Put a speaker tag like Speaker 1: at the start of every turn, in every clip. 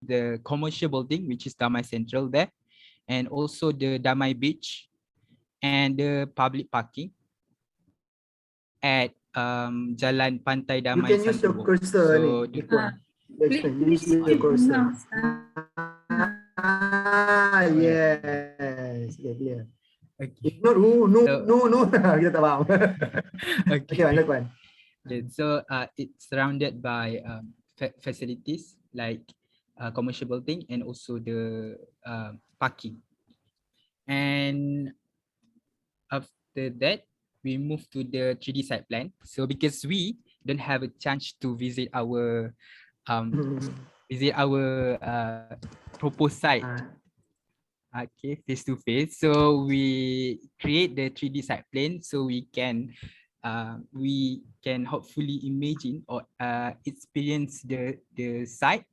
Speaker 1: the commercial building, which is Dharma Central there, and also the Damai Beach and the public parking at Jalan Pantai
Speaker 2: You
Speaker 1: Damai
Speaker 2: can use your
Speaker 1: Santowo.
Speaker 2: cursor
Speaker 1: So
Speaker 2: ni. Use your cursor. Yes. Okay, clear.
Speaker 1: okay.
Speaker 2: If not, no. Kita tak faham.
Speaker 1: Okay.
Speaker 2: Okay, Wan.
Speaker 1: Okay, so it's surrounded by facilities like commercial building and also the parking. And after that, we move to the 3D site plan. So because we don't have a chance to visit our proposed site, okay, face to face. So we create the 3D site plan so we can hopefully imagine or experience the site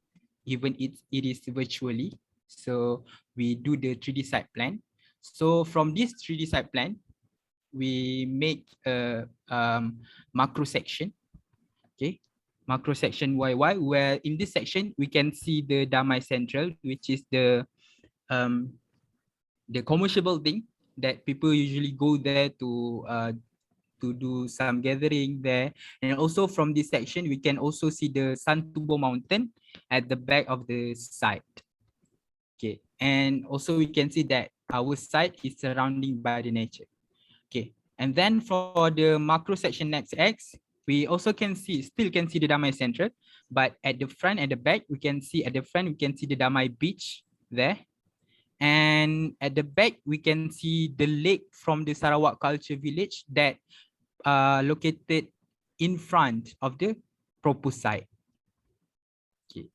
Speaker 1: even it is virtually. So we do the 3D site plan. So from this 3D site plan, we make a macro section. Okay, macro section YY, where in this section we can see the Damai Central, which is the commercial building that people usually go there to do some gathering there. And also from this section, we can also see the Santubo Mountain at the back of the site. Okay, and also we can see that our site is surrounded by the nature. Okay, and then for the macro section next X, we also still can see the Damai Central, but at the front and the back, we can see at the front, we can see the Damai Beach there. And at the back, we can see the lake from the Sarawak Culture Village that located in front of the proposed site. Okay,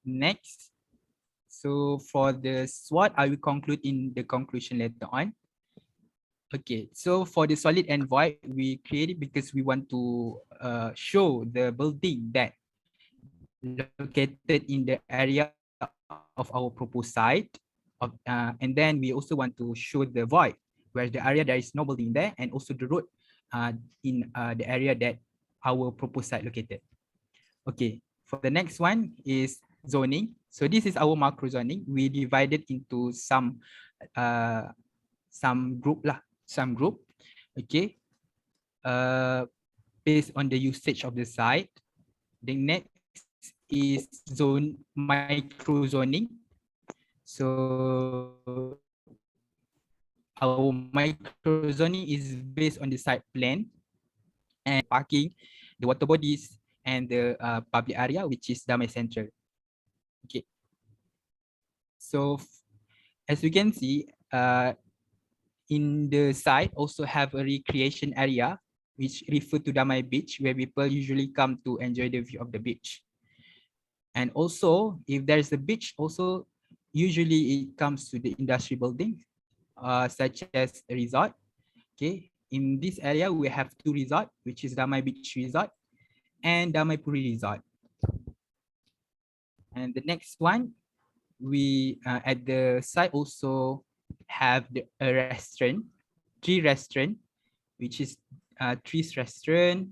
Speaker 1: next. So for the SWOT, I will conclude in the conclusion later on. Okay, so for the solid and void, we create it because we want to show the building that located in the area of our proposed site. And then we also want to show the void, where the area there is no building there, and also the road in the area that our proposed site located. Okay, for the next one is zoning. So this is our macro zoning. We divided into some group. Okay, based on the usage of the site. The next is micro zoning. So our micro zoning is based on the site plan and parking, the water bodies, and the public area, which is Damai Central. Okay. So as you can see, in the site also have a recreation area which refer to Damai Beach, where people usually come to enjoy the view of the beach. And also, if there's a beach, also usually it comes to the industry building, such as a resort. Okay, in this area we have two resorts, which is Damai Beach Resort and Damai Puri Resort. And the next one, we at the site also have a restaurant, three restaurant, which is Trees Restaurant,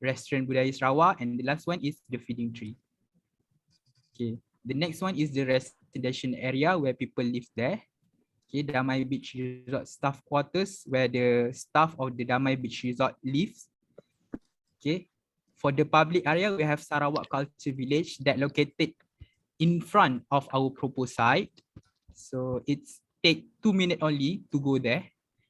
Speaker 1: Restaurant Budaya Sarawak, and the last one is the Feeding Tree. Okay, the next one is the residential area where people live there. Okay, Damai Beach Resort staff quarters, where the staff of the Damai Beach Resort lives. Okay, for the public area, we have Sarawak Culture Village that located in front of our proposed site. So it's take 2 minutes only to go there,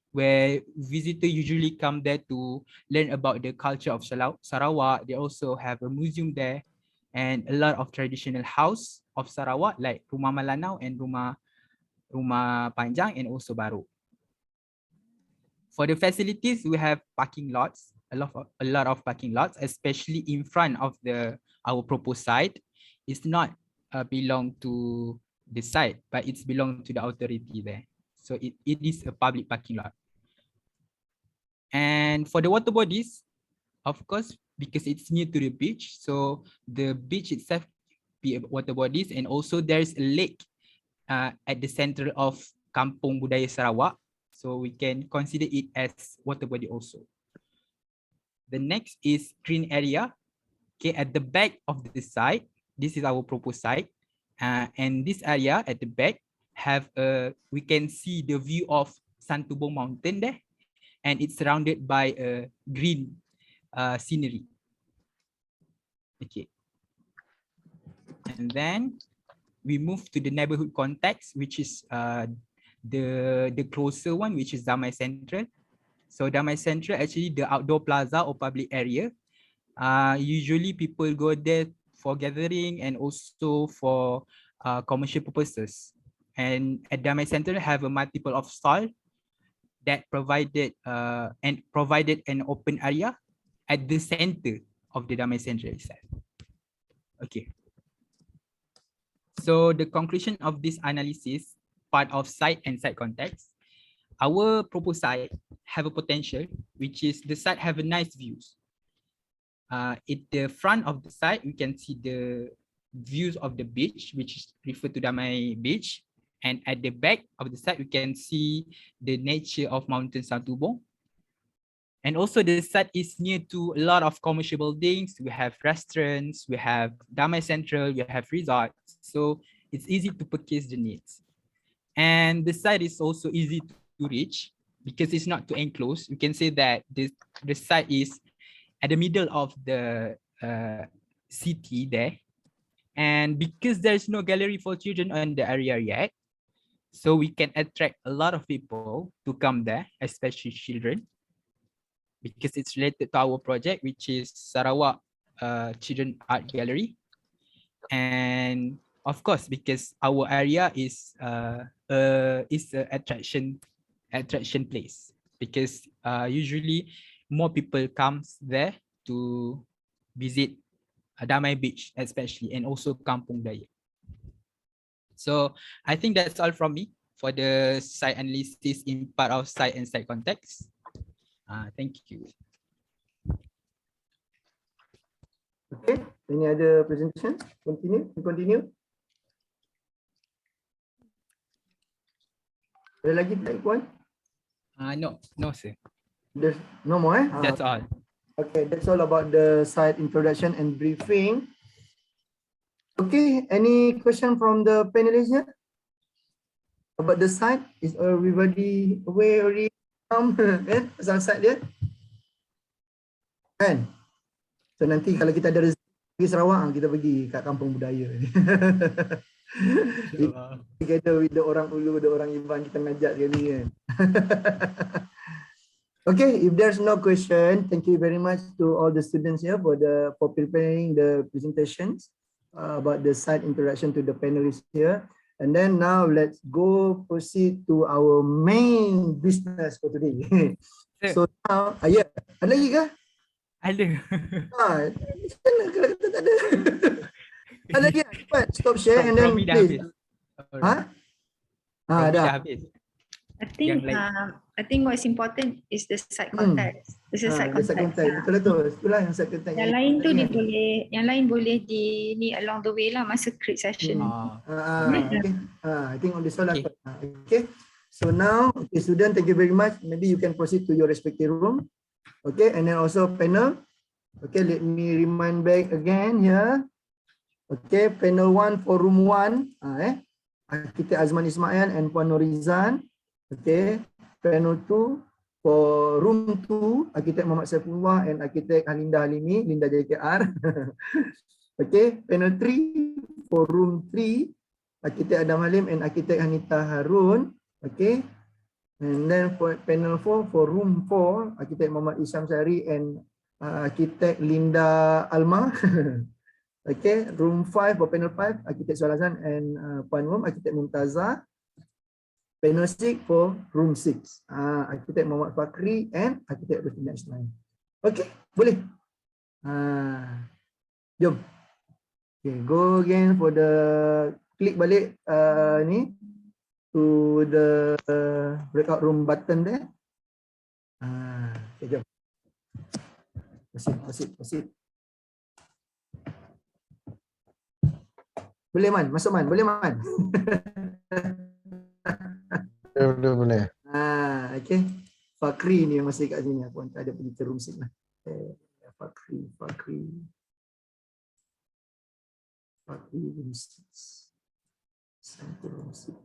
Speaker 1: where visitors usually come there to learn about the culture of Sarawak. They also have a museum there and a lot of traditional house of Sarawak like Rumah Malanau and Rumah Panjang and also Baru. For the facilities, we have parking lots, a lot of parking lots, especially in front of our proposed site. It's not belong to the site, but it's belong to the authority there. So it is a public parking lot. And for the water bodies, of course, because it's near to the beach, so the beach itself be water bodies, and also there's a lake at the center of Kampung Budaya Sarawak. So we can consider it as water body also. The next is green area. Okay, at the back of the site, This is our proposed site. And this area at the back have we can see the view of Santubong Mountain there, and it's surrounded by a green scenery. Okay. And then we move to the neighborhood context, which is the closer one, which is Dharma Centre. So Dharma Centre actually the outdoor plaza or public area. Usually people go there for gathering and also for commercial purposes. And at Dharma Centre have a multiple of stall that provided an open area at the center of the Dharma Centre itself. Okay. So the conclusion of this analysis, part of site and site context, our proposed site have a potential, which is the site have a nice views. At the front of the site, we can see the views of the beach, which is referred to Damai Beach. And at the back of the site, we can see the nature of Mountain Santubong. And also the site is near to a lot of commercial buildings. We have restaurants, we have Damai Central, we have resorts. So it's easy to purchase the needs. And the site is also easy to reach because it's not too enclosed. You can say that the site is at the middle of the city there. And because there's no gallery for children on the area yet, so we can attract a lot of people to come there, especially children, because it's related to our project, which is Sarawak Children Art Gallery. And of course, because our area is an attraction place, because usually more people comes there to visit Damai Beach, especially, and also Kampung Daya. So I think that's all from me for the site analysis in part of site and site context. Thank you.
Speaker 2: Okay, any other presentation? Continue. Ada lagi tak Ikhwan?
Speaker 1: No sir.
Speaker 2: There's no more eh?
Speaker 1: That's all.
Speaker 2: Okay, that's all about the site introduction and briefing. Okay, any question from the panelists here? About the site? Is everybody aware already? Kan? Pasal site dia? Kan? So nanti kalau kita ada rezeki pergi Sarawak, kita pergi kat kampung budaya. Together with the orang Ulu, the orang Iban, kita ngajak sekali kan. Okay, if there's no question, thank you very much to all the students here for preparing the presentations about the site introduction to the panelists here. And then now let's proceed to our main business for today. So now, yeah, ada lagi kah?
Speaker 1: Ada.
Speaker 2: Kalau kata tak ada. Ada lagi? Cepat, stop share and then please. Dah habis.
Speaker 3: I think what's important is the site context. This is site context.
Speaker 2: Betul. Itulah yang site context.
Speaker 3: Yang lain tu yang lain boleh ni along the way lah masa crit session.
Speaker 2: Okay. I think on this one. Okay. So now, okay, student, thank you very much. Maybe you can proceed to your respective room. Okay, and then also panel. Okay, let me remind back again here. Okay, panel 1 for room 1. Arkitek Azman Ismail and Puan Norizan. Okay, panel 2 for room 2, Arkitek Muhammad Saifullah and Arkitek Linda Halimi, Linda JKR. Okay, panel 3 for room 3, Arkitek Adam Halim and Arkitek Hanita Harun. Okay, and then for panel 4 for room 4, Arkitek Muhammad Isyam Syari and Arkitek Linda Alma. Okay, room 5 for panel 5, Arkitek Sualazan and Puan Mum, Arkitek Mumtazah. Panel 6 for room 6, Arkitek Muhammad Fakri and Arkitek Rufina Ismail. Okay, boleh. Jom. Okay, go again for the click balik ni to the breakout room button there. Okay, jom. Proceed. Boleh Man, masuk Man, boleh Man. Boleh. Okay. Fakri ni yang masih kat sini. Aku hantar dia pergi ke room 6 lah. Fakri. room 6. Room 6.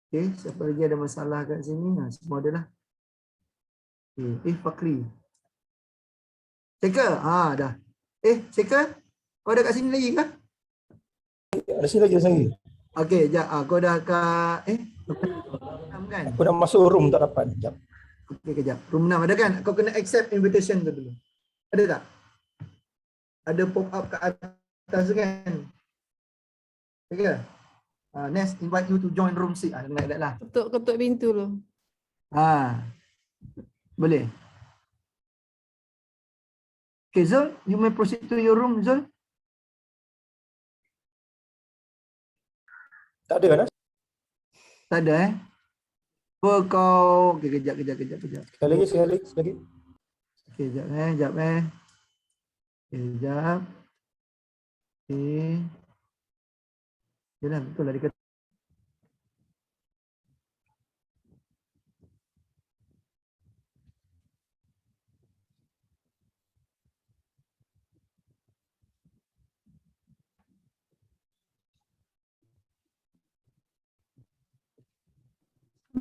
Speaker 2: Okay, siapa lagi ada masalah kat sini? Semua ada lah. Okay. Fakri. Checker? Dah. Checker? Kau ada kat sini lagi kah?
Speaker 4: Ada sini lagi.
Speaker 2: Okay, sekejap. Kau dah kat kan?
Speaker 4: Aku dah masuk room tak dapat. Sekejap.
Speaker 2: Okay, kejap. Room 6 ada kan? Kau kena accept invitation tu dulu. Ada tak? Ada pop up kat atas kan? Okay. Next, invite you to join room 6. Like that lah.
Speaker 5: Ketuk pintu tu.
Speaker 2: Boleh. Okay, Zul, you may proceed to your room, Zul.
Speaker 4: Tak ada kan?
Speaker 2: Tak ada kau. Okay, kejap.
Speaker 4: Sekali lagi.
Speaker 2: Okay, sekejap. Okay, sekejap. Okay. Yalah, betul lah dia kata.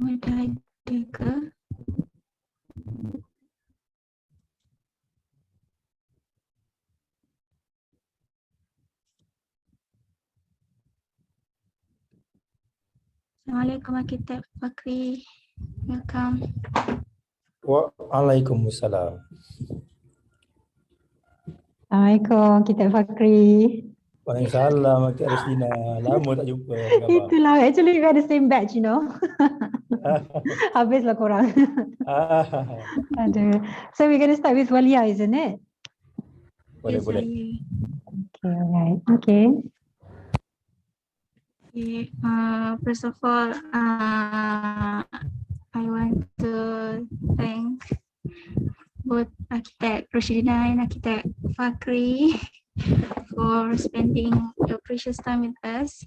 Speaker 3: Ada ke? Assalamualaikum Arkitek Fakri. Welcome.
Speaker 4: Waalaikumsalam.
Speaker 6: Assalamualaikum, Arkitek Fakri.
Speaker 4: Waalaikumsalam, Kak Rosina. Lama tak jumpa. Apa khabar?
Speaker 6: Itulah, actually we are the same batch, you know. Habislah korang. Aduh. So we're going to start with Walia, isn't it?
Speaker 4: Boleh.
Speaker 6: Okay, alright. Okay.
Speaker 3: Okay, first of all, I want to thank both Architect Roshidina and Architect Fakri for spending your precious time with us.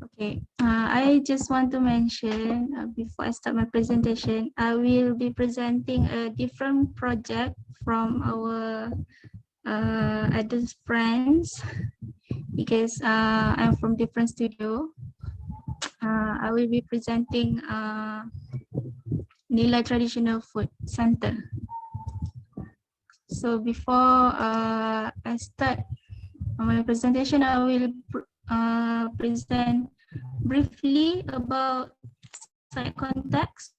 Speaker 3: Okay, I just want to mention before I start my presentation, I will be presenting a different project from our other friends because I'm from different studio. I will be presenting Nilai Traditional Food Center. So before I start my presentation, I will present briefly about site context.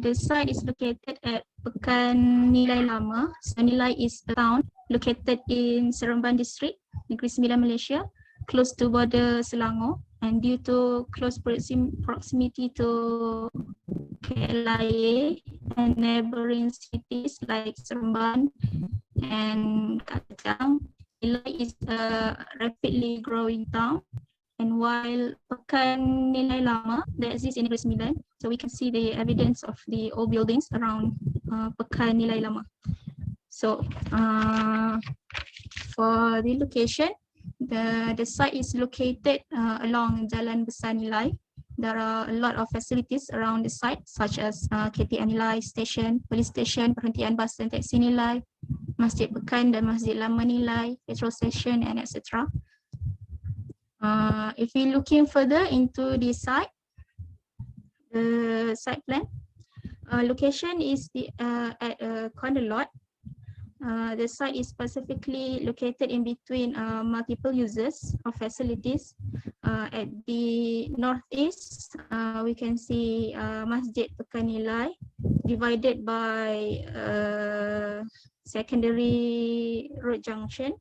Speaker 3: The site is located at Pekan Nilai Lama. So Nilai is a town located in Seremban District, Negeri Sembilan, Malaysia, close to border Selangor. And due to close proximity to KLIA and neighboring cities like Seremban and Kacang, Nilai is a rapidly growing town. And while Pekan Nilai Lama that exists in Negeri Sembilan, so we can see the evidence of the old buildings around Pekan Nilai Lama. So for the location, the site is located along Jalan Besar Nilai. There are a lot of facilities around the site, such as KTM Nilai Station, Police Station, Perhentian Bas dan Taksi Nilai, Masjid Pekan dan Masjid Lama Nilai, petrol station, and etc. If we're looking further into the site plan, location is at a corner lot. The site is specifically located in between multiple users of facilities. At the northeast, we can see Masjid Pekan Nilai divided by secondary road junction.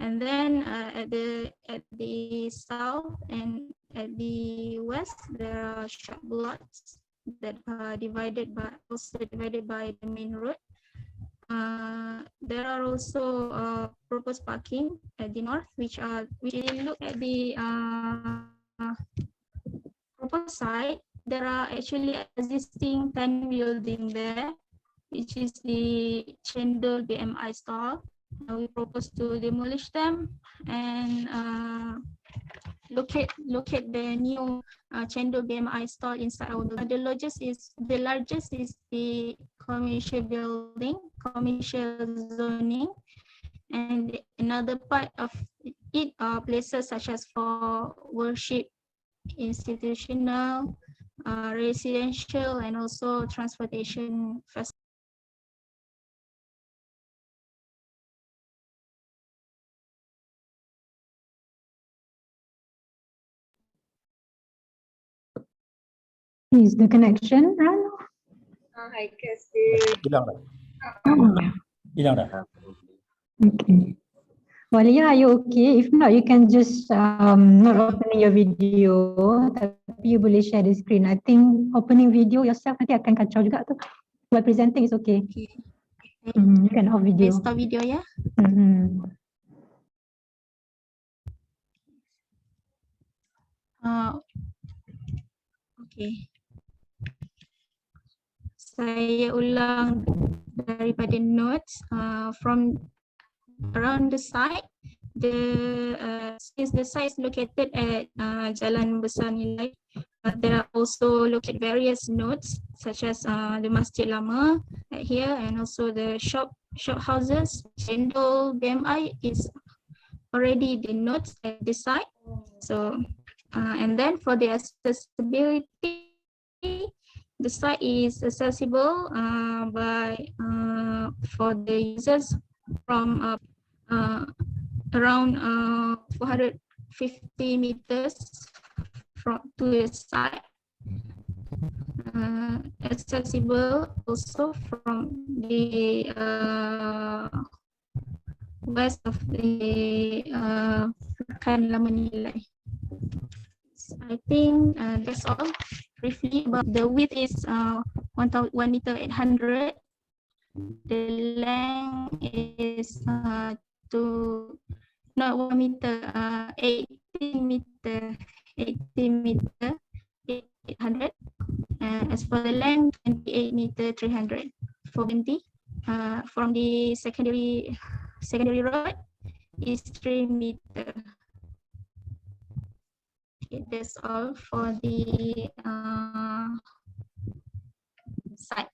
Speaker 3: And then at the south and at the west, there are shop lots that are divided by the main road. There are also proposed parking at the north, which if you look at the proposed site, there are actually existing 10 buildings there, which is the Chendol BMI stall. We propose to demolish them and locate the new Chendol BMI stall inside our building. The largest is the commercial building, commercial zoning, and another part of it are places such as for worship, institutional, residential, and also transportation facilities.
Speaker 6: Is the connection run?
Speaker 4: Hilang dah.
Speaker 6: Oh,
Speaker 4: Hilang dah.
Speaker 6: okay. Well, yeah, you okay? If not, you can just not opening your video, tapi you boleh share the screen. I think opening video yourself nanti akan kacau juga tu. While presenting is okay.
Speaker 3: Okay.
Speaker 6: You can off
Speaker 3: I
Speaker 6: video.
Speaker 3: stop video ya. Okay. Saya ulang daripada notes from around the site. Since the site is located at Jalan Besar Nilai, there are also located various notes such as the Masjid Lama right here, and also the shop houses. Cendol BMI is already the notes at the site. So and then for the accessibility, the site is accessible by for the users from around 450 meters from to the site. Accessible also from the west of the Pekan Lama Nilai. I think that's all. Briefly about the width is 1 meter 800. The length is not 1 meter 18 meter 800. As for the length, 28 meter 300. For 20 from the secondary road is 3 meter. Okay, that's all for the site.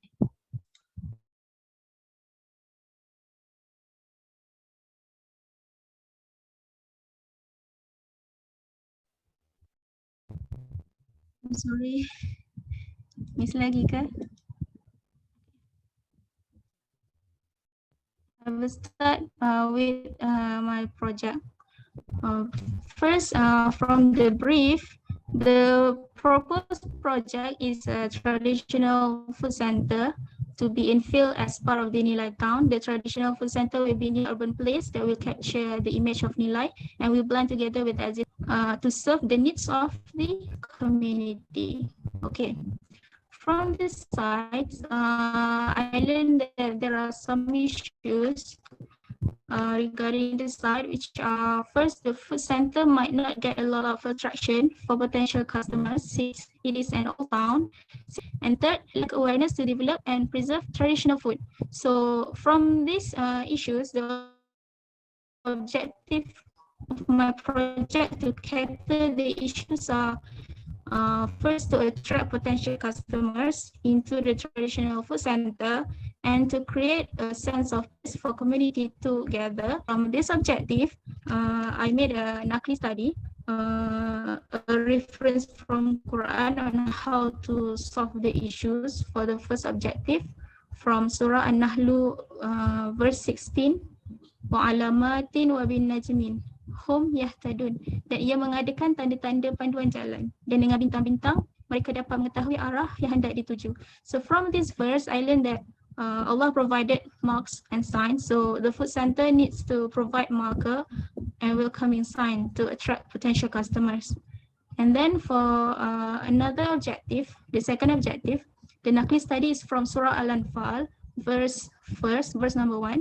Speaker 3: I'm sorry. Miss lagi ke? I will start with my project. First, from the brief, the proposed project is a traditional food center to be infilled as part of the Nilai town. The traditional food center will be in an urban place that will capture the image of Nilai and will blend together with to serve the needs of the community. Okay. From the sites, I learned that there are some issues regarding the site, which are first, the food center might not get a lot of attraction for potential customers since it is an old town. And third, lack awareness to develop and preserve traditional food. So from these issues, the objective of my project to cater the issues are first, to attract potential customers into the traditional food center and to create a sense of peace for community together. From this objective, I made a Nakli study, a reference from Quran on how to solve the issues for the first objective from Surah An-Nahlu verse 16, wa'alamatin wa bin najmin hum yahtadun, dan ia mengadakan tanda-tanda panduan jalan, dan dengan bintang-bintang mereka dapat mengetahui arah yang hendak dituju. So from this verse, I learned that Allah provided marks and signs, so the food center needs to provide marker and welcoming sign to attract potential customers. And then for another objective, the second objective, the Nakli study is from Surah Al-Anfal, verse number 1.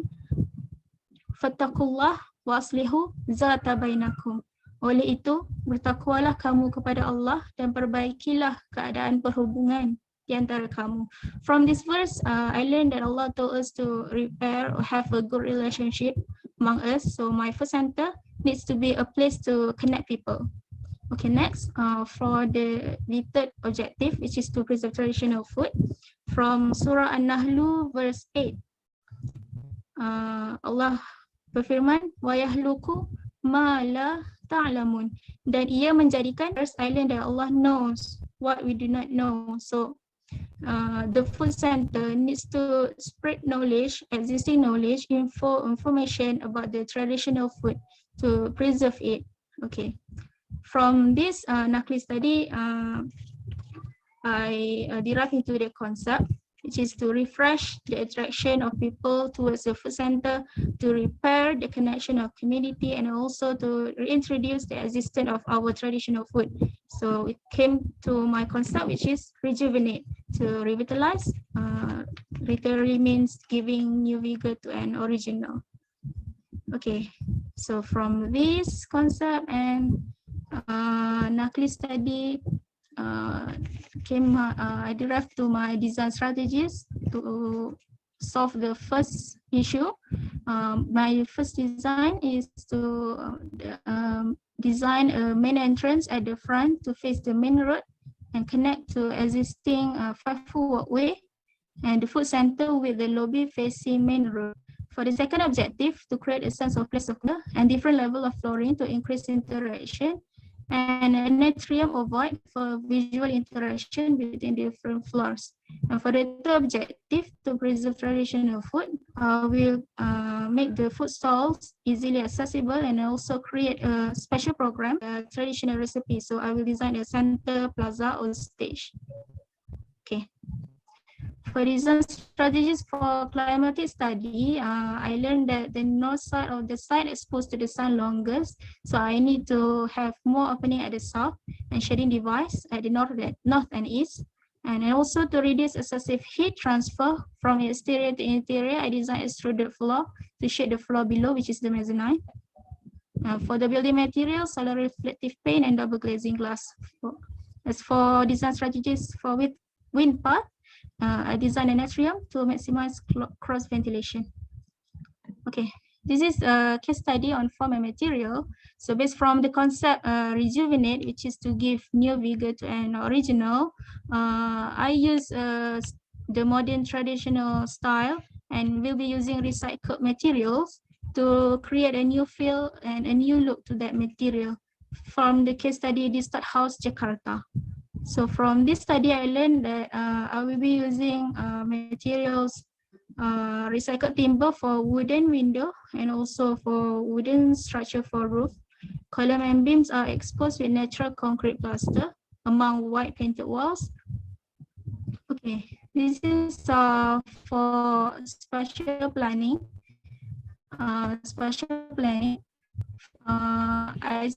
Speaker 3: Fattakullah wa aslihu zata bainakum. Oleh itu, bertakwalah kamu kepada Allah dan perbaikilah keadaan perhubungan di antara kamu. From this verse, I learned that Allah told us to repair or have a good relationship among us. So my food center needs to be a place to connect people. Okay, next, for the third objective, which is to preserve traditional food, from Surah An-Nahlu, verse 8. Allah berfirman, wa yahluku ma la ta'lamun, dan ia menjadikan first island that Allah knows what we do not know. So the food center needs to spread knowledge, existing knowledge, information about the traditional food to preserve it. Okay. From this NACLI study, I derive into the concept, which is to refresh the attraction of people towards the food center, to repair the connection of community, and also to reintroduce the existence of our traditional food. So it came to my concept, which is rejuvenate, to revitalize. Literally means giving new vigor to an original. Okay, so from this concept and NACLI study, I derived to my design strategies to solve the first issue. My first design is to design a main entrance at the front to face the main road and connect to existing 5-foot walkway and the food center with the lobby facing main road. For the second objective, to create a sense of place of order and different level of flooring to increase interaction, and an atrium or void for visual interaction between different floors. And for the third objective, to preserve traditional food, we'll make the food stalls easily accessible and also create a special program, a traditional recipe. So I will design a center, plaza, or stage. Okay. For design strategies for climatic study, I learned that the north side of the site exposed to the sun longest, so I need to have more opening at the south and shading device at the north and east. And also to reduce excessive heat transfer from exterior to interior, I designed extruded floor to shade the floor below, which is the mezzanine. For the building materials, solar reflective paint and double glazing glass. As for design strategies for wind path, I designed an atrium to maximize cross ventilation. Okay, this is a case study on form and material. So based from the concept rejuvenate, which is to give new vigor to an original, I use the modern traditional style and will be using recycled materials to create a new feel and a new look to that material from the case study Distat House, Jakarta. So from this study, I learned that I will be using materials, recycled timber for wooden window and also for wooden structure for roof. Column and beams are exposed with natural concrete plaster among white painted walls. Okay, this is for spatial planning. I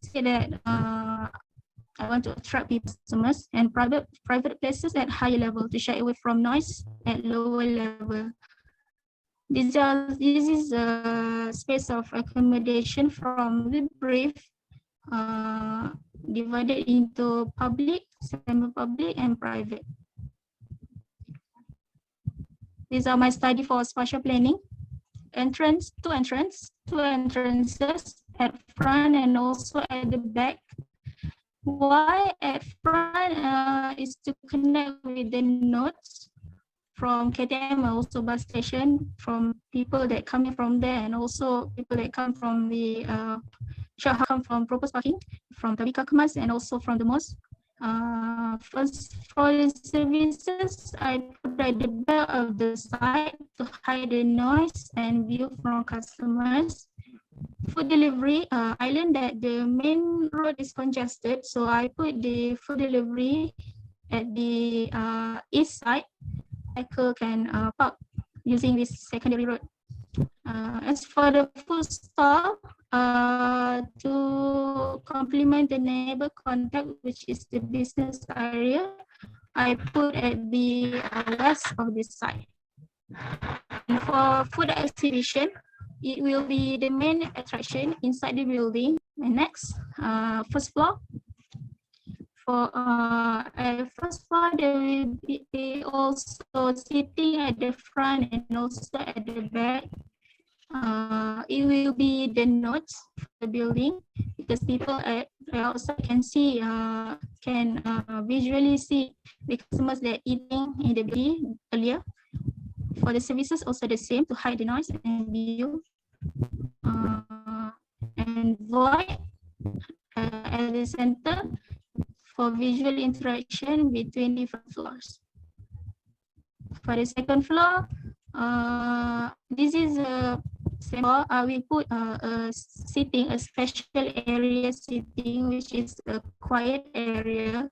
Speaker 3: say that I want to attract people, customers, and private places at higher level to shy away from noise at lower level. This is a space of accommodation from the brief, divided into public, semi-public, and private. These are my study for spatial planning. Two entrances at front and also at the back. Why at front is to connect with the nodes from KTM, also bus station, from people that coming from there, and also people that come from the come from proposed parking, from Tabika Kemas, and also from the mosque. First, for the services, I put at the back of the site to hide the noise and view from customers. Food delivery, I learned that the main road is congested, so I put the food delivery at the east side. Cycle can park using this secondary road. As for the food stall, to complement the neighbor contact, which is the business area, I put at the west of this side. And for food exhibition, it will be the main attraction inside the building. And next, first floor. For at first floor, there will be also sitting at the front and also at the back. It will be the notes for the building because people at outside can see, can visually see the customers that are eating in the building earlier. For the services, also the same, to hide the noise and view. and void at the center for visual interaction between different floors. For the second floor, this is a floor. We put a special area seating, which is a quiet area.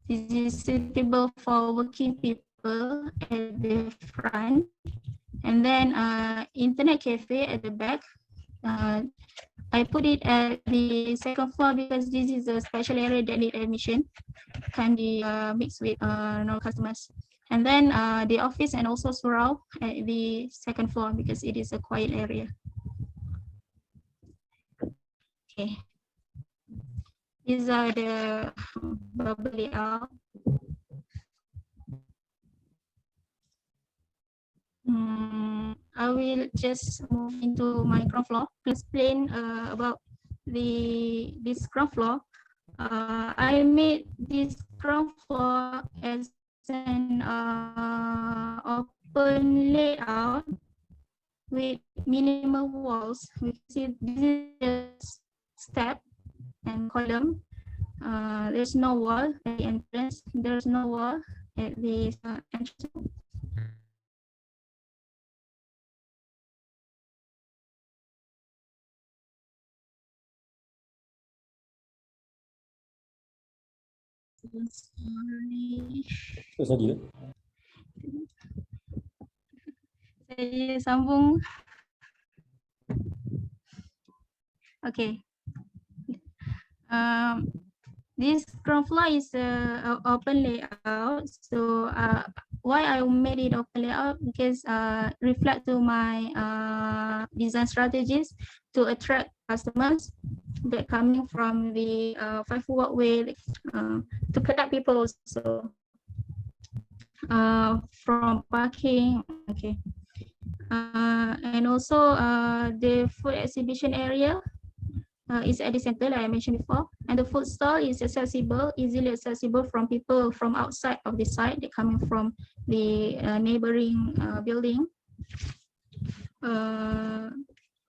Speaker 3: This is suitable for working people at the front, and then internet cafe at the back. I put it at the second floor because this is a special area that need admission, can be mixed with no customers. And then the office and also surround at the second floor because it is a quiet area. Okay. These are the bubble layout. I will just move into my ground floor to explain about this ground floor. I made this ground floor as an open layout with minimal walls. We see this is step and column. There's no wall at the entrance. There's no wall at the entrance. Sorry.
Speaker 4: Sorry.
Speaker 3: Saya sambung. Okay. This ground floor is open layout. So why I made it open layout? Because reflect to my design strategies to attract customers that coming from the 5 walkway, to connect people also from parking. Okay. And also the food exhibition area is at the center, like I mentioned before, and the food stall is accessible, easily accessible from people from outside of the site. They're coming from the neighboring building.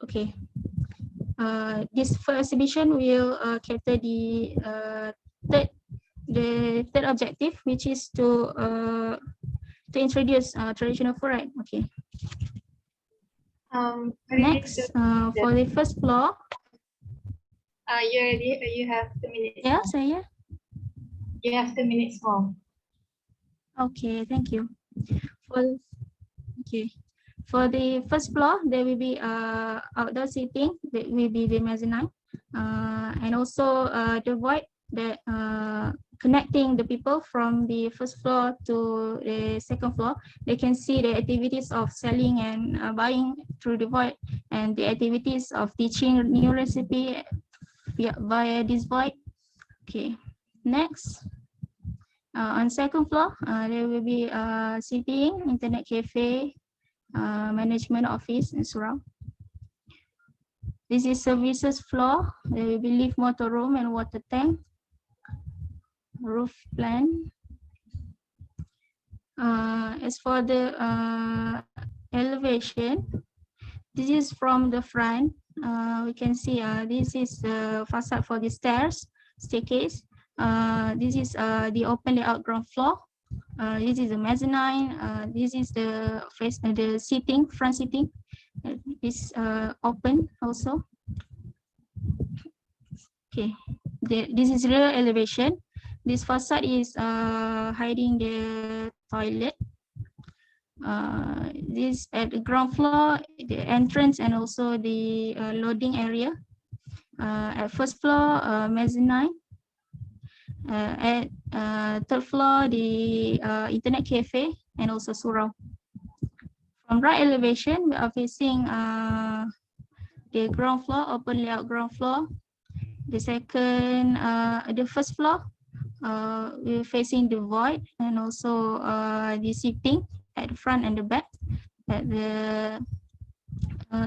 Speaker 3: Okay. This food exhibition will cater the third objective, which is to introduce traditional food, right? Okay. Next, for the first floor.
Speaker 5: You already, you have 2 minutes.
Speaker 3: Yeah, saya.
Speaker 5: You have 2 minutes more.
Speaker 3: Okay, thank you. For the first floor, there will be outdoor seating. That will be the mezzanine, and also the void that connecting the people from the first floor to the second floor. They can see the activities of selling and buying through the void, and the activities of teaching new recipe via this void. Okay, next. On second floor, there will be seating, internet cafe, management office, and surround. This is services floor. There will be lift, motor room, and water tank. Roof plan. As for the elevation, this is from the front. We can see this is the facade for the staircase. This is the open layout ground floor. This is the mezzanine. This is the seating, front seating. Is open also. Okay, this is rear elevation. This facade is hiding the toilet. This at the ground floor, the entrance and also the loading area. At first floor, mezzanine. At third floor, the internet cafe and also surround. From right elevation, we are facing the ground floor, open layout ground floor. The second, the first floor, we're facing the void and also the seating at the front and the back. At the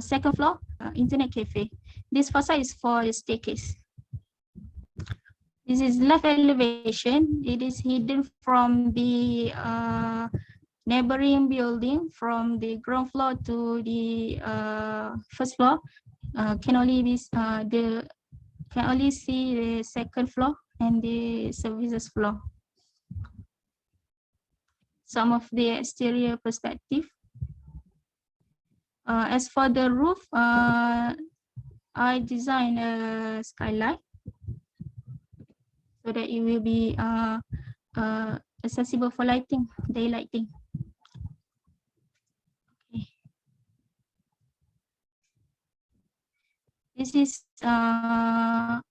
Speaker 3: second floor, internet cafe. This facade is for the staircase. This is left elevation. It is hidden from the neighboring building, from the ground floor to the first floor. can only be can only see the second floor and the services floor. Some of the exterior perspective. As for the roof, I designed a skylight so that it will be accessible for lighting, daylighting. Okay. This is not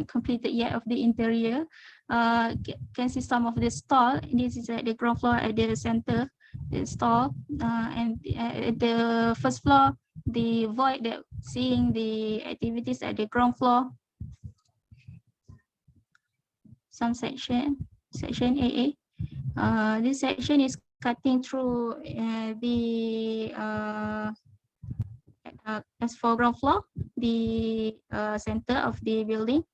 Speaker 3: completed yet of the interior. Can see some of the stall. This is at the ground floor at the center, the stall, and at the first floor, the void that seeing the activities at the ground floor. Some section AA. This section is cutting through the as for ground floor, the center of the building.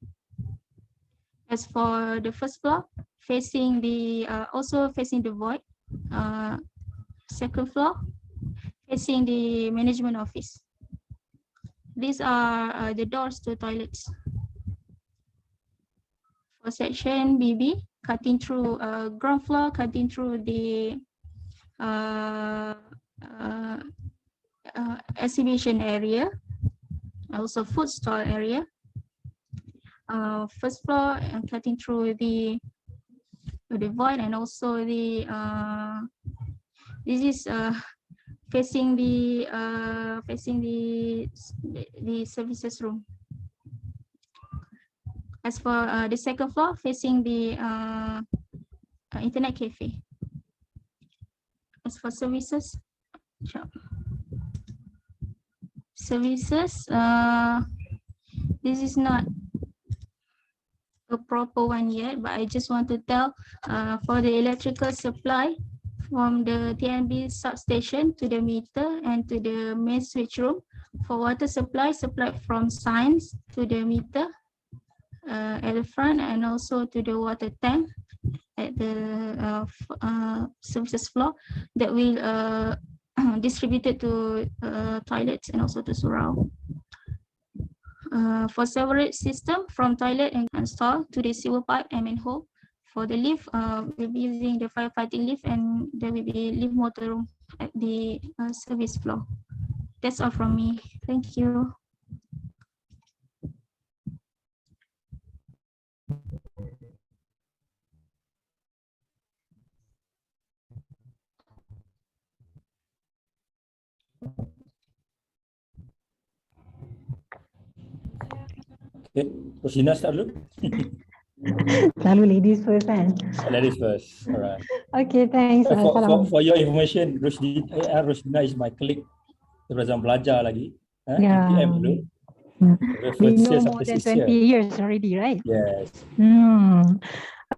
Speaker 3: As for the first floor, facing the also facing the void. Second floor, facing the management office. These are the doors to toilets. For section BB, cutting through ground floor, cutting through the exhibition area, also food stall area. First floor and cutting through the void, and also the this is facing the services room. As for the second floor, facing the internet cafe. As for services, this is not a proper one yet, but I just want to tell for the electrical supply from the TNB substation to the meter and to the main switch room. For water supply, supplied from signs to the meter at the front, and also to the water tank at the services floor that will distributed to toilets and also to surround. For sewerage system from toilet and install to the sewer pipe and manhole. For the lift, we'll be using the firefighting lift, and there will be lift motor room at the service floor. That's all from me. Thank you.
Speaker 4: Okay, Rosina start dulu.
Speaker 6: Selalu ladies first kan?
Speaker 4: Ladies first. Alright.
Speaker 6: Okay, thanks.
Speaker 4: For your information, Rosina is my colleague. Terus belajar lagi.
Speaker 6: Yeah.
Speaker 4: INTERIM dulu.
Speaker 6: We know more than 20 years already, right?
Speaker 4: Yes.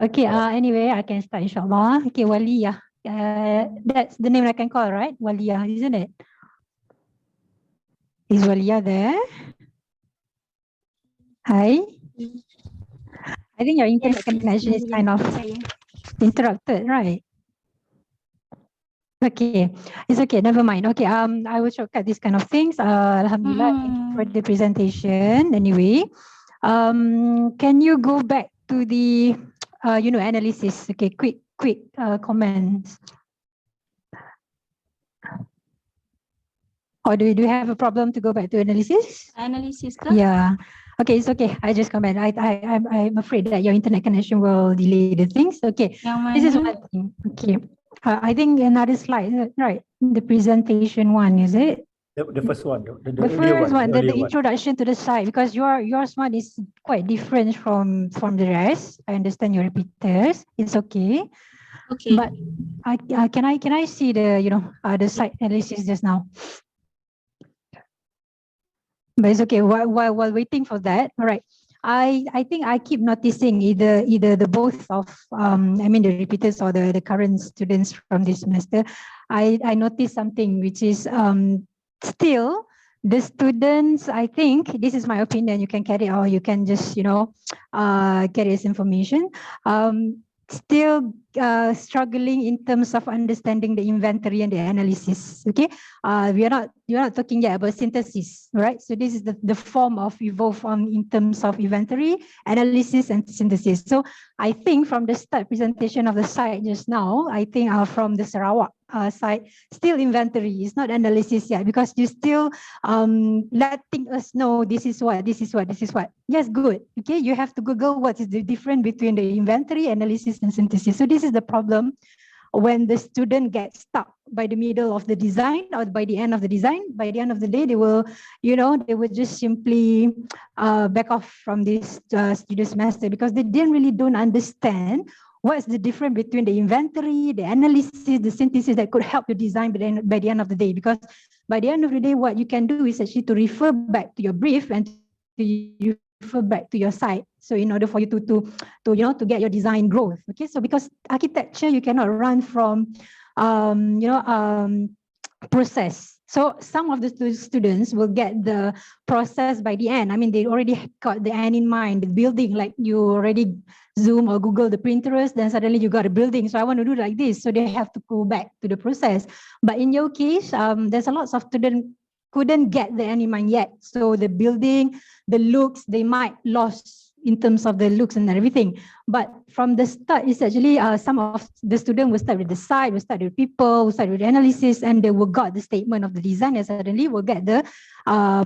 Speaker 6: Okay, anyway, I can start insyaAllah. Okay, Waliyah. That's the name I can call, right? Waliyah, isn't it? Is Waliyah there? Hi. I think your internet connection is kind of interrupted, right? Okay, it's okay, never mind. Okay, I will shortcut these kind of things. Alhamdulillah, thank you for the presentation. Anyway, can you go back to the analysis? Okay, quick comments. Or do you have a problem to go back to analysis?
Speaker 3: Analysis,
Speaker 6: yeah. Okay, it's okay. I just comment. I'm afraid that your internet connection will delay the things. Okay, this is one thing. Okay, I think another slide, right? The presentation one, is it?
Speaker 4: The first one. The
Speaker 6: first one, the introduction to the site, because yours one is quite different from the rest. I understand your repeaters. It's okay.
Speaker 3: Okay.
Speaker 6: But can I see the the site analysis just now? But it's okay. While waiting for that, all right. I think I keep noticing either the both of the repeaters or the current students from this semester. I noticed something which is still the students. I think this is my opinion. You can carry it or you can just carry this information. still struggling in terms of understanding the inventory and the analysis. Okay, you're not talking yet about synthesis, right? So this is the form of evolve in terms of inventory, analysis, and synthesis. So I think from the start presentation of the site just now, I think from the Sarawak side, still inventory is not analysis yet, because you still letting us know this is what. Yes, good. Okay, you have to Google what is the difference between the inventory, analysis, and synthesis. So this is the problem when the student gets stuck by the middle of the design or by the end of the design. By the end of the day, they will just simply back off from this student semester, because they don't understand what's the difference between the inventory, the analysis, the synthesis that could help you design by the end of the day. Because by the end of the day, what you can do is actually to refer back to your brief and to refer back to your site. So in order for you to get your design growth. Okay, so because architecture, you cannot run from process. So some of the students will get the process by the end. I mean, they already got the end in mind, the building, like you already Zoom or Google the Pinterest, then suddenly you got a building. So I want to do like this. So they have to go back to the process. But in your case, there's a lot of students couldn't get the end in mind yet. So the building, the looks, they might lost in terms of the looks and everything. But from the start, it's actually some of the students will start with the site, will start with people, will start with analysis, and they will got the statement of the design, and suddenly will get the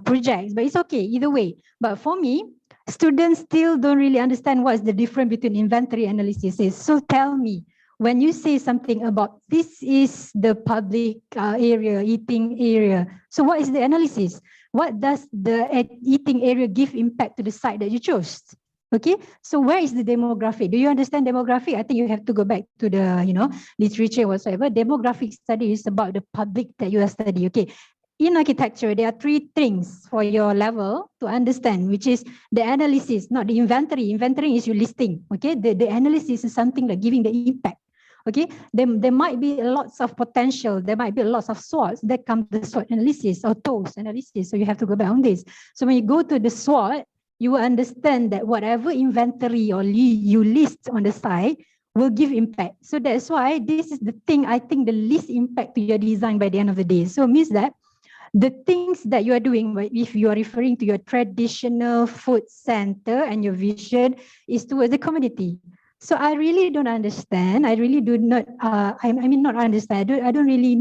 Speaker 6: projects. But it's okay either way. But for me, students still don't really understand what is the difference between inventory analysis is. So tell me, when you say something about this is the public area, eating area, so what is the analysis? What does the eating area give impact to the site that you chose? Okay, so where is the demographic? Do you understand demographic? I think you have to go back to the literature whatsoever. Demographic study is about the public that you are studying. Okay, in architecture, there are 3 things for your level to understand, which is the analysis, not the inventory. Inventory is your listing. Okay, the analysis is something like giving the impact. Okay, there might be lots of potential. There might be lots of SWOTs that come to the SWOT analysis or TOS analysis. So you have to go back on this. So when you go to the SWOT, you will understand that whatever inventory or you list on the site will give impact. So that's why this is the thing, I think, the least impact to your design by the end of the day. So it means that the things that you are doing, if you are referring to your traditional food center and your vision is towards the community. So I really don't understand. I really do not, I mean not understand. I don't really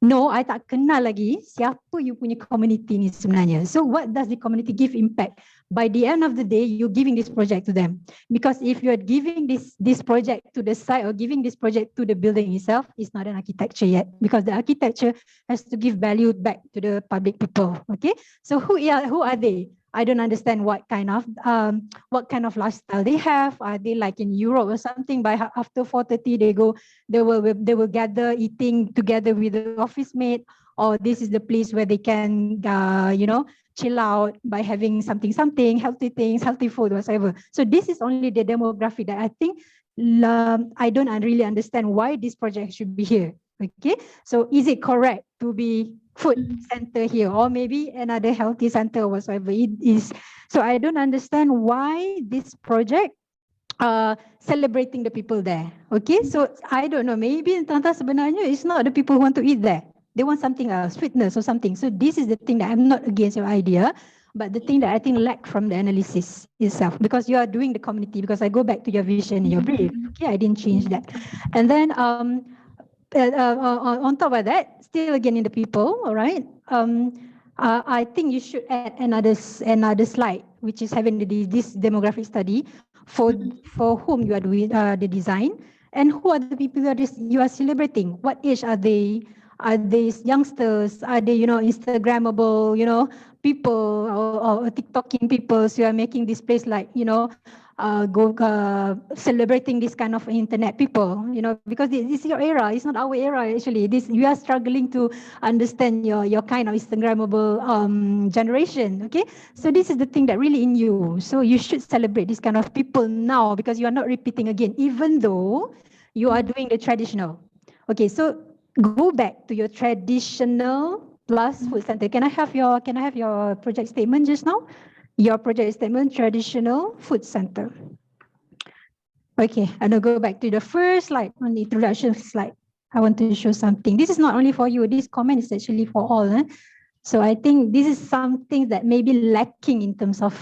Speaker 6: know. I tak kenal lagi siapa you punya community ni sebenarnya. So what does the community give impact? By the end of the day, you're giving this project to them. Because if you're giving this project to the site or giving this project to the building itself, it's not an architecture yet. Because the architecture has to give value back to the public people. Okay, so who are they? I don't understand what kind of lifestyle they have. Are they like in Europe or something? By after 4:30 they will gather eating together with the office mate, or this is the place where they can chill out by having something healthy things, healthy food, whatever. So this is only the demographic that I think I don't really understand why this project should be here. Okay, so is it correct to be food center here, or maybe another healthy center or whatsoever it is? So I don't understand why this project celebrating the people there. Okay, so I don't know, maybe sebenarnya it's not the people who want to eat there. They want something else, fitness or something. So this is the thing that I'm not against your idea, but the thing that I think lack from the analysis itself, because you are doing the community, because I go back to your vision in your brief. Okay, I didn't change that. And then on top of that, still again in the people, all right. I think you should add another slide, which is having this demographic study for whom you are doing the design, and who are the people that you are celebrating. What age are they? Are they youngsters? Are they Instagrammable people or TikToking people? So you are making this place like celebrating this kind of internet people, because this is your era. It's not our era actually. You are struggling to understand your kind of Instagrammable generation. Okay, so this is the thing that really in you. So you should celebrate this kind of people now, because you are not repeating again, even though you are doing the traditional. Okay, so go back to your traditional plus food center. Can I have your project statement just now? Your project statement, traditional food center. Okay, I'm gonna go back to the first slide on the introduction slide. I want to show something. This is not only for you. This comment is actually for all. So I think this is something that may be lacking in terms of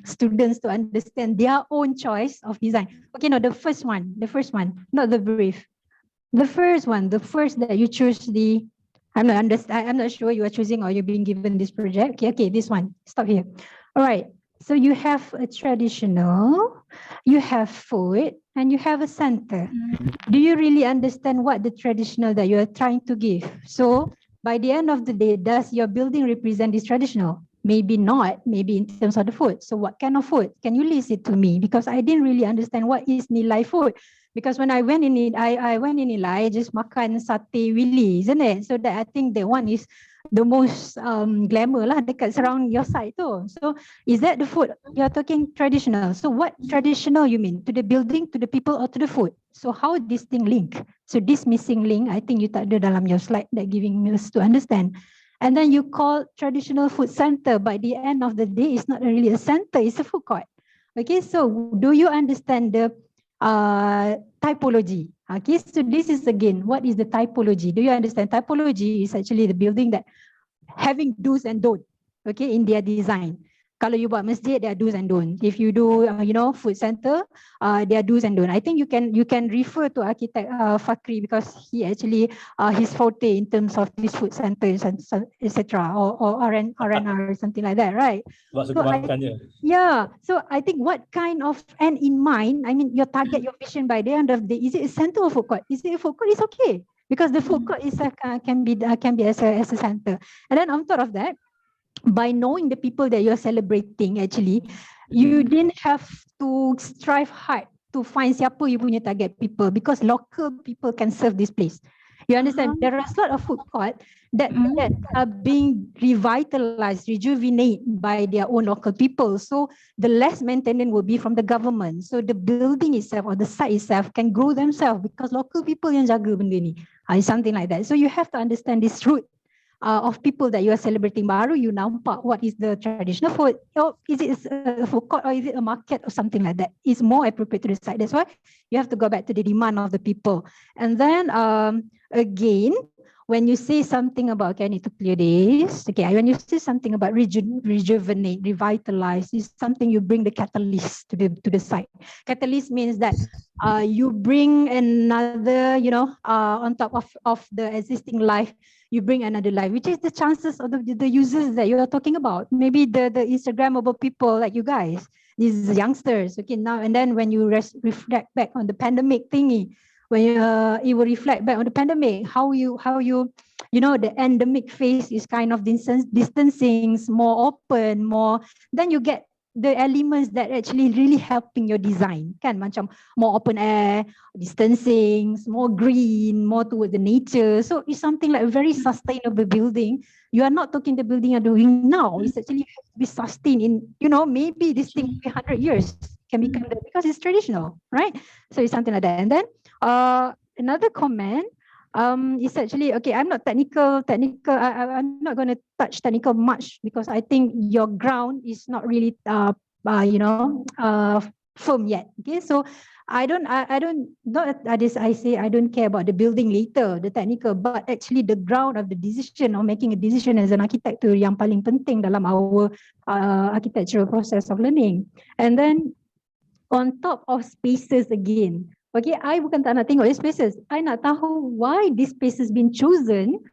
Speaker 6: students to understand their own choice of design. Okay, no, the first one, not the brief. The first one, the first that you choose the, I'm not sure you are choosing or you're being given this project. Okay, this one, stop here. All right, so you have a traditional, you have food, and you have a center. Do you really understand what the traditional that you are trying to give? So by the end of the day, does your building represent this traditional? Maybe not, maybe in terms of the food. So what kind of food? Can you list it to me? Because I didn't really understand what is nilai food. Because when I went in it, I went in nilai, just makan sate willy, isn't it? So that I think the one is the most glamour lah dekat surround your side tu. So is that the food? You're talking traditional. So what traditional you mean? To the building, to the people, or to the food? So how this thing link? So this missing link, I think you tak ada dalam your slide that giving us to understand. And then you call traditional food center. By the end of the day, it's not really a center, it's a food court. Okay, so do you understand the typology? Okay, so this is again, what is the typology? Do you understand? Typology is actually the building that having do's and don't, okay, in their design. Kalau you buat masjid, there are do's and don't. If you do, food center, there are do's and don't. I think you can refer to architect Fakri because he actually his forte in terms of these food centers and etc. or RNR or something like that, right?
Speaker 4: So
Speaker 6: yeah. So I think what kind of end in mind? I mean, your target, your vision by the end of the day, is it a center or food court? Is it a food court? It's okay because the food court is can be as a center. And then on top of that, by knowing the people that you're celebrating, actually, you didn't have to strive hard to find siapa you punya target people because local people can serve this place. You understand? There are a lot of food court that are being revitalized, rejuvenated by their own local people. So the less maintenance will be from the government. So the building itself or the site itself can grow themselves because local people yang jaga benda ni. Something like that. So you have to understand this root of people that you are celebrating. Baru you nampak what is the traditional food, or is it a food court or is it a market or something like that. It's more appropriate to the site. That's why you have to go back to the demand of the people. And then again, when you say something about, okay, I need to clear this. Okay, when you say something about rejuvenate, revitalize, is something you bring the catalyst to the site. Catalyst means that you bring another, on top of the existing life, you bring another life, which is the chances of the users that you are talking about. Maybe the Instagrammable people like you guys, these youngsters. Okay, now and then when you reflect back on the pandemic thingy, when it will reflect back on the pandemic, how you the endemic phase is kind of distancing, more open, more, then you get the elements that actually really helping your design, kan? Macam more open air, distancing, more green, more towards the nature. So it's something like a very sustainable building. You are not talking the building you're doing now. It's actually has to be sustained in, maybe this thing will be 100 years can become that because it's traditional, right? So it's something like that. And then another comment is actually, okay, I'm not technical. I'm not going to touch technical much because I think your ground is not really, firm yet. Okay, so I don't say I don't care about the building later, the technical, but actually the ground of the decision or making a decision as an architect tu yang paling penting dalam our architectural process of learning. And then on top of spaces again. Okay, I bukan tak nak tengok spaces. I nak tahu why this spaces been chosen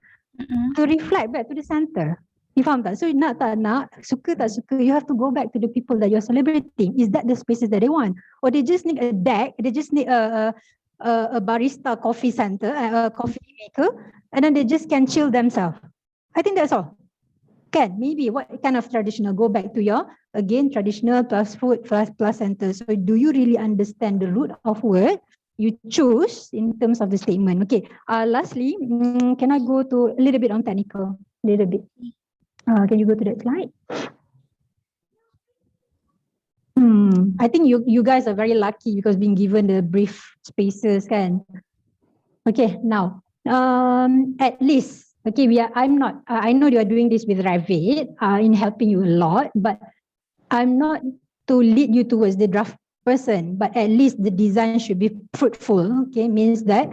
Speaker 6: to reflect back to the center. You faham tak? So nak tak nak, suka tak suka, you have to go back to the people that you're celebrating. Is that the spaces that they want? Or they just need a deck, they just need a barista coffee center, a coffee maker, and then they just can chill themselves. I think that's all. Can, maybe what kind of traditional, go back to your, again, traditional plus food plus center. So do you really understand the root of word you choose in terms of the statement? Okay, lastly, can I go to a little bit on technical, a little bit? Can you go to that slide? I think you guys are very lucky because being given the brief spaces, can. Okay, now, at least, okay, I'm not, I know you are doing this with Revit in helping you a lot, but I'm not to lead you towards the draft person, but at least the design should be fruitful. Okay, means that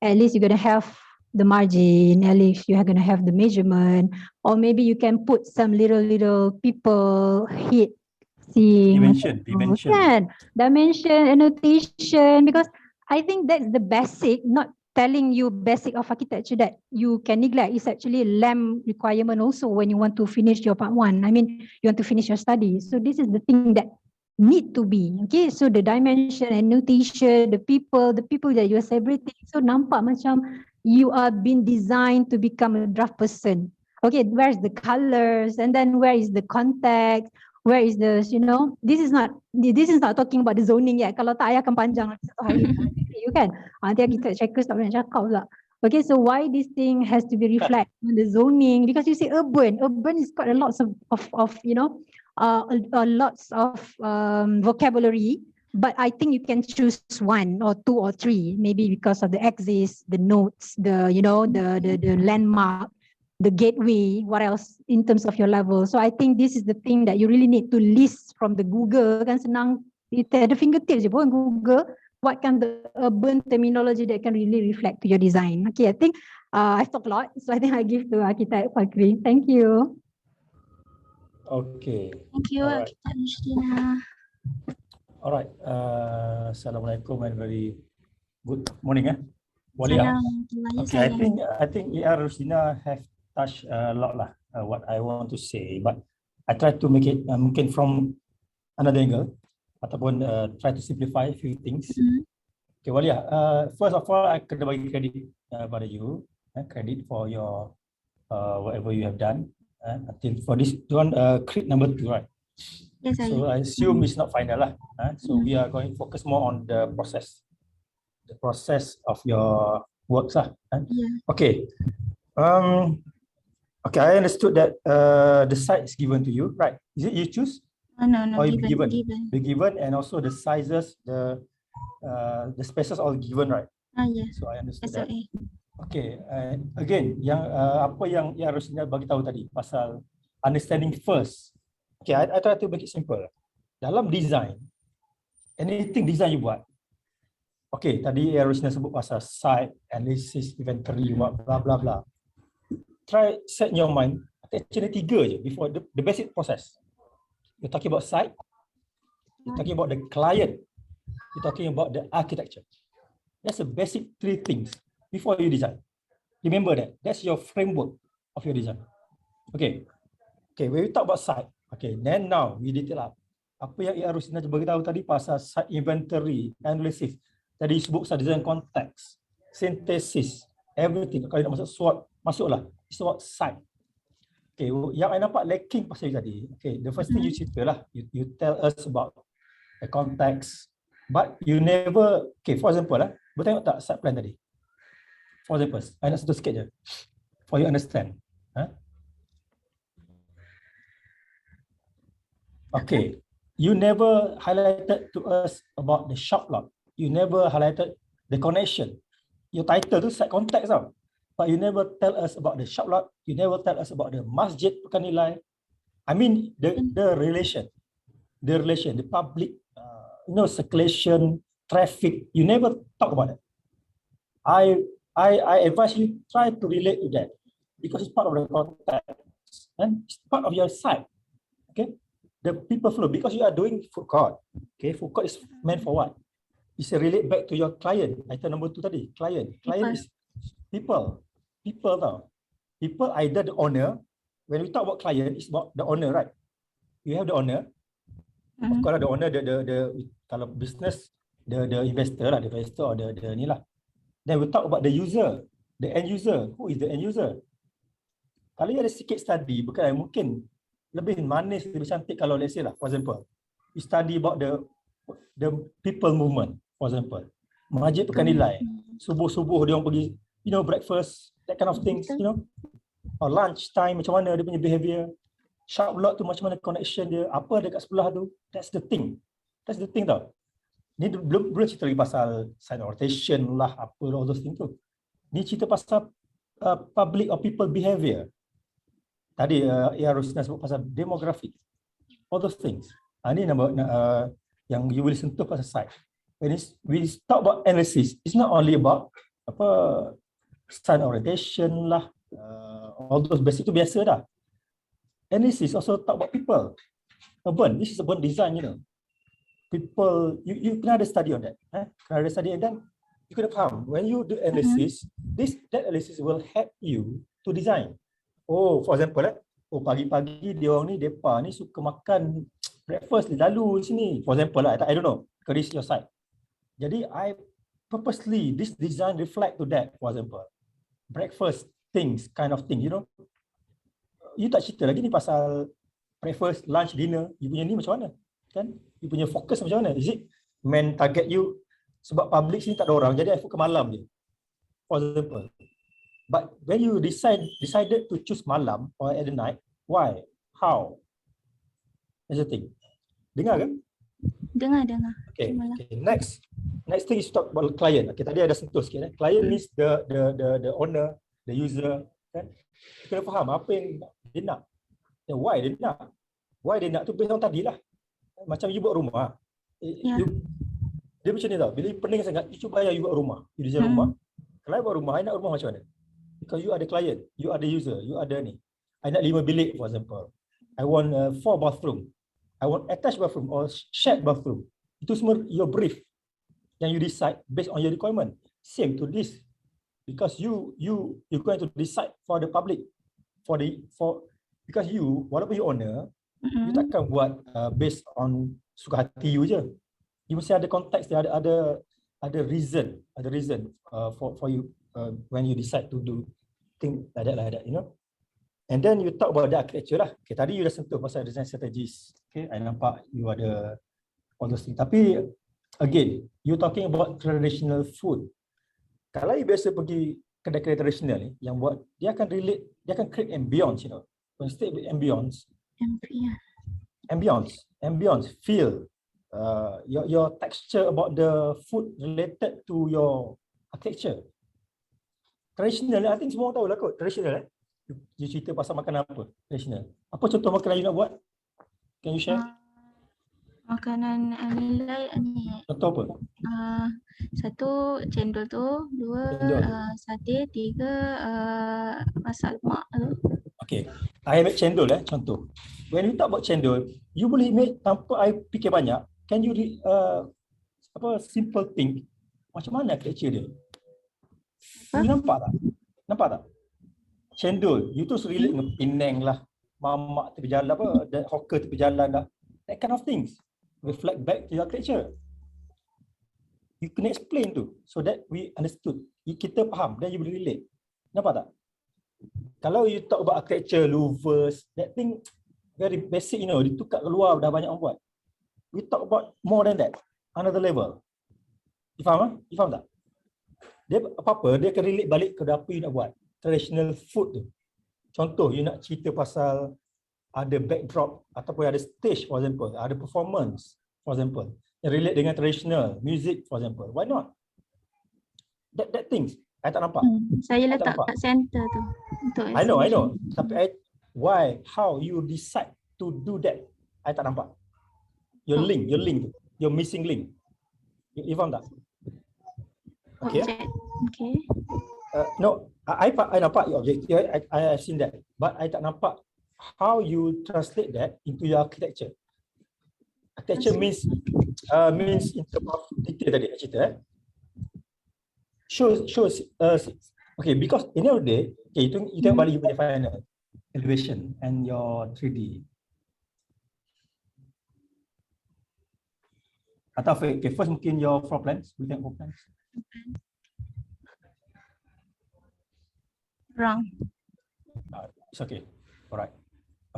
Speaker 6: at least you're gonna have the margin, at least you're gonna have the measurement, or maybe you can put some little people hit seeing
Speaker 4: dimension.
Speaker 6: Dimension, annotation, because I think that's the basic, not telling you basic of architecture that you can neglect. It's actually LAM requirement also when you want to finish your part 1. I mean, you want to finish your study. So this is the thing that need to be. Okay, so the dimension, annotation, the people that you are celebrating. So nampak macam you are being designed to become a draft person. Okay, where's the colors, and then where is the context, where is the, this is not talking about the zoning yet. Kalau tak, I akan panjang lagi satu hari. You kan, nanti kita checkers tak boleh nak cakap pula. Okay, so why this thing has to be reflected on the zoning? Because you say urban is quite a lots of lots of vocabulary, but I think you can choose 1 or 2 or 3, maybe because of the axis, the notes, the landmark, the gateway, what else in terms of your level. So I think this is the thing that you really need to list from the Google. Kan senang, at the fingertips je pun Google, what kind of urban terminology that can really reflect to your design. Okay, I think I've talked a lot, so I think I give to Architect Fakri. Thank you.
Speaker 4: Okay.
Speaker 3: Thank you, Architect Rushdina.
Speaker 4: All right. Assalamualaikum and very good morning. Walia. Okay, I think Rushdina have touched a lot lah what I want to say, but I try to make it mungkin from another angle ataupun try to simplify a few things. Okay, Walia. First of all, I kena bagi credit pada you, credit for your whatever you have done until for this one crit number 2, right?
Speaker 3: Yes,
Speaker 4: so I assume it's not final lah. So we are going to focus more on the process of your works lah. Okay. Okay, I understood that the site is given to you, right? Is it you choose?
Speaker 3: No,
Speaker 4: or
Speaker 3: given.
Speaker 4: Be given, and also the sizes, the spaces all given, right?
Speaker 3: Yes.
Speaker 4: So I understood that.
Speaker 3: SOA.
Speaker 4: Okay, again, yang apa yang Rushdina bagi tahu tadi pasal understanding first. Okay, I try to make it simple. Dalam design, anything design you buat. Okay, tadi Rushdina sebut pasal site, analysis, inventory, blah blah blah. Try set in your mind, actually 3 je before the basic process. You're talking about site, you're talking about the client, you're talking about the architecture. That's the basic 3 things before you design. Remember that. That's your framework of your design. Okay. Okay, when we talk about site, okay, then now we detail up. Apa yang Rushdina bagi tahu tadi pasal site inventory, analysis. Tadi sebut pasal design context, synthesis, everything. Kalau nak masuk SWOT, masuklah. It's about site. Okay, yang I nampak lacking pasal tadi. Okay, the first thing you cerita lah. You tell us about the context, but you never, okay, for example lah, bertengok tak site plan tadi? For example, I nak satu sikit je, for you understand. Okay, you never highlighted to us about the shop lot. You never highlighted the connection. Your title tu site context tau. But you never tell us about the shop lot. You never tell us about the masjid Pekan Nilai. I mean the relation, the public, circulation, traffic. You never talk about it. I advise you try to relate to that because it's part of the context and it's part of your site. Okay, the people flow because you are doing food court. Okay, food court is meant for what? It's a relate back to your client. Item number 2 tadi, client. Client is people tau. People either the owner. When we talk about client, it's about the owner, right? You have the owner. Of course, the owner, the kalau business, the investor lah, the investor or the ni lah. Then we talk about the user, the end user. Who is the end user? Kalau ada sikit study, bukan mungkin lebih manis, lebih cantik kalau let's say lah, for example, you study about the people movement, for example. Masjid Pekan Nilai, subuh-subuh dia orang pergi, breakfast, that kind of things, or lunch time, macam mana dia punya behavior, shop lot tu macam mana connection dia, apa dekat sebelah tu, that's the thing tau. Ni belum cerita lagi pasal side rotation lah, apa all those things tu. Ni cerita pasal public or people behavior. Tadi Rushdina sebut pasal demographic, all those things. Ni yang you boleh sentuh pasal site. When we talk about analysis, it's not only about apa sun orientation lah, all those basic tu biasa dah. Analysis also talk about people. Urban, this is urban design, you know. People, you kena ada study on that. Kena ada study, and then you kena faham. When you do analysis, that analysis will help you to design. Oh, for example, pagi-pagi dia orang ni, depa ni suka makan breakfast lalu sini. For example lah, I don't know, because this is your site. Jadi, I purposely, this design reflect to that, for example. Breakfast things, kind of thing, you know. You tak cerita lagi ni pasal breakfast, lunch, dinner, you punya ni macam mana? Kan? You punya fokus macam mana? Is it main target you sebab public sini tak ada orang, jadi I fokus malam je. For example. But when you decided to choose malam or at the night, why? How? That's the thing. Dengar kan?
Speaker 3: Dengar.
Speaker 4: Okay. Next thing is talk about client. Okay, tadi ada sentuh sikit. Client means the owner, the user. Kan? Kita faham apa yang dia nak. Dan why dia nak. Why dia nak tu based on tadi lah. Macam you buat rumah. Dia macam ni tau. Bila pening sangat, you cuba you buat rumah. You design rumah. Kalau you buat rumah, I nak rumah macam mana? Because you are the client, you are the user, you are the ni. I nak 5 bilik for example. I want 4 bathroom. I want attached bathroom or shared bathroom. Itu semua your brief yang you decide based on your requirement. Same to this. Because you going to decide for the public. Because you, walaupun you owner, you takkan buat based on suka hati you je. You mesti ada konteks, ada reason for you when you decide to do thing like that, you know. And then you talk about the architecture lah. Okay, tadi you dah sentuh pasal design strategies. Okay, I nampak you ada all those things. Tapi again, you talking about traditional food. Kalau you biasa pergi kedai-kedai tradisional ni, yang buat dia akan relate, dia akan create ambience, you know. When you stay with ambience, feel, your texture about the food related to your architecture. Traditional, I think semua tahu lah kot. Traditional, you cerita pasal makanan apa? Traditional. Apa contoh makanan you nak buat? Can you share?
Speaker 3: Makanan nilai ni.
Speaker 4: Contoh apa?
Speaker 3: Satu cendol tu, dua sate, tiga masak lemak tu. Okay,
Speaker 4: I make cendol contoh. When you talk about cendol, you boleh make tanpa I fikir banyak. Can you simple thing? Macam mana architecture dia? You nampak tak? Cendol, you tu relate dengan Penang lah, mamak tepi jalan hawker tepi jalan lah. That kind of things reflect back to your architecture. You can explain tu so that we understood. Kita faham, then you boleh relate. Nampak tak? Kalau you talk about architecture, louvers, that thing very basic, you know, ditukar keluar dah banyak orang buat. We talk about more than that, another level. You faham? You faham tak? Dia apa-apa, dia akan relate balik ke apa you nak buat. Traditional food tu. Contoh, you nak cerita pasal ada backdrop ataupun ada stage for example, ada performance for example, yang relate dengan traditional music for example. Why not? That things I tak nampak.
Speaker 3: Saya letak kat center tu. Untuk
Speaker 4: I know. Tapi why, how you decide to do that? I tak nampak. Your link tu. Your missing link. You faham tak? Okay.
Speaker 3: Okay.
Speaker 4: No, I nampak your objective. I have seen that. But I tak nampak how you translate that into your architecture. Architecture means in terms of detail tadi cerita. Shows okay, because in the end of the day, okay, you tengok balik you punya final elevation and your 3D. Atau okay, first mungkin your floor plans, we tengok floor plans.
Speaker 3: Wrong.
Speaker 4: It's okay. Alright.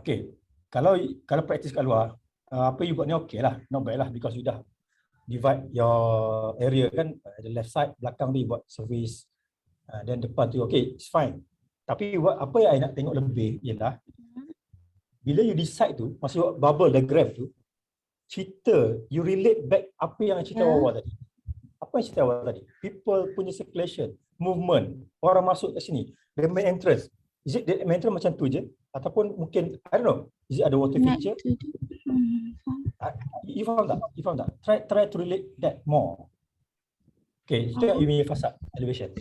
Speaker 4: Okay. Kalau practice kat luar, apa you buat ni okay lah, not bad lah, because you dah divide your area kan, the left side, belakang tu you buat service, then depan tu okay, it's fine. Tapi apa yang I nak tengok lebih ialah bila you decide tu, masa you bubble the graph tu, cerita, you relate back apa yang cerita awal tadi. Apa yang cerita awal tadi? People punya circulation, movement, orang masuk kat sini, the main entrance. Is it the main entrance macam tu je? Ataupun mungkin, I don't know, is it ada water feature? You found that? You found that? Try to relate that more. Okay, so you mean facade elevation.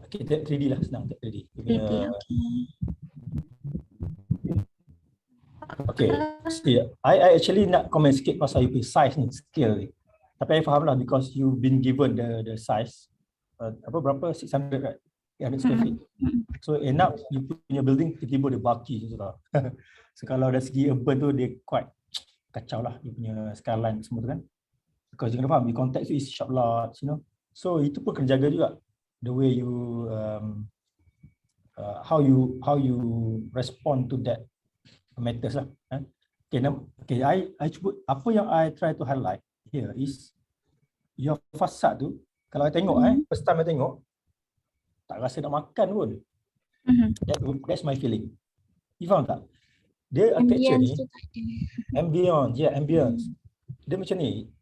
Speaker 4: Okay, 3D lah, senang 3D. Okay, see, I actually nak comment sikit pasal you punya size ni, scale ni. Tapi I faham lah because you've been given the size. Apa berapa? 600 right? 800 square feet. So end up you punya building tiba-tiba dia bulky macam tu lah. So kalau dari segi urban tu dia quite kacau lah dia punya skyline semua tu kan. Because you kena faham, the context tu is shop lots, you know. So itu pun kena jaga juga. The way you how you respond to that matters lah. Okay, I cuba apa yang I try to highlight here is your facade tu. Kalau I tengok first time I tengok tak rasa nak makan pun. That's my feeling. You faham tak? Dia architecture ni ambience. Dia macam ni.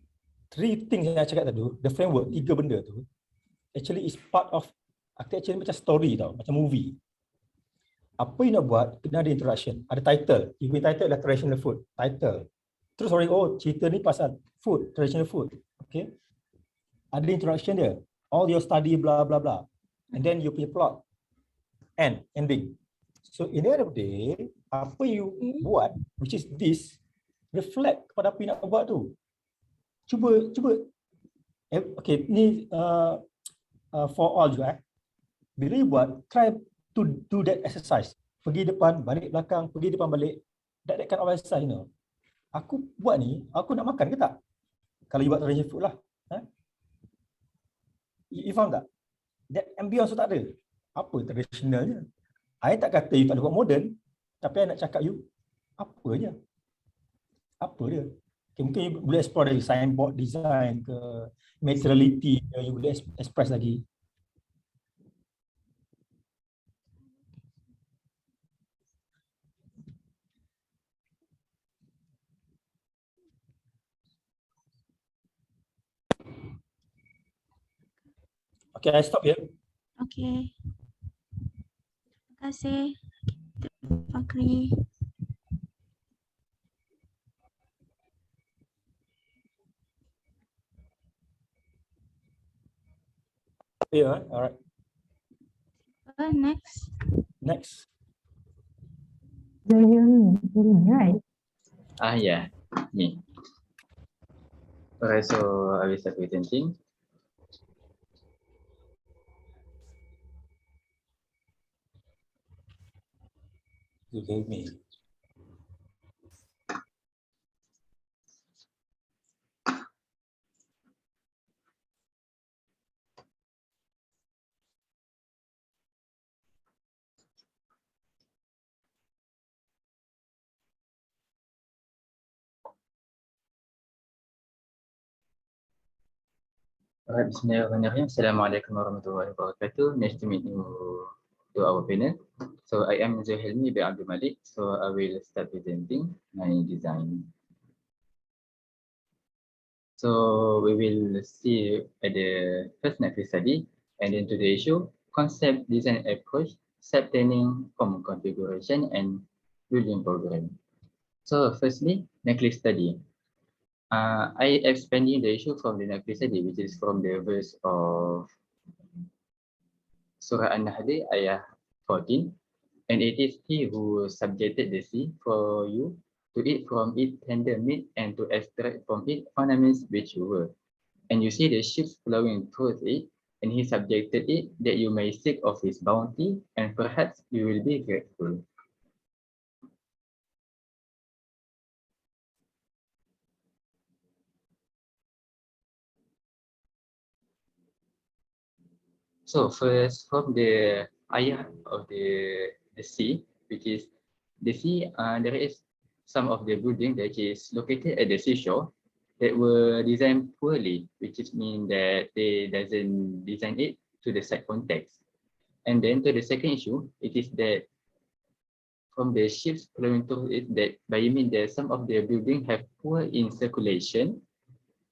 Speaker 4: 3 things yang I cakap tadi, the framework, 3 benda tu actually is part of architecture ni macam story tau, macam movie. Apa you nak buat, kena ada introduction, ada title. You punya title adalah traditional food, title. Terus orang, oh cerita ni pasal food, traditional food. Okay. Ada introduction dia, all your study blah blah blah. And then you punya plot, ending. So in the end of the day, apa you buat, which is this, reflect kepada apa you nak buat tu. Cuba, okay, ni for all juga. Bila you buat, try to do that exercise. Pergi depan, balik belakang, pergi depan balik. That kind of exercise, you know. Aku buat ni, aku nak makan ke tak? Kalau you buat traditional food lah. You faham tak? That ambience tu tak ada. Apa traditionalnya? I tak kata you tak ada buat modern, tapi I nak cakap you, apa je? Apa dia? Okay, mungkin you boleh explore dari signboard design ke materiality, you boleh express lagi. Okay, I stop here.
Speaker 3: Okay. Terima kasih, Fakri.
Speaker 4: Yeah, alright. Next.
Speaker 6: Do you hear me, right?
Speaker 7: Yeah, me. Okay, so I will start presenting.
Speaker 4: You gave me.
Speaker 7: Alright, bismillahirrahmanirrahim. Assalamualaikum warahmatullahi wabarakatuh. Nice to meet you to our panel. So I am Zuhailmi bin Abdul Malik. So I will start presenting my design. So we will see at the first case study and then to the issue, concept, design approach, set planning, form configuration, and building program. So firstly, case study. I expanding the issue from the case study, which is from the verse of Surah An-Nahl, ayah 14, and it is he who subjected the sea for you to eat from it tender meat and to extract from it ornaments which you were. And you see the ships flowing towards it, and he subjected it that you may seek of his bounty, and perhaps you will be grateful. So first, from the ayah of the sea, which is the sea, there is some of the building that is located at the seashore that were designed poorly, which is mean that they doesn't design it to the site context. And then to the second issue, it is that from the ships flowing to it, that by mean that some of the building have poor in circulation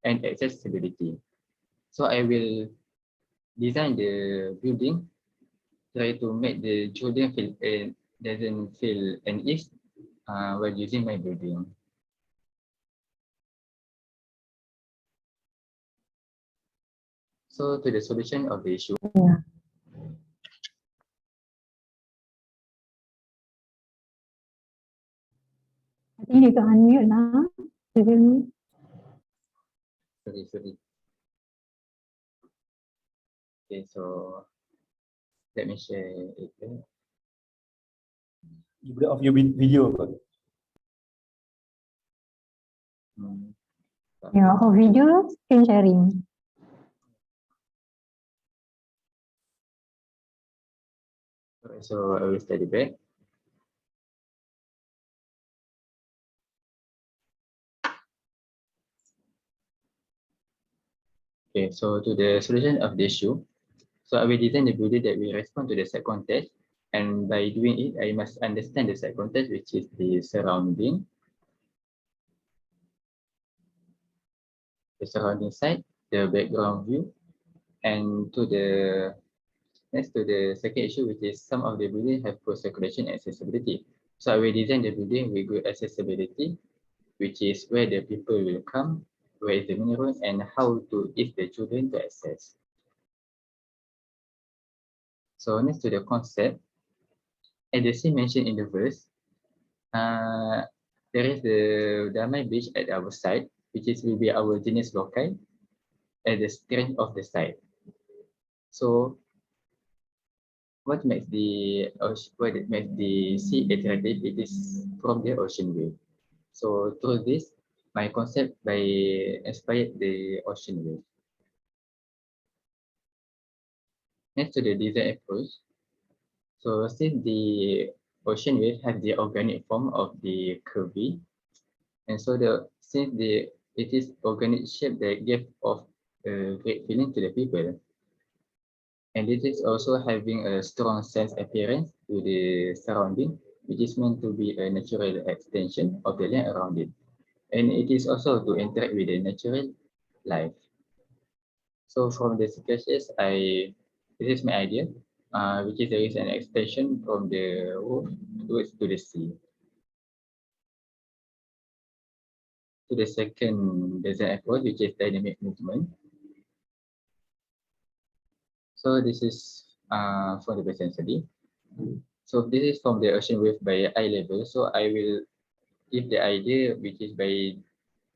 Speaker 7: and accessibility. So I will design the building, try to make the children feel doesn't feel an ease while using my building. So to the solution of the issue.
Speaker 6: Yeah. I think you need to unmute now.
Speaker 7: Sorry. Okay, so let me share it.
Speaker 4: You put off your video.
Speaker 6: Yeah, or video screen sharing.
Speaker 7: Alright, so I will study back. Okay, so to the solution of the issue, so I will design the building that will respond to the site context, and by doing it, I must understand the site context, which is the surrounding site, the background view, and to the next to the second issue, which is some of the building have poor circulation and accessibility. So I will design the building with good accessibility, which is where the people will come, where is the meeting room, and how to ease the children to access. So next to the concept, as the scene mentioned in the verse, there is the Dharma beach at our side, which will be our genius loci at the strength of the site. So what makes the sea attractive? It is from the ocean wave. So through this, my concept by inspired the ocean wave. Next to the design approach, so since the ocean wave have the organic form of the curvy, and so it is organic shape that give off a great feeling to the people, and it is also having a strong sense appearance to the surrounding, which is meant to be a natural extension of the land around it, and it is also to interact with the natural life. So from the sketches, this is my idea, which is there is an extension from the roof to the sea. To the second design approach, which is dynamic movement. So this is for the basin study. So this is from the ocean wave by eye level. So I will give the idea, which is by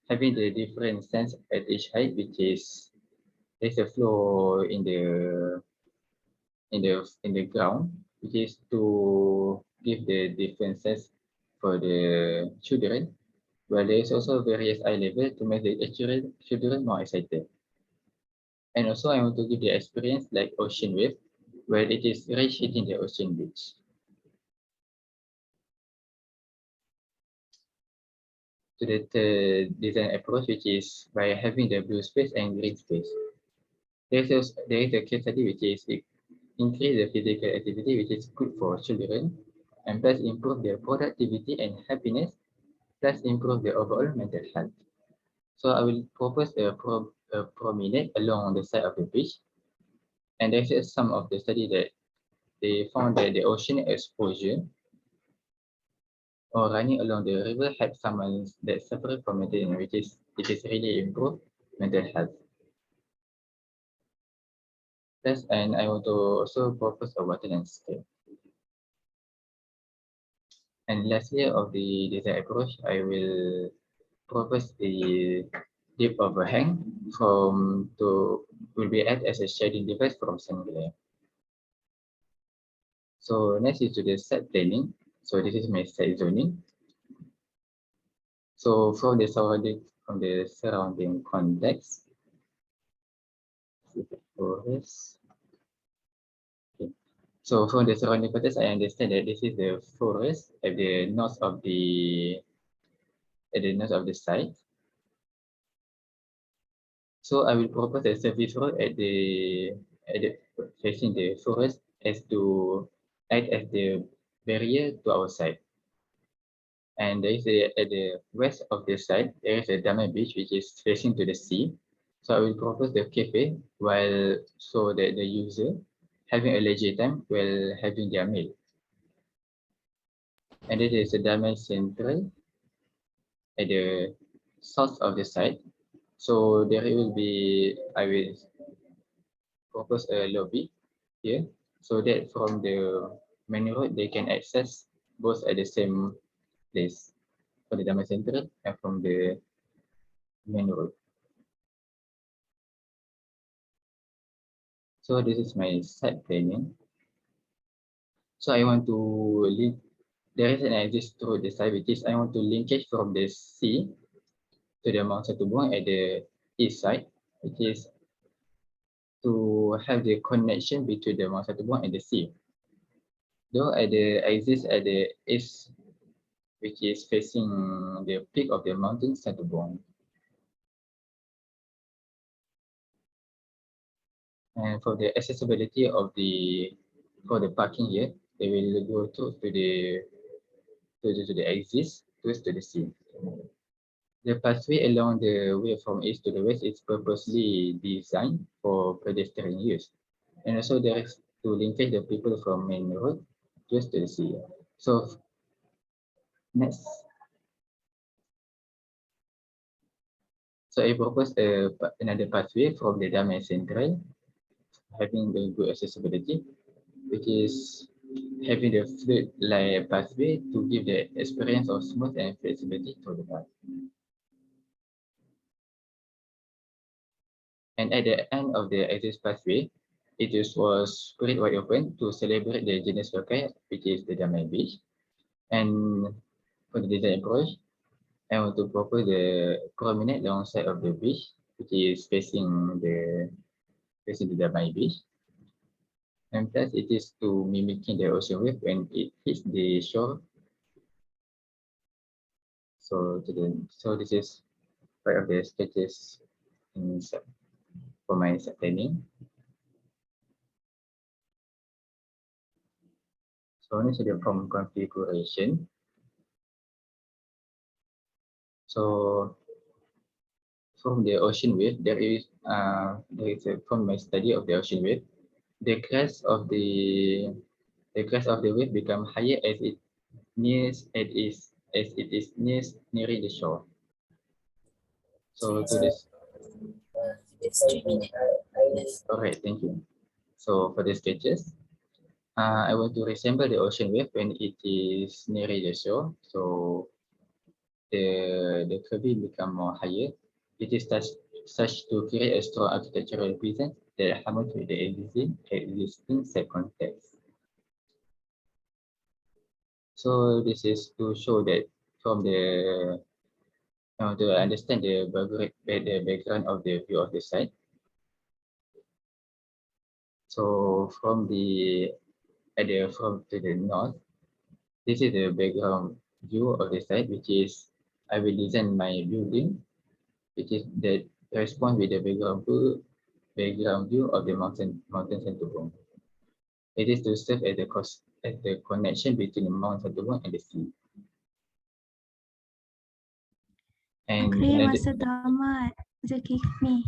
Speaker 7: having the different sense at each height, which is there's a flow in the ground, which is to give the different sense for the children. Well, there is also various eye level to make the children more excited. And also I want to give the experience like ocean wave, where it is rage hitting the ocean beach. To the third design approach, which is by having the blue space and green space. There is a case study which is increase the physical activity, which is good for children, and plus improve their productivity and happiness, plus improve their overall mental health. So I will propose a promenade along the side of the beach, and there's some of the study that they found that the ocean exposure or running along the river helps someone that suffer from mental illness, which is really improve mental health. Plus, and I want to also propose a water landscape. And lastly, of the design approach, I will propose the deep overhang will be added as a shading device from sun glare. So next is to the site planning. So this is my site zoning. So from the surrounding context, forest. Okay. So from the surrounding context, I understand that this is the forest at the north of the site. So I will propose a service road at the facing the forest as to act as the barrier to our site. And there is at the west of the site, there is a Dharma beach which is facing to the sea. So I will propose the cafe so that the user having a leisure time while having their meal. And then there's a Dharma Centre at the south of the site. So there will be, I will propose a lobby here, so that from the main road they can access both at the same place for the Dharma Centre and from the main road. So this is my site planning. So I want to link, there is an exit through the side, which is I want to linkage from the sea to the Mount Satubong at the east side, which is to have the connection between the Mount Satubong and the sea. Though at the exist at the east, which is facing the peak of the mountain Satubong. And for the accessibility of for the parking here, they will go to the exit towards to the sea. The pathway along the way from east to the west is purposely designed for pedestrian use. And also there is to linkage the people from main road just to the sea. So next, so I propose another pathway from the Dharma Central, having the good accessibility, which is having the fluid like pathway to give the experience of smooth and flexibility to the path. And at the end of the exit pathway, was spread wide open to celebrate the genus loci, which is the Dharma Beach. And for the design approach, I want to propose the promenade alongside of the beach, which is facing the Dharma Beach. And plus, it is to mimicking the ocean wave when it hits the shore. So this is part of the sketches in for my set planning. So this is the form configuration. So from the ocean wave, there is from my study of the ocean wave, the crest of the wave become higher as it is nearing the shore. So to this, all right, thank you. So for the sketches, I want to resemble the ocean wave when it is nearing the shore. So the curving become more higher. It is such to create a strong architectural presence that harmonies with the existing set context. So this is to show that from the to understand the background of the view of the site. So from from to the north, this is the background view of the site, which is I will design my building, which is that correspond with the background view of the mountain Satubong. It is to serve as the connection between the Mount Satubong and the sea. And
Speaker 3: Agree, Master Dharma. Just give me.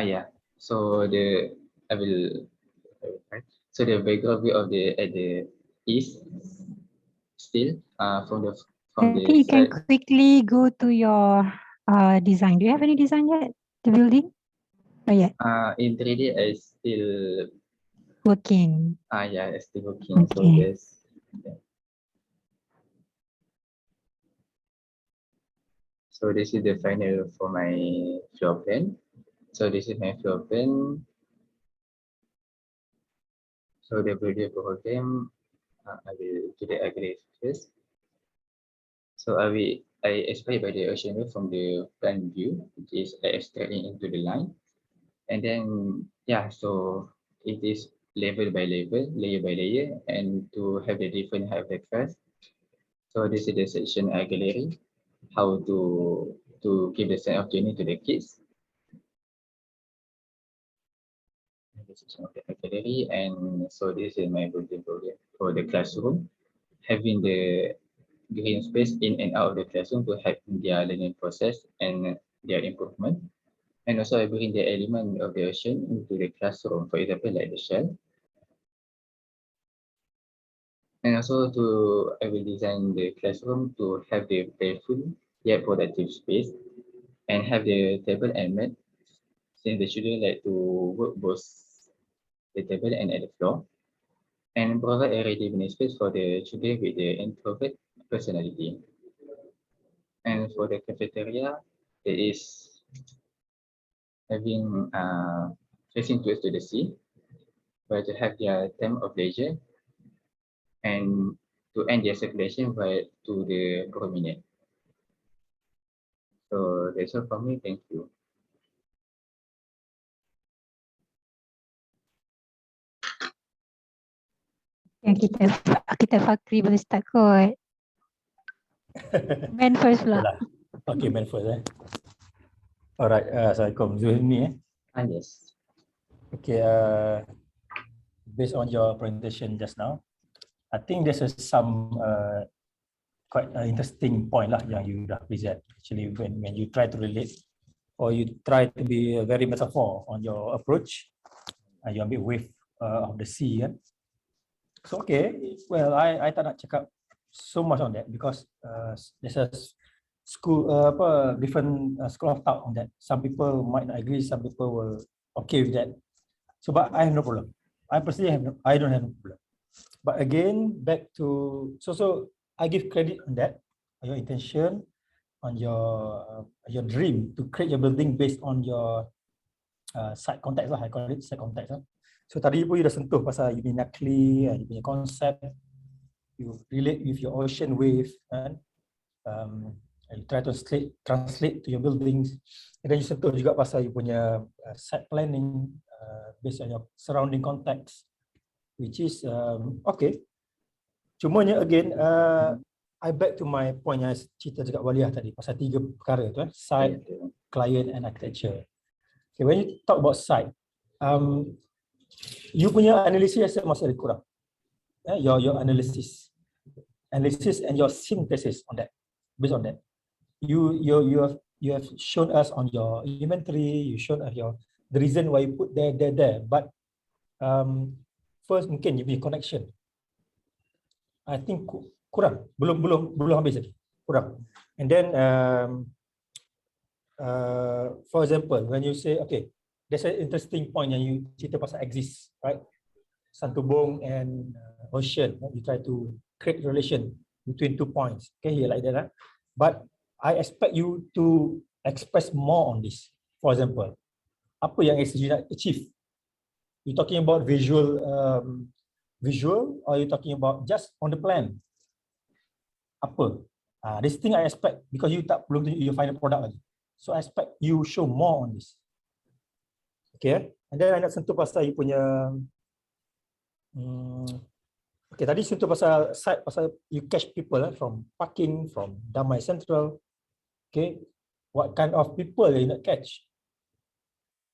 Speaker 7: yeah. So I will so the background view of at the east still from the
Speaker 6: I think you can
Speaker 7: side.
Speaker 6: quickly go to your design. Do you have any design yet? The building? Not yet.
Speaker 7: In 3D I still
Speaker 6: working.
Speaker 7: Yeah, I still working.
Speaker 6: Okay.
Speaker 7: So there's so this is the final for my floor plan. So this is my floor plan. So the video program, I will do the aggregate first. So I explain by the ocean wave from the plan view, which is extracting into the line. And then, yeah, so it is level by level, layer by layer, and to have the different height of the crest. So this is the section gallery, how to give the sense of journey to the kids. This is of the gallery, and so this is my building project for the classroom, having the green space in and out of the classroom to help their learning process and their improvement. And also I bring the element of the ocean into the classroom, for example, like the shell. And also I will design the classroom to have the playful yet productive space and have the table and mat, since the children like to work both the table and at the floor, and provide a ready space for the children with the introvert personality. And for the cafeteria, it is having facing towards to the sea, where to have their time of leisure and to end their circulation by to the promenade. So that's all from me. Thank you.
Speaker 6: Yang kita Fakri boleh start kot. Man first pula.
Speaker 4: Okay, man first. Alright, Assalamualaikum. Zulmi.
Speaker 7: Yes.
Speaker 4: Okay, based on your presentation just now, I think there's some quite interesting point lah yang you dah present. Actually, when you try to relate or you try to be very metaphor on your approach, you ambil wave of the sea kan. So okay, well I tak nak cakap so much on that because there's a school different school of thought on that. Some people might not agree, some people will okay with that. So but I have no problem. I personally I don't have no problem. But again, back to so I give credit on that, on your intention, on your dream to create your building based on your site context lah. I call it site context lah. So tadi pun you dah sentuh pasal uniquely, you punya konsep, you relate with your ocean wave, and you try to translate to your buildings, and then you sentuh juga pasal you punya site planning based on your surrounding context, which is okay. Cumanya again, I back to my point yang cerita dekat Waliah tadi pasal 3 perkara tu, site, client and architecture. Okay, when you talk about site, you punya analisis rasa masih ada kurang. Your analysis and your synthesis on that, based on that, you have shown us on your inventory, you shown us the reason why you put there, but first mungkin you punya connection, I think kurang, belum habis lagi, kurang. And then for example, when you say okay, there's an interesting point yang you cerita pasal exist, right? Santubong and ocean, you try to create relation between 2 points. Okay, here like that. But I expect you to express more on this. For example, apa yang you nak achieve? You talking about visual, or you talking about just on the plan? Apa? This thing I expect because you belum you final product lagi. So I expect you show more on this. Okay, and then I nak sentuh pasal you punya okay, tadi sentuh pasal site, pasal you catch people from parking, from Dharma Central. Okay, what kind of people you nak catch?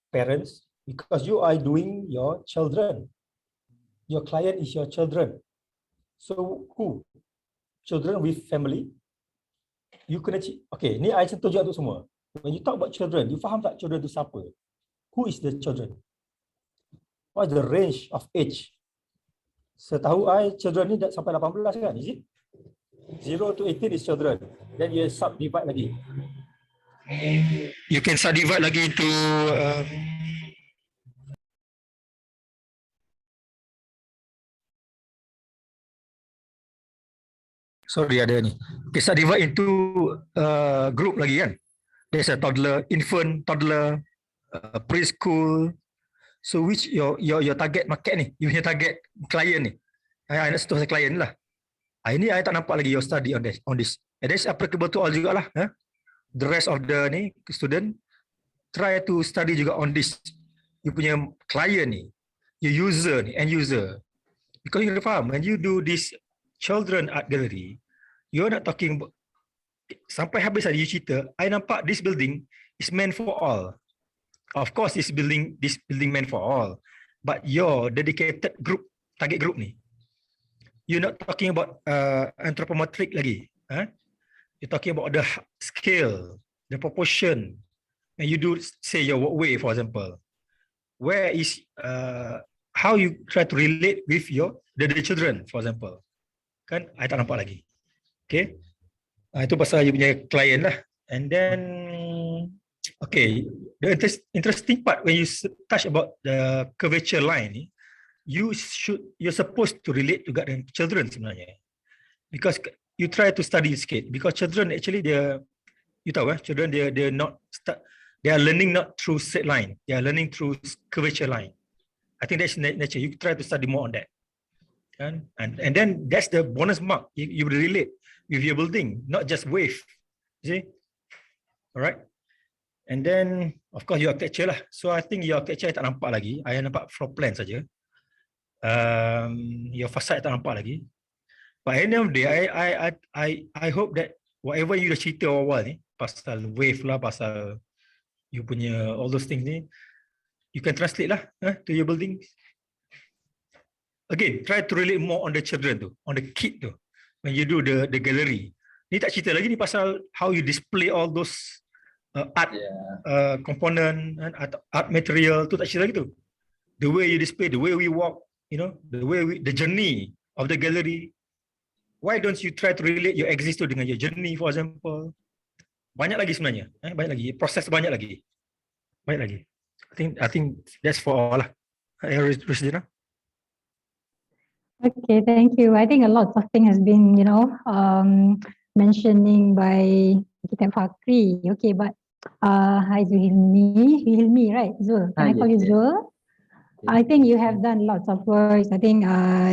Speaker 4: Parents, because you are doing your children. Your client is your children. So who? Children with family. You kena okay, ni I sentuh juga tu semua. When you talk about children, you faham tak children tu siapa? Who is the children? What is the range of age? Setahu I, children ni sampai 18 kan, is it? 0 to 18 is children. Then you subdivide lagi. You can subdivide lagi into sorry, ada ni. Okay, subdivide into group lagi kan. There's a toddler, infant, toddler, preschool. So which your target market ni, you punya target client ni. I nak sentuh client lah. Ini I tak nampak lagi your study on this. And that's applicable to all jugalah. The rest of the ni student try to study juga on this. You punya client ni, your user ni, end user. Because you faham, when you do this children art gallery, you're not talking about, sampai habis tadi you cerita, I nampak this building is meant for all. Of course, this building meant for all, but your dedicated group, target group ni, you're not talking about anthropometric lagi. You're talking about the scale, the proportion, and you do say your walkway, for example. Where is how you try to relate with the children, for example. kan I tak nampak lagi. Okay, itu pasal you punya client lah. And then okay, the interesting part when you touch about the curvature line ni, you're supposed to relate juga dengan children sebenarnya, because you try to study sikit, because children actually you tahu children they're not they are learning not through straight line, they are learning through curvature line. I think that's nature. You try to study more on that, and then that's the bonus mark. You relate with your building, not just wave. You see, all right. And then of course your architecture lah. So I think your architecture I tak nampak lagi. I nampak floor plan saja. Your facade tak nampak lagi. But at the end of the day, I hope that whatever you dah cerita awal ni, pasal wave lah, pasal you punya all those things ni, you can translate lah to your building. Again, try to relate more on the children tu, on the kid tu, when you do the gallery. Ni tak cerita lagi ni pasal how you display all those art component and art material tu, tak cerita lagi tu. The way you display, the way we walk, you know, the journey of the gallery. Why don't you try to relate your exist tu dengan your journey, for example? Banyak lagi sebenarnya, banyak lagi, proses banyak lagi. I think that's for all lah. Rusdina.
Speaker 6: Okay, thank you. I think a lot of things has been, mentioning by Kitab Fakri. Okay, but hi Zuhilmi, right? Zul, can I call you Zul? I think you have done lots of works. I think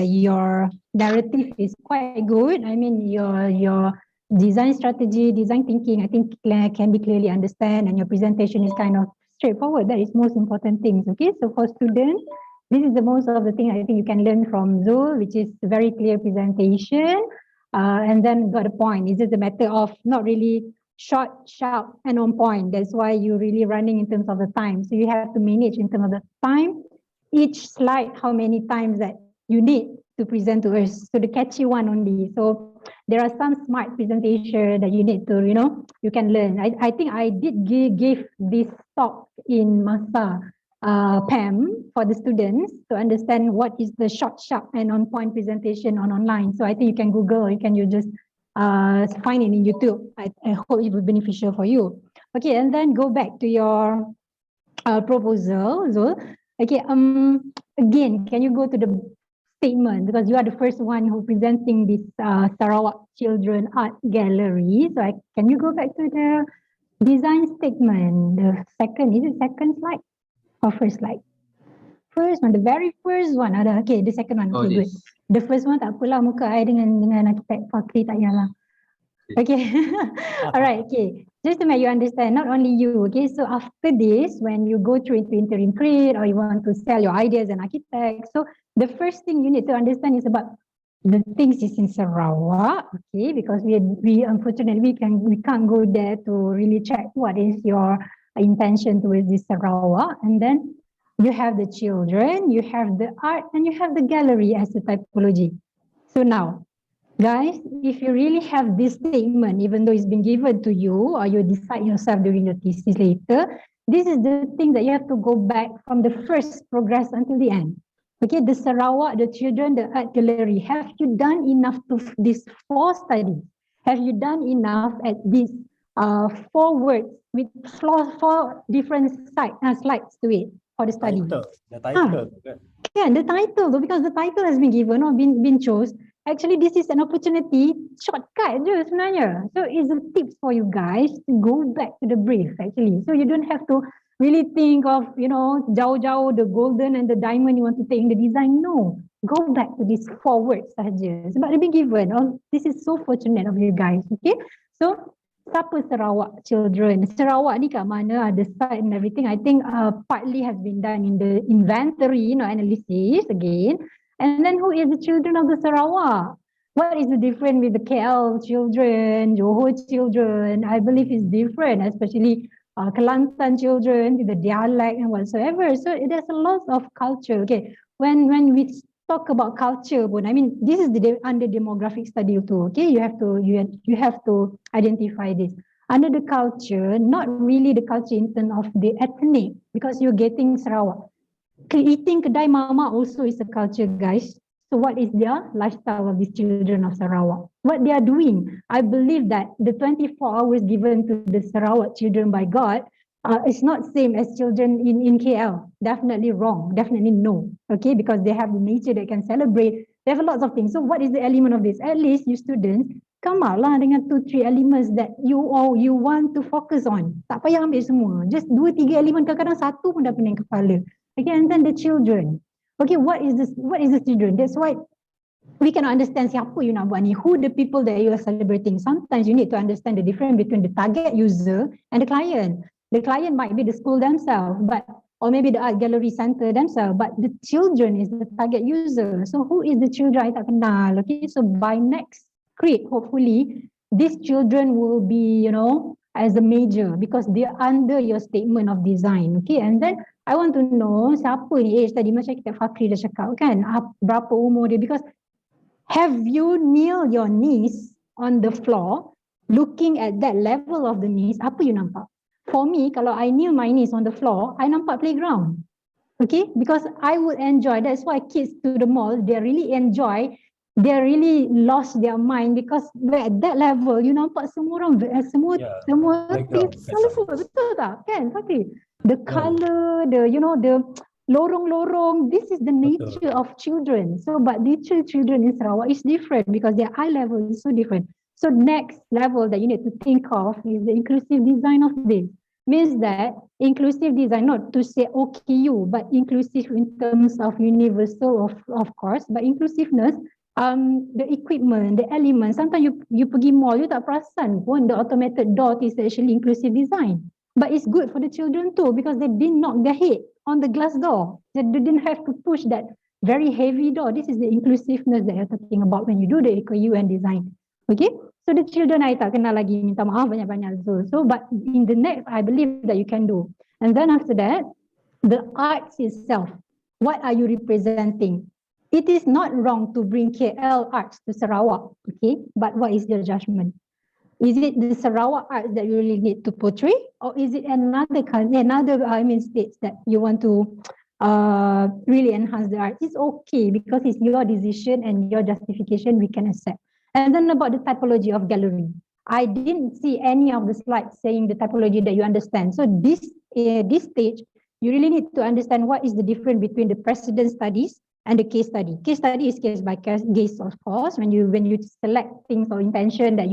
Speaker 6: your narrative is quite good. I mean, your design strategy, design thinking, I think can be clearly understand, and your presentation is kind of straightforward. That is most important things. Okay, so for students, this is the most of the thing I think you can learn from Zul, which is very clear presentation, and then got a point. It's just a matter of not really short, sharp, and on point. That's why you're really running in terms of the time. So you have to manage in terms of the time. Each slide, how many times that you need to present to us. So the catchy one only. So there are some smart presentation that you need to, you can learn. I think I did give this talk in Masa PAM for the students to understand what is the short, sharp, and on point presentation online. So I think you can Google, or you just find it in YouTube. I hope it will be beneficial for you. Okay, and then go back to your proposal, Zul. Okay, again, can you go to the statement, because you are the first one who presenting this Sarawak Children Art Gallery. So can you go back to the design statement? The second, is it second slide or first slide? First one, the very first one. Okay, the second one. Okay, good. The first one tak apalah, muka I dengan architect Fakri tak payahlah. Okay, all right, okay. Just to make you understand, not only you, okay, so after this, when you go through into interim crit or you want to sell your ideas and architects, so the first thing you need to understand is about the things is in Sarawak, okay, because we unfortunately we can't go there to really check what is your intention towards this Sarawak. And then you have the children, you have the art, and you have the gallery as a typology. So now, guys, if you really have this statement, even though it's been given to you or you decide yourself during your thesis later, this is the thing that you have to go back from the first progress until the end. Okay, the Sarawak, the children, the art gallery, have you done enough to this 4 studies? Have you done enough at these 4 words with 4 different slides to it for the study?
Speaker 4: The title.
Speaker 6: Yeah, the title, because the title has been given or been chosen. Actually, this is an opportunity, shortcut je sebenarnya. So it's a tips for you guys to go back to the brief actually. So you don't have to really think of, jauh-jauh the golden and the diamond you want to take in the design. No, go back to these 4 words sahaja. Sebab dia been given. This is so fortunate of you guys. Okay, so siapa Sarawak children? Sarawak ni kat mana, ada site and everything. I think partly has been done in the inventory, analysis again. And then who is the children of the Sarawak? What is the difference with the KL children, Johor children? I believe it's different, especially Kelantan children, the dialect and whatsoever. So there's a lot of culture. Okay, when we talk about culture, I mean, this is under demographic study too. Okay, you have to identify this. Under the culture, not really the culture in terms of the ethnic, because you're getting Sarawak. Eating kedai mama also is a culture, guys. So what is their lifestyle of these children of Sarawak? What they are doing? I believe that the 24 hours given to the Sarawak children by God is not same as children in KL. Definitely wrong. Definitely no. Okay, because they have the nature that can celebrate. They have lots of things. So what is the element of this? At least you students come out lah dengan 2-3 elements that you want to focus on. Tak payah ambil semua. Just 2-3 elemen, kadang-kadang satu pun dah pening kepala. Okay, and then the children. Okay, what is this? What is the children? That's why we cannot understand siapa you nak buat ni, who the people that you are celebrating. Sometimes you need to understand the difference between the target user and the client. The client might be the school themselves, or maybe the art gallery center themselves, but the children is the target user. So who is the children? I tak kenal. Okay, so by next crit, hopefully, these children will be, as a major because they are under your statement of design. Okay, and then I want to know siapa ni age tadi macam kita Fakri dah cakap kan, berapa umur dia, because have you kneel your knees on the floor looking at that level of the knees, apa you nampak? For me, kalau I kneel my knees on the floor, I nampak playground. Okay, because I would enjoy, that's why kids to the mall, they really enjoy, they really lost their mind because at that level, you nampak semua orang, semua things colourful, betul tak? Kan, Fakri? The colour, the lorong-lorong, this is the nature of children. So, but nature children in Sarawak is different because their eye level is so different. So next level that you need to think of is the inclusive design of this. Means that inclusive design, not to say OKU, but inclusive in terms of universal, of course, but inclusiveness, the equipment, the elements. Sometimes you pergi mall, you tak perasan pun the automated door is actually inclusive design. But it's good for the children too because they didn't knock their head on the glass door. They didn't have to push that very heavy door. This is the inclusiveness that you're talking about when you do the EKU and design. Okay, so the children I tak kenal lagi, minta maaf banyak-banyak Zul. So but in the next, I believe that you can do. And then after that, the arts itself, what are you representing? It is not wrong to bring KL arts to Sarawak, okay? But what is your judgment? Is it the Sarawak arts that you really need to portray, or is it another states that you want to really enhance the art? It's okay because it's your decision and your justification we can accept. And then about the typology of gallery, I didn't see any of the slides saying the typology that you understand. So this stage, you really need to understand what is the difference between the precedent studies and the case study. Case study is case by case, of course. When you select things or intention that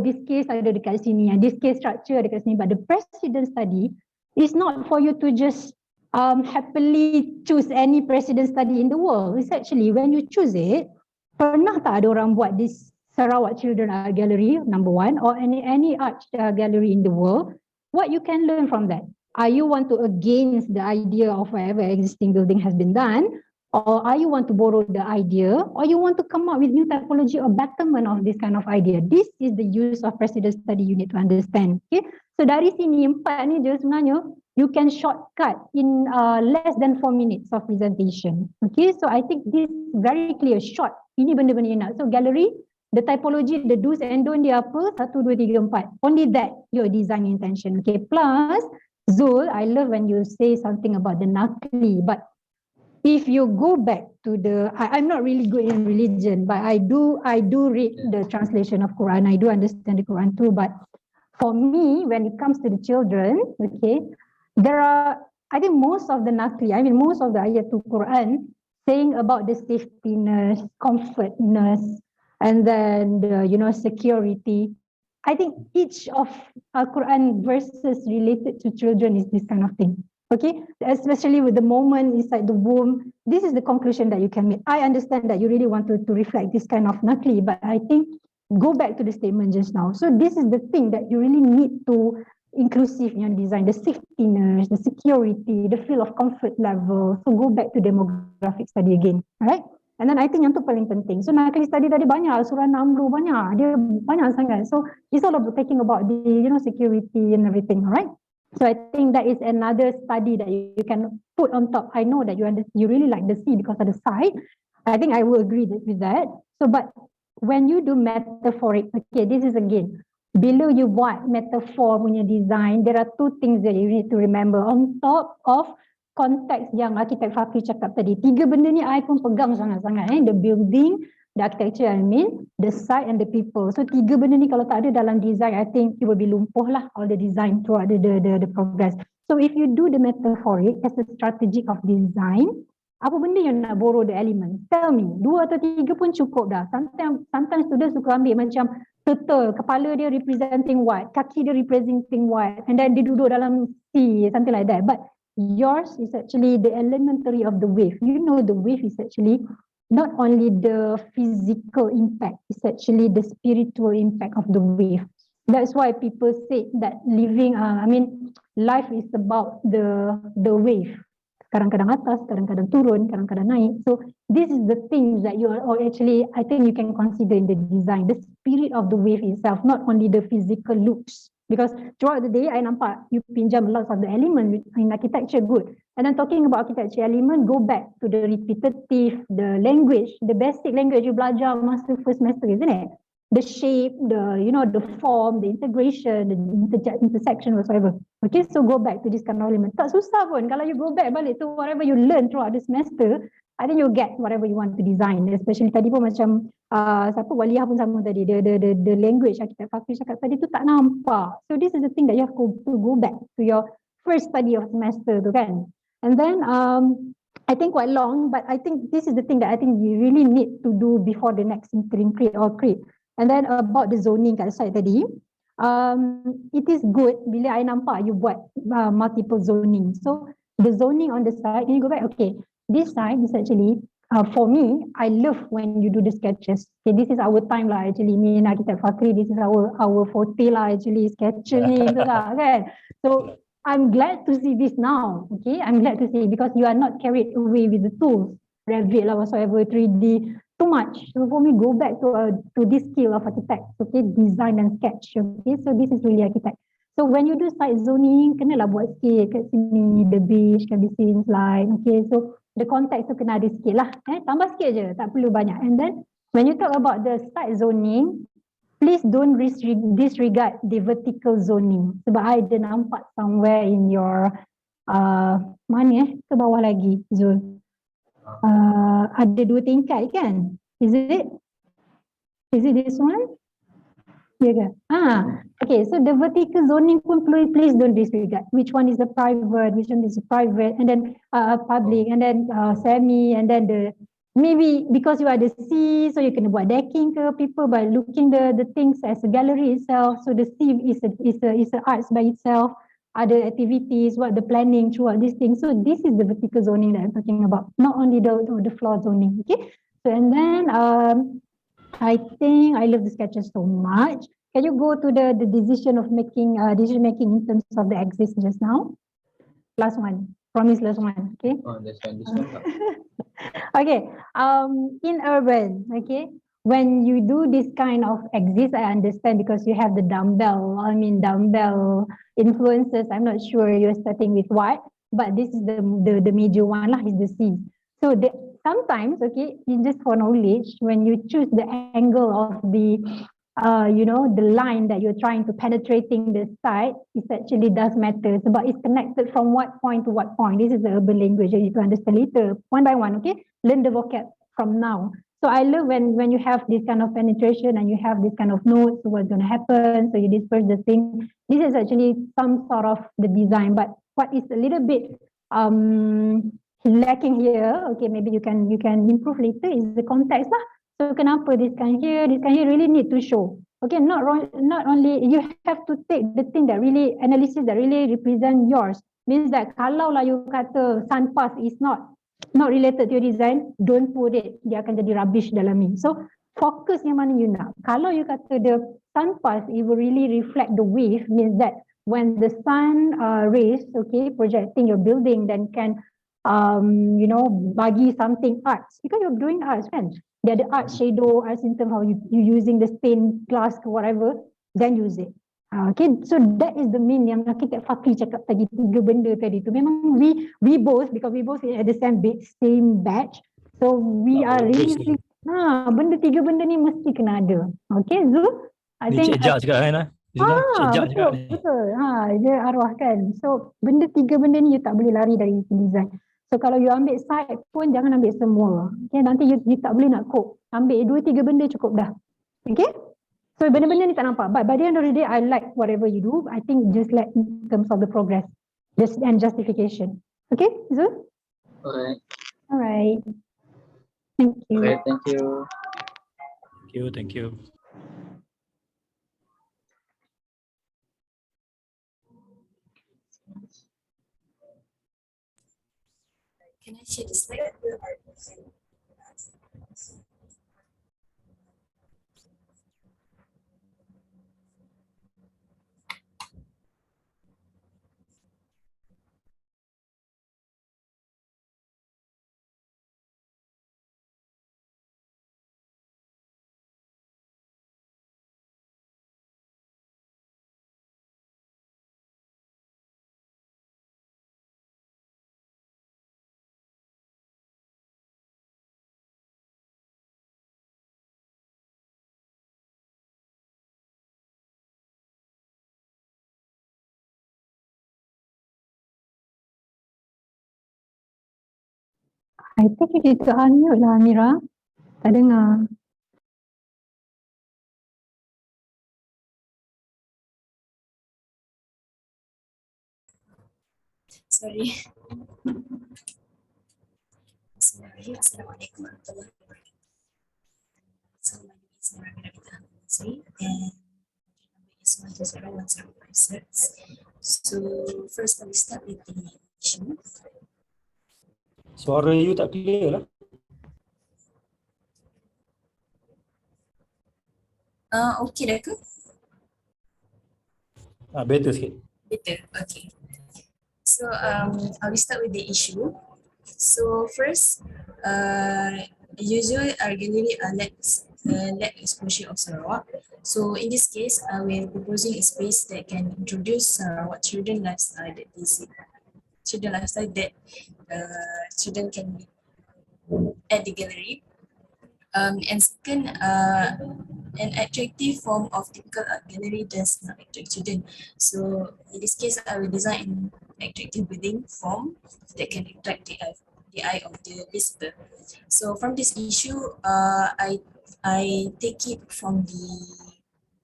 Speaker 6: this case ada dekat sini and this case structure ada dekat sini. But the precedent study is not for you to just happily choose any precedent study in the world. It's actually when you choose it, pernah tak ada orang buat this Sarawak Children Art Gallery, number one, or any art gallery in the world? What you can learn from that? Are you want to against the idea of whatever existing building has been done? Or are you want to borrow the idea? Or you want to come up with new typology or betterment of this kind of idea? This is the use of precedent study you need to understand. Okay? So dari sini, 4 ni je sebenarnya, you can shortcut in less than 4 minutes of presentation. Okay, so I think this is very clear, short. Ini benda-benda yang nak. So gallery, the typology, the do's and don't dia apa? 1, 2, 3, 4. Only that, your design intention. Okay, plus, Zul, I love when you say something about the nakli, but if you go back to I'm not really good in religion, but I do read the translation of Quran. I do understand the Quran too, but for me, when it comes to the children, okay, there are, I think most of the nakli, most of the ayat to Quran saying about the safetyness, comfortness, and then the, security. I think each of Quran verses related to children is this kind of thing. Okay, especially with the moment inside the womb, this is the conclusion that you can make. I understand that you really want to reflect this kind of nakli, but I think go back to the statement just now. So this is the thing that you really need to inclusive design, the safetyness, the security, the feel of comfort level. So go back to demographic study again, right? And then I think yang tu paling penting. So nakli study tadi banyak, surah Namlu banyak, dia banyak sangat. So it's all about talking about the security and everything, right? So I think that is another study that you can put on top. I know that you really like the sea because of the side. I think I will agree with that. So but when you do metaphoric, okay, this is again, below you buat metaphor punya design, there are 2 things that you need to remember. On top of konteks yang arkitek Fakri cakap tadi. 3 benda ni I pun pegang sangat-sangat. The building, the architecture the site and the people. So 3 benda ni kalau tak ada dalam design, I think it will be lumpuh lah all the design throughout the progress. So if you do the metaphoric as a strategy of design, apa benda yang nak borrow the element? Tell me, 2 atau 3 pun cukup dah. Sometimes students suka ambil macam turtle, kepala dia representing what, kaki dia representing what, and then dia duduk dalam sea, something like that. But yours is actually the elementary of the wave. You know the wave is actually not only the physical impact, it's actually the spiritual impact of the wave. That's why people say that living, life is about the wave. Kadang-kadang atas, kadang-kadang turun, kadang-kadang naik. So this is the things that you are, or actually I think you can consider in the design, the spirit of the wave itself, not only the physical looks. Because throughout the day, I nampak you pinjam lots of the elements in architecture, good. And then talking about architecture element, go back to the repetitive, the language, the basic language you belajar masa first semester, isn't it? The shape, the form, the integration, the intersection whatsoever. Okay, so go back to this kind of element. Tak susah pun. Kalau you go back balik to whatever you learn throughout the semester, I think you'll get whatever you want to design. Especially tadi pun macam siapa Waliyah pun sama tadi. The language architect Fakri cakap tadi tu tak nampak. So this is the thing that you have to go back to your first study of semester tu kan. And then I think quite long, but I think this is the thing that I think you really need to do before the next interim crit or crit. And then about the zoning kat side tadi, it is good bila I nampak you buat multiple zoning. So the zoning on the side, can you go back? Okay, this side is actually, for me, I love when you do the sketches. Okay, this is our time lah actually, me and architect Fakri, this is our forte lah actually, sketches ni tu lah kan. So I'm glad to see this now, okay, I'm glad to see because you are not carried away with the tools, Revit lah whatsoever, 3D, too much. So for me, go back to this skill of architect, okay, design and sketch, okay, so this is really architect. So when you do site zoning, kenalah buat sikit kat sini, the beach can be seen slide, okay, so the context tu kena ada sikit lah, tambah sikit je, tak perlu banyak. And then when you talk about the site zoning, please don't disregard the vertical zoning. Sebab I ada nampak somewhere in your, mana ke bawah lagi, Zul? Ada 2 tingkat kan? Is it this one? Ya ke? Okay, so the vertical zoning pun please don't disregard. Which one is the private, which one is the private, and then public, and then semi, and then maybe because you are the C, so you can buat decking ke people by looking the things as a gallery itself. So the C is a arts by itself. Other activities, what the planning throughout these things. So this is the vertical zoning that I'm talking about, not only the floor zoning. Okay. So and then I think I love the sketches so much. Can you go to the decision making in terms of the axis just now? Last one. Promise last one. Okay.
Speaker 7: Oh, this one.
Speaker 6: Okay. In urban, okay. When you do this kind of axis, I understand because you have the dumbbell influences. I'm not sure you're starting with what, but this is the major one lah, is the C. So sometimes, okay, just for knowledge, when you choose the angle of the the line that you're trying to penetrating the site, it actually does matter. But it's connected from what point to what point. This is the urban language that you need to understand later, one by one, okay? Learn the vocab from now. So I love when you have this kind of penetration and you have this kind of notes, what's going to happen, so you disperse the thing. This is actually some sort of the design, but what is a little bit lacking here, okay, maybe you can improve later, is the context lah. So kenapa this kind here really need to show. Okay, not only, you have to take the thing that really, analysis that really represent yours. Means that kalau lah you kata sun path is not related to your design, don't put it, dia akan jadi rubbish dalam ni. So fokus yang mana you nak. Kalau you kata the sun path, it will really reflect the wave, means that when the sun rays, okay, projecting your building, then can bagi something arts, because you're doing arts kan, dia ada art shadow, arts in terms of you using the stained glass or whatever, then use it. Okay, so that is the main yang architect Fakri cakap tadi, 3 benda tadi tu. Memang we both, because we both at the same batch, so we are really benda 3 benda ni mesti kena ada. Okay, Zul, I think
Speaker 4: Cik Jah cakap kan, Sejak cakap
Speaker 6: betul,
Speaker 4: ni.
Speaker 6: betul. Dia arwah kan. So, tiga benda ni you tak boleh lari dari design. So, kalau you ambil side pun jangan ambil semua. Okay, nanti you tak boleh nak cope. Ambil 2-3 benda cukup dah. Okay? So, benda-benda ni tak nampak. But by the end of the day, I like whatever you do. I think just like in terms of the progress and justification. Okay, Zul?
Speaker 7: Alright.
Speaker 6: Alright. Thank you.
Speaker 7: Okay, thank you.
Speaker 4: Thank you.
Speaker 8: Can I share the slide?
Speaker 6: I think you need to unmute lah, Amira. Tak dengar.
Speaker 8: Sorry. Assalamualaikum warahmatullahi wabarakatuh. So my name is Nara Gravita Hamzri and number is 1201056. So first I will start with the issue.
Speaker 4: Suara you tak clear lah.
Speaker 8: Okay dah ke?
Speaker 4: Better sikit.
Speaker 8: Better, okay. So I will start with the issue. So first, usually our gallery lacks exposure of Sarawak. So in this case, we are proposing a space that can introduce Sarawak children lifestyle that children can at the gallery. And second, an attractive form of typical art gallery does not attract children. So in this case, I will design an attractive building form that can attract the eye of the visitor. So from this issue, I take it from the,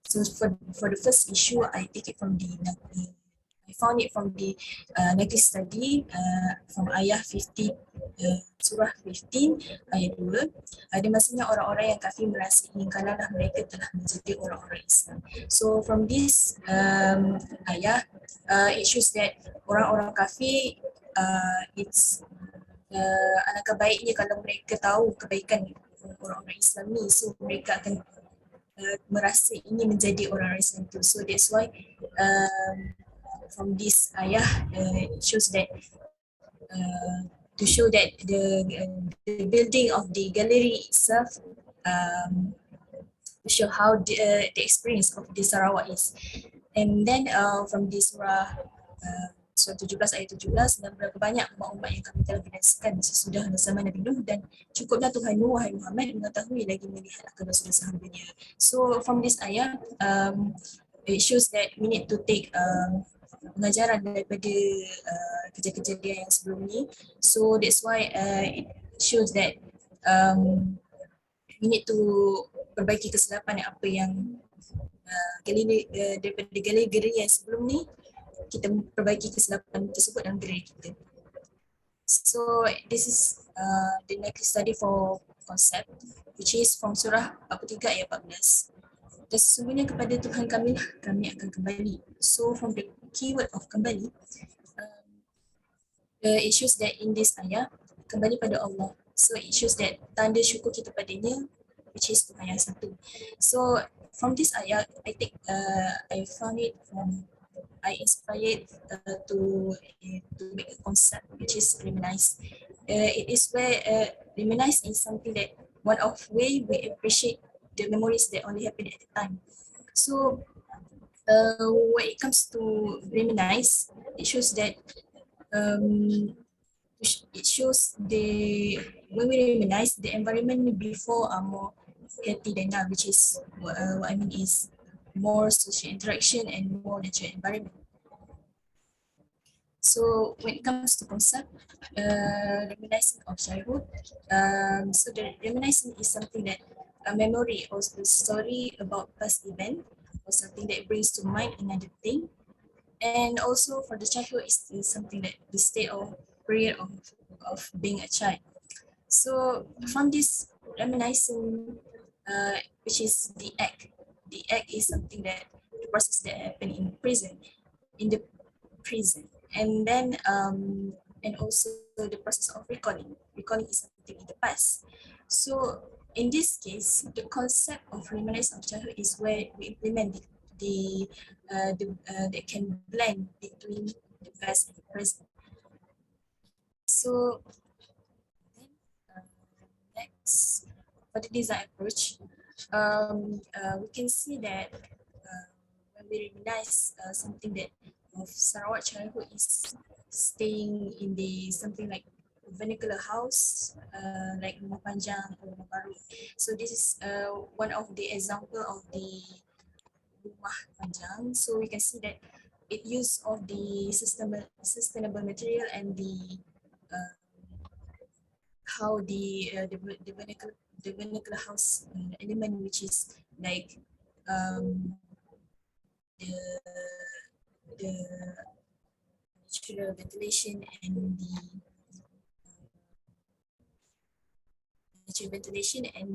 Speaker 8: so for the first issue, I take it from I found it from the Nagri study from ayah 15, surah 15 ayat 2. Ada masanya orang-orang yang kafir merasa kalaulah mereka telah menjadi orang-orang Islam. So from this ayah, it shows that orang-orang kafir it's alangkah baiknya kalau mereka tahu kebaikan orang-orang Islam ni, so mereka akan merasa ini menjadi orang-orang Islam tu. So that's why from this ayah, it shows that to show that the building of the gallery itself to show how the experience of the Sarawak is. And then from this surah 17 ayat 17, dan berapa banyak umat-umat yang kami telah binasakan sesudah zaman Nabi Nuh, dan cukuplah Tuhanmu wahai Muhammad mengetahui lagi melihat akan dosa-dosa hambanya. So from this ayat, it shows that we need to take pengajaran daripada kejadian yang sebelum ni. So that's why it shows that we need to perbaiki kesilapan apa yang daripada galeri yang sebelum ni, kita perbaiki kesilapan tersebut dalam galeri kita. So this is the next study for concept, which is from surah 43 ayat 14. Dan sesungguhnya kepada Tuhan kami lah kami akan kembali. So from the keyword of kembali, it shows that in this ayat, kembali pada Allah. So it shows that tanda syukur kita padanya, which is Tuhan yang satu. So from this ayat, I found it from, I inspired to make a concept which is reminisce. It is where reminisce is something that one of way we appreciate the memories that only happened at the time. So when it comes to reminisce, it shows that it shows when we reminisce, the environment before are more healthy than now, which is what I mean is more social interaction and more natural environment. So when it comes to concept, reminiscence of childhood, so the reminiscence is something that a memory or a story about past event or something that brings to mind another thing. And also for the childhood is something that the state of period of being a child. So from this reminiscence, which is the act is something that the process that happen in prison, in the prison, and then and also the process of recalling. Recalling is something in the past. So in this case, the concept of reminiscence of childhood is where we implement that can blend between the past and the present. So then, next, for the design approach, we can see that when we reminisce something that of Sarawak childhood is staying in the something like vernacular house, like Rumah Panjang or Rumah Baru. So this is one of the example of the Rumah Panjang. So we can see that it use of the sustainable material and the how the vernacular house element, which is like the natural ventilation and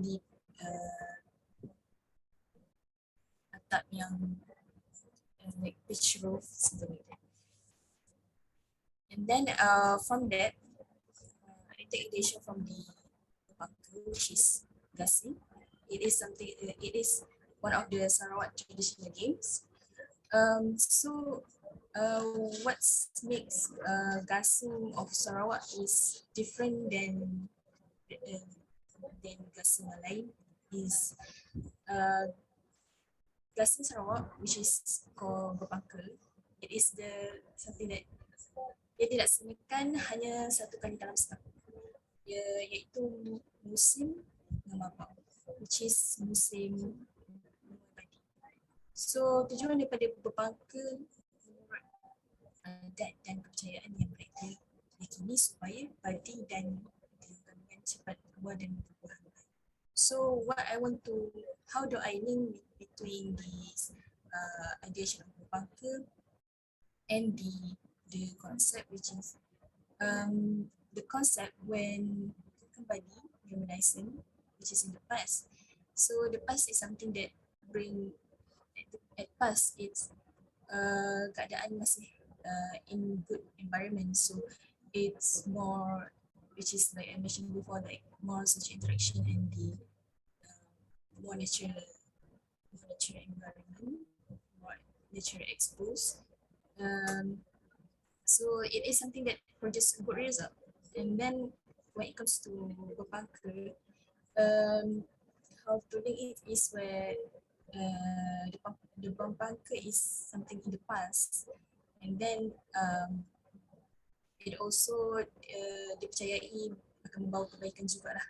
Speaker 8: the atap yang like pitch roof, something like that. And then from that, I take data from the bunker, which is gasing. It is something. It is one of the Sarawak traditional games. So what makes gasing of Sarawak is different than gasing lain is gasing Sarawak, which is called berpangkal. It is the something that dia dilaksanakan hanya satu kali dalam setahun, iaitu musim memapak, which is musim padi. So tujuan daripada berpangkal menurut adat dan kepercayaan yang mereka yakini supaya padi dan kandungan cepat keluar dan berbuah. So what I want to, how do I link between these ideation of berpangkal and the concept, which is the concept when kembali reminiscence, which is in the past. So the past is something that bring at past it's keadaan masih in good environment, so it's more, which is like I mentioned before, like more social interaction and the more natural environment, more natural exposed. So it is something that produces good result. And then when it comes to berpangkal, how to link it is where the berpangkal is something in the past, and then it also dipercayai akan membawa kebaikan juga lah.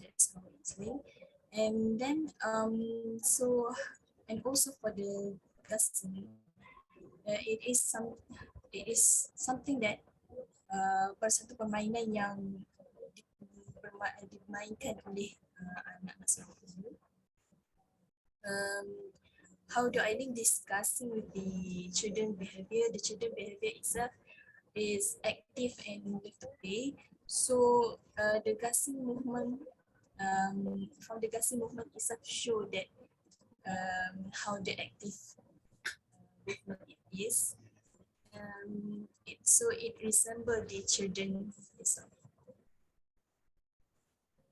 Speaker 8: That's how it's linked. And then so, and also for the gasing, it is something that satu permainan yang dimainkan oleh anak-anak Sarawak dulu. How do I link this gasing with the children behavior? The children behavior itself is active and love to play. So the gasing movement, from the gasing movement itself show that how the active movement it is. So it resembles the children itself.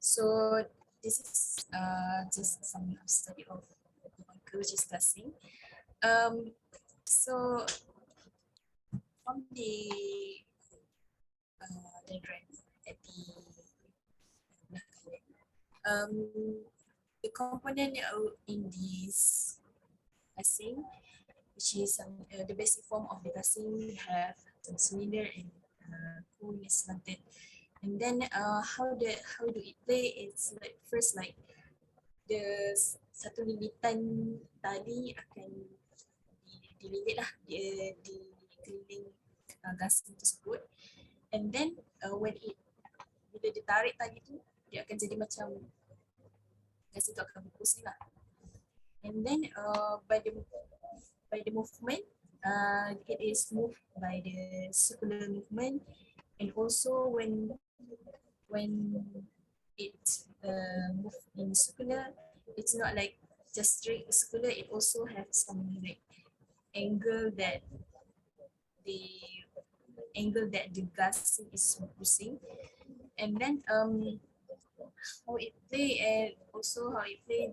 Speaker 8: So this is just some study of which is gasing. So from the diagram at the component in this gasing, which is the basic form of the gasing, we have some cylinder and cone is slanted. And then how do it play? It's like first like the satu lilitan tali akan dililit lah di keliling gasing tersebut, and then bila ditarik tali tu dia akan jadi macam gasing tu akan berpusing lah, and then by the movement it is moved by the circular movement, and also when it move in circular, it's not like just straight circular, it also has some like angle that the gasing is pusing, and then how it play, and also how it play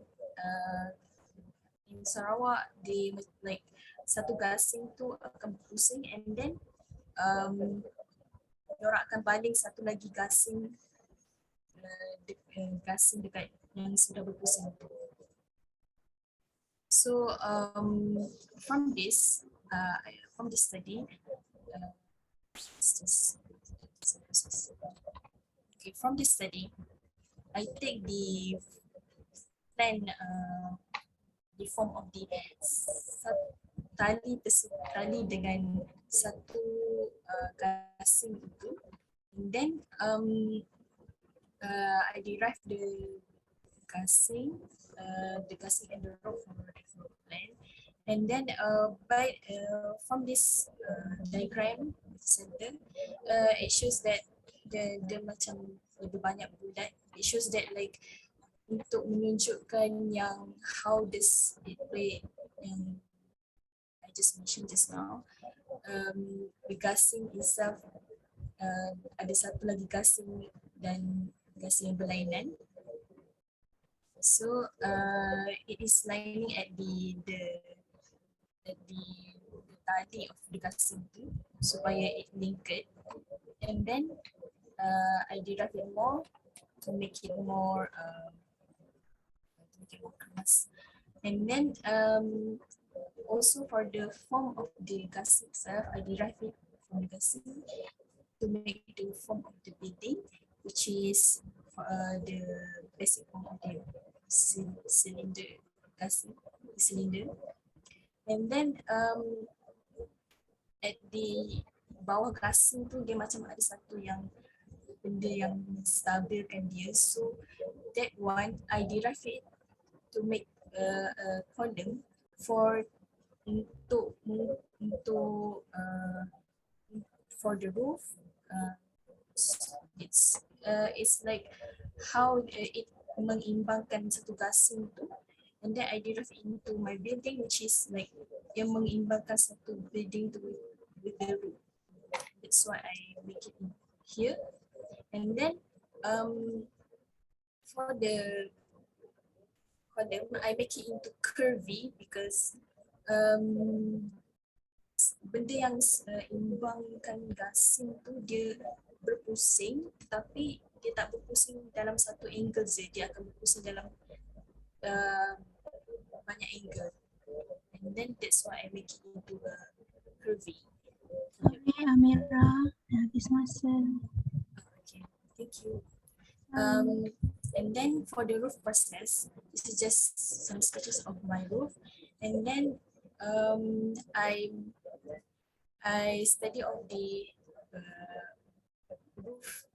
Speaker 8: in Sarawak, they like satu gasing tu akan pusing, and then diorang akan baling satu lagi gasing gasing dekat yang sudah berpusing tu. So from this study, from this study, I take the plan, the form of the tali dengan satu gasing itu, and then I derive the gasing and the rope from the plan, and then from this diagram center, it shows that the macam lebih banyak bulat. It shows that like untuk menunjukkan yang how this it play, yang I just mentioned just now, the gasing itself ada satu lagi gasing dan gasing yang berlainan. So it is lining at the tali of the gasing tu supaya it linked, and then I derive it more to make it more keras, and then also for the form of the gasing itself, I derive it from the gasing to make the form of the building, which is the basic form of the cylinder gasing, and then at the bawah gasing tu dia macam ada satu yang benda yang stabilkan dia, so that one I derive it to make a column for for the roof. It's like how it mengimbangkan satu gasing tu, and then I derive into my building, which is like yang mengimbangkan satu building tu with the roof. That's why I make it here, and then for the column I make it into curvy because benda yang imbangkan gasing tu dia berpusing, tapi dia tak berpusing dalam satu angle je, dia akan berpusing dalam banyak angle, and then that's why I make it into a curvy.
Speaker 3: Okay, Amira, habis masa.
Speaker 8: Okay, thank you. And then for the roof process, this is just some sketches of my roof, and then I study of the roof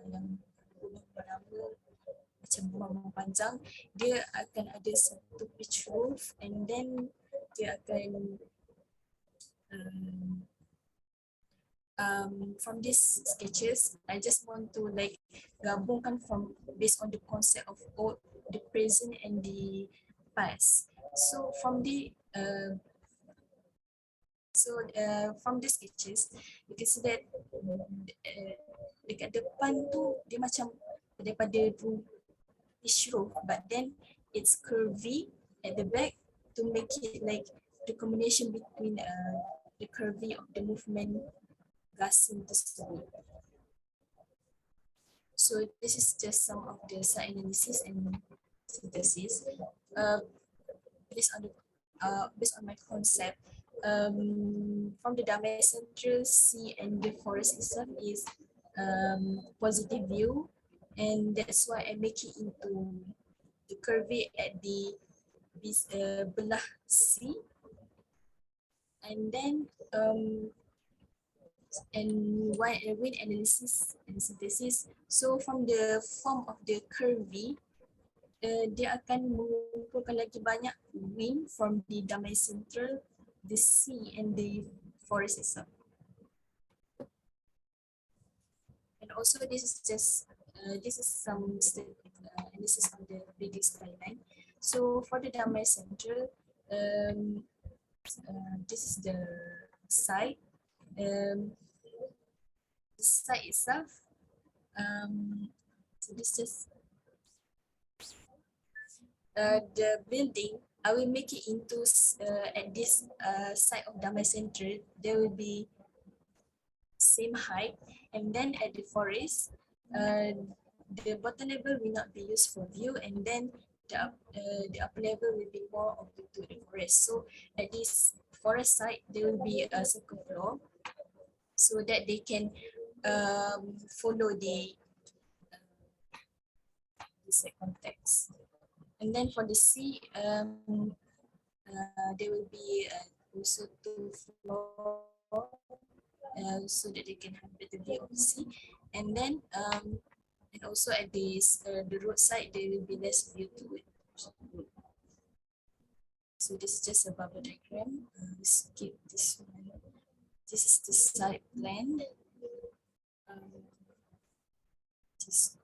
Speaker 8: yang rumah macam rumah panjang, dia akan ada satu pitch roof, and then dia akan from these sketches, I just want to like gabungkan based on the concept of both the present and the past. So from the sketches, you can see that dekat depan tu dia macam daripada pitch roof, but then it's curvy at the back to make it like the combination between the curvy of the movement gasing tersebut. So this is just some of the site analysis and synthesis based on my concept. From the Dharma Centre, sea and the forest itself is positive view, and that's why I make it into the curvy at the belah C, and then and wind analysis and synthesis. So from the form of the curvy, dia akan mengumpulkan lagi banyak wind from the Dharma Centre, the sea and the forest itself. And also this is just this is some analysis on the previous skyline. So for the Dharma Centre, this is the site. The site itself. So this just the building. I will make it into at this site of Dharma Centre. There will be same height, and then at the forest, the bottom level will not be used for view, and then the upper level will be more open to the forest. So at this forest site, there will be a circle floor, so that they can follow the site context. And then for the sea, there will be also 2 floors. So that they can have better view of the sea, and then and also at this the roadside there will be less view to it. So this is just a bubble diagram. We skip this one. This is the site plan. This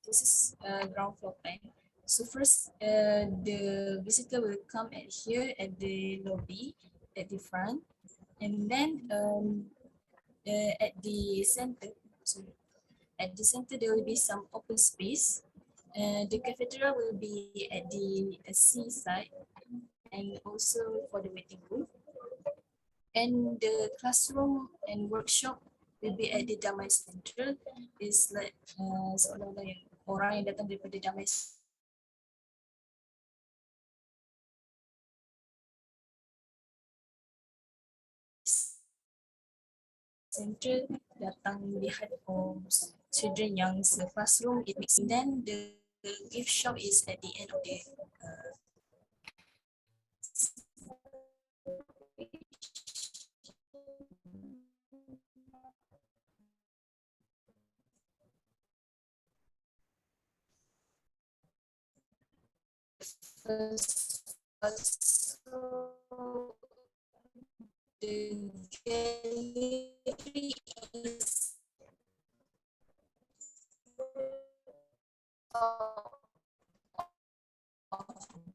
Speaker 8: is ground floor plan. So first, the visitor will come at here at the lobby at the front. And then at the center, there will be some open space. The cafeteria will be at the sea side, and also for the waiting room. And the classroom and workshop will be at the Dharma Centre. It's like seolah-olah yang orang yang datang daripada Dharma Centre datang melihat children yang classroom. It makes, then the gift shop is at the end of the the gallery is of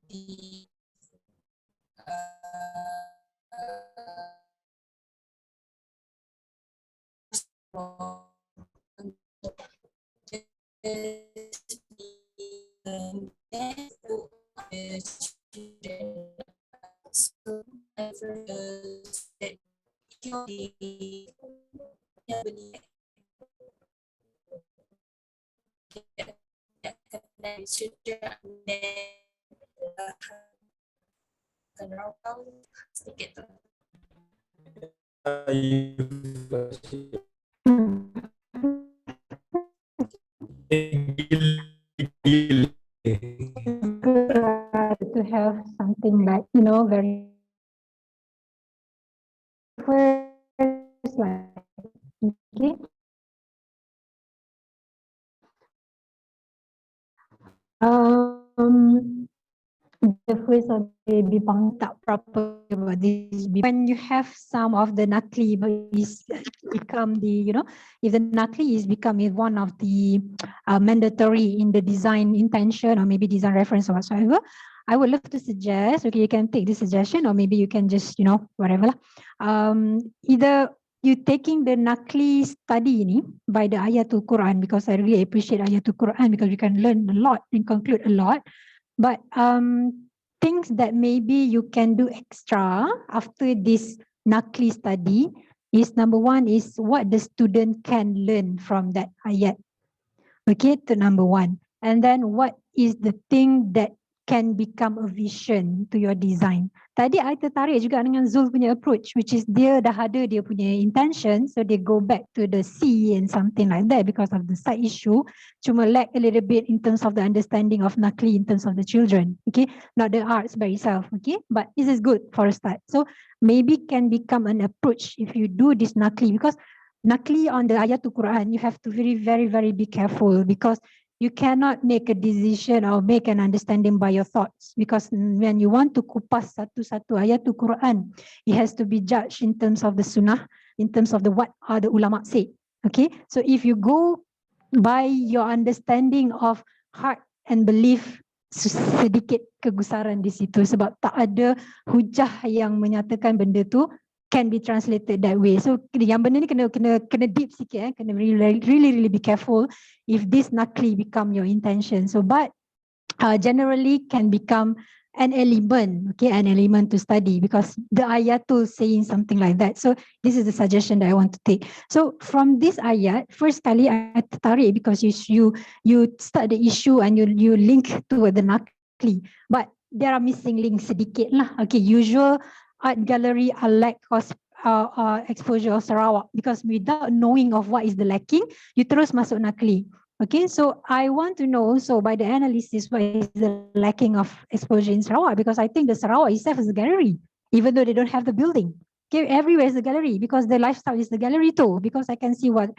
Speaker 8: the
Speaker 6: To have something like, you know, very first, like, okay. The first of the bipang tak proper about this. When you have some of the nakli is become the, you know, if the nakli is becoming one of the mandatory in the design intention or maybe design reference or whatsoever, I would love to suggest, okay, you can take this suggestion or maybe you can just, you know, whatever lah. Either you taking the nakli study ini by the Ayatul Quran, because I really appreciate Ayatul Quran because we can learn a lot and conclude a lot. But things that maybe you can do extra after this nakli study is, number one is what the student can learn from that ayat. Okay, to number one. And then what is the thing that can become a vision to your design. Tadi I tertarik juga dengan Zul punya approach, which is dia dah ada dia punya intention, so they go back to the C and something like that because of the side issue. Cuma lack a little bit in terms of the understanding of Nakli in terms of the children, okay, not the arts by itself, okay, but this is good for a start. So maybe can become an approach if you do this Nakli, because Nakli on the Ayatul Quran, you have to very be careful, because you cannot make a decision or make an understanding by your thoughts, because when you want to kupas satu-satu Ayatul Quran, it has to be judged in terms of the sunnah, in terms of the what are the ulama say. Okay, so if you go by your understanding of heart and belief, sedikit kegusaran di situ, sebab tak ada hujah yang menyatakan benda tu can be translated that way. So yang benda ni kena deep sikit, kena really be careful if this nakli become your intention. So but generally can become an element, okay, an element to study, because the ayatul saying something like that. So this is the suggestion that I want to take. So from this ayat, first kali I tertarik because you start the issue and you link to the nakli, but there are missing links sedikit lah. Okay, usual art gallery are lack of exposure of Sarawak, because without knowing of what is the lacking, you terus masuk nakli. Okay, so I want to know, so by the analysis, what is the lacking of exposure in Sarawak? Because I think the Sarawak itself is a gallery, even though they don't have the building. Okay, everywhere is a gallery, because the lifestyle is the gallery too, because I can see what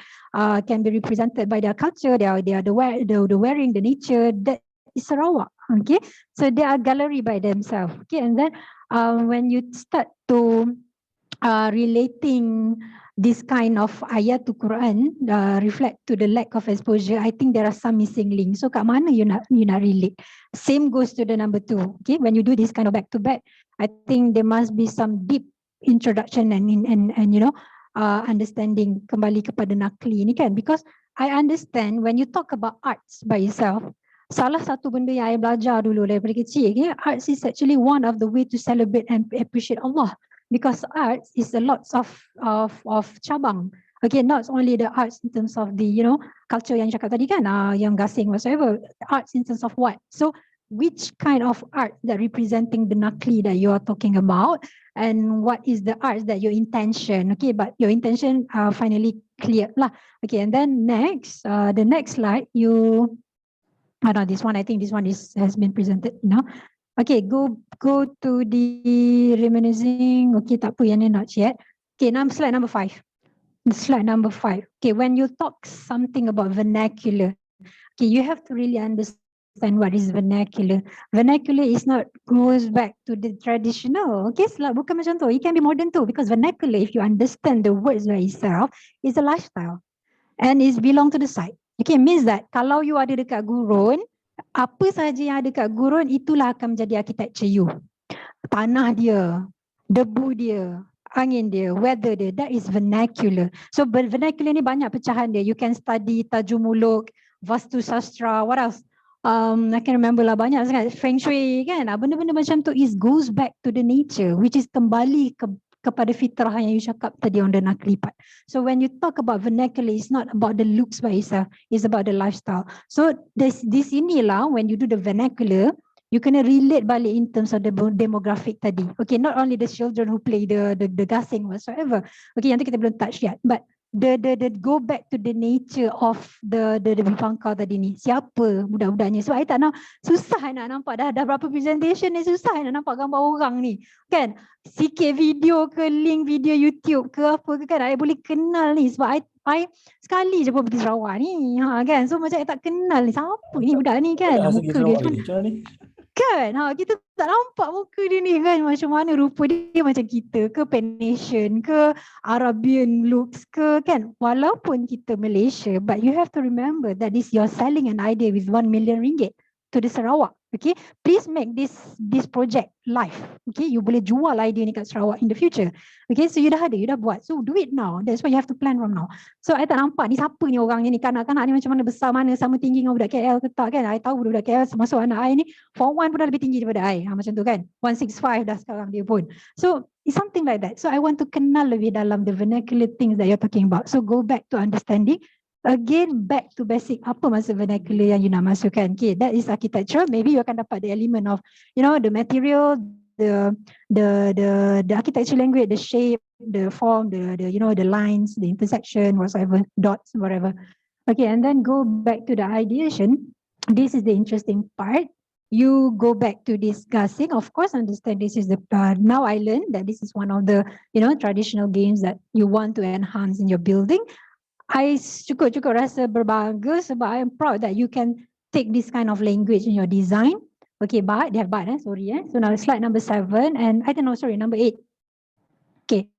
Speaker 6: can be represented by their culture, the wearing, the nature, that is Sarawak. Okay, so they are gallery by themselves. Okay, and then when you start to relating this kind of ayat to Quran reflect to the lack of exposure, I think there are some missing links. So kat mana you nak relate? Same goes to the number 2. Okay, when you do this kind of back to back, I think there must be some deep introduction and you know understanding kembali kepada nakli ni kan, because I understand when you talk about arts by itself, salah satu benda yang saya belajar dulu daripada kecil, okay, arts is actually one of the way to celebrate and appreciate Allah, because arts is a lot of cabang. Okay, not only the arts in terms of the, you know, culture yang cakap tadi kan, yang gasing whatsoever, arts in terms of what. So which kind of art that representing the nakli that you are talking about, and what is the arts that your intention, okay, but your intention finally clear lah. Okay, and then next, the next slide, you, no, this one, I think this one has been presented now. Okay, go to the reminiscing. Okay, tak apa yang ni not yet. Okay, slide number 5. Slide number 5. Okay, when you talk something about vernacular, okay, you have to really understand what is vernacular. Vernacular is not goes back to the traditional. Okay, bukan macam tu. It can be modern too, because vernacular, if you understand the words by itself, is a lifestyle and it belong to the site. Okay, means that kalau you ada dekat gurun, apa sahaja yang ada dekat gurun, itulah akan menjadi architecture you. Tanah dia, debu dia, angin dia, weather dia, that is vernacular. So vernacular ni banyak pecahan dia. You can study Tajumuluk, Vastu Sastra, what else? I can remember lah, banyak sangat. Feng Shui kan, benda-benda macam tu is goes back to the nature, which is kembali kepada fitrah yang you cakap tadi on the nakli part. So when you talk about vernacular, it's not about the looks by itself, it's about the lifestyle. So this inilah, when you do the vernacular, you kena relate balik in terms of the demographic tadi. Okay, not only the children who play the gasing whatsoever. Okay, yang tu kita belum touch yet, but the go back to the nature of the bipangkau tadi ni. Siapa budak-budaknya? So I tak nak, susah nak nampak dah berapa presentation ni, susah nak nampak gambar orang ni. Kan? Sikit video ke link video YouTube ke apa ke kan, I boleh kenal ni sebab I sekali je pun pergi Sarawak ni. Kan? So macam I tak kenal ni, siapa ni budak ni kan? Muka dia macam ni. Kan, kita tak nampak muka dia ni kan, macam mana rupa dia, macam kita ke Pan-Asian ke Arabian looks ke kan, walaupun kita Malaysia, but you have to remember that this you're selling an idea with 1 million ringgit to the Sarawak. Okay, please make this project live. Okay, you boleh jual idea ni kat Sarawak in the future. Okay, so you dah ada, you dah buat, so do it now. That's why you have to plan from now. So I tak nampak ni siapa ni orang ni, kanak-kanak ni macam mana, besar mana, sama tinggi dengan budak KL ke tak kan. I tahu budak KL masuk anak I ni form 1 pun dah lebih tinggi daripada I, macam tu kan, 165 dah sekarang dia pun. So it's something like that. So I want to kenal lebih dalam the vernacular things that you're talking about. So go back to understanding again back to basic, apa maksud vernacular yang you nak masukkan. Okay, that is architecture. Maybe you akan dapat the element of, you know, the material, the architecture language, the shape, the form, the you know, the lines, the intersection, whatsoever, dots, whatever. Okay, and then go back to the ideation. This is the interesting part. You go back to discussing, of course, understand this is the, now I learned that this is one of the, you know, traditional games that you want to enhance in your building. I cukup rasa berbangga sebab I am proud that you can take this kind of language in your design. Okay, but they have but, sorry. So now slide number 7 and I don't know, sorry, number 8. Okay,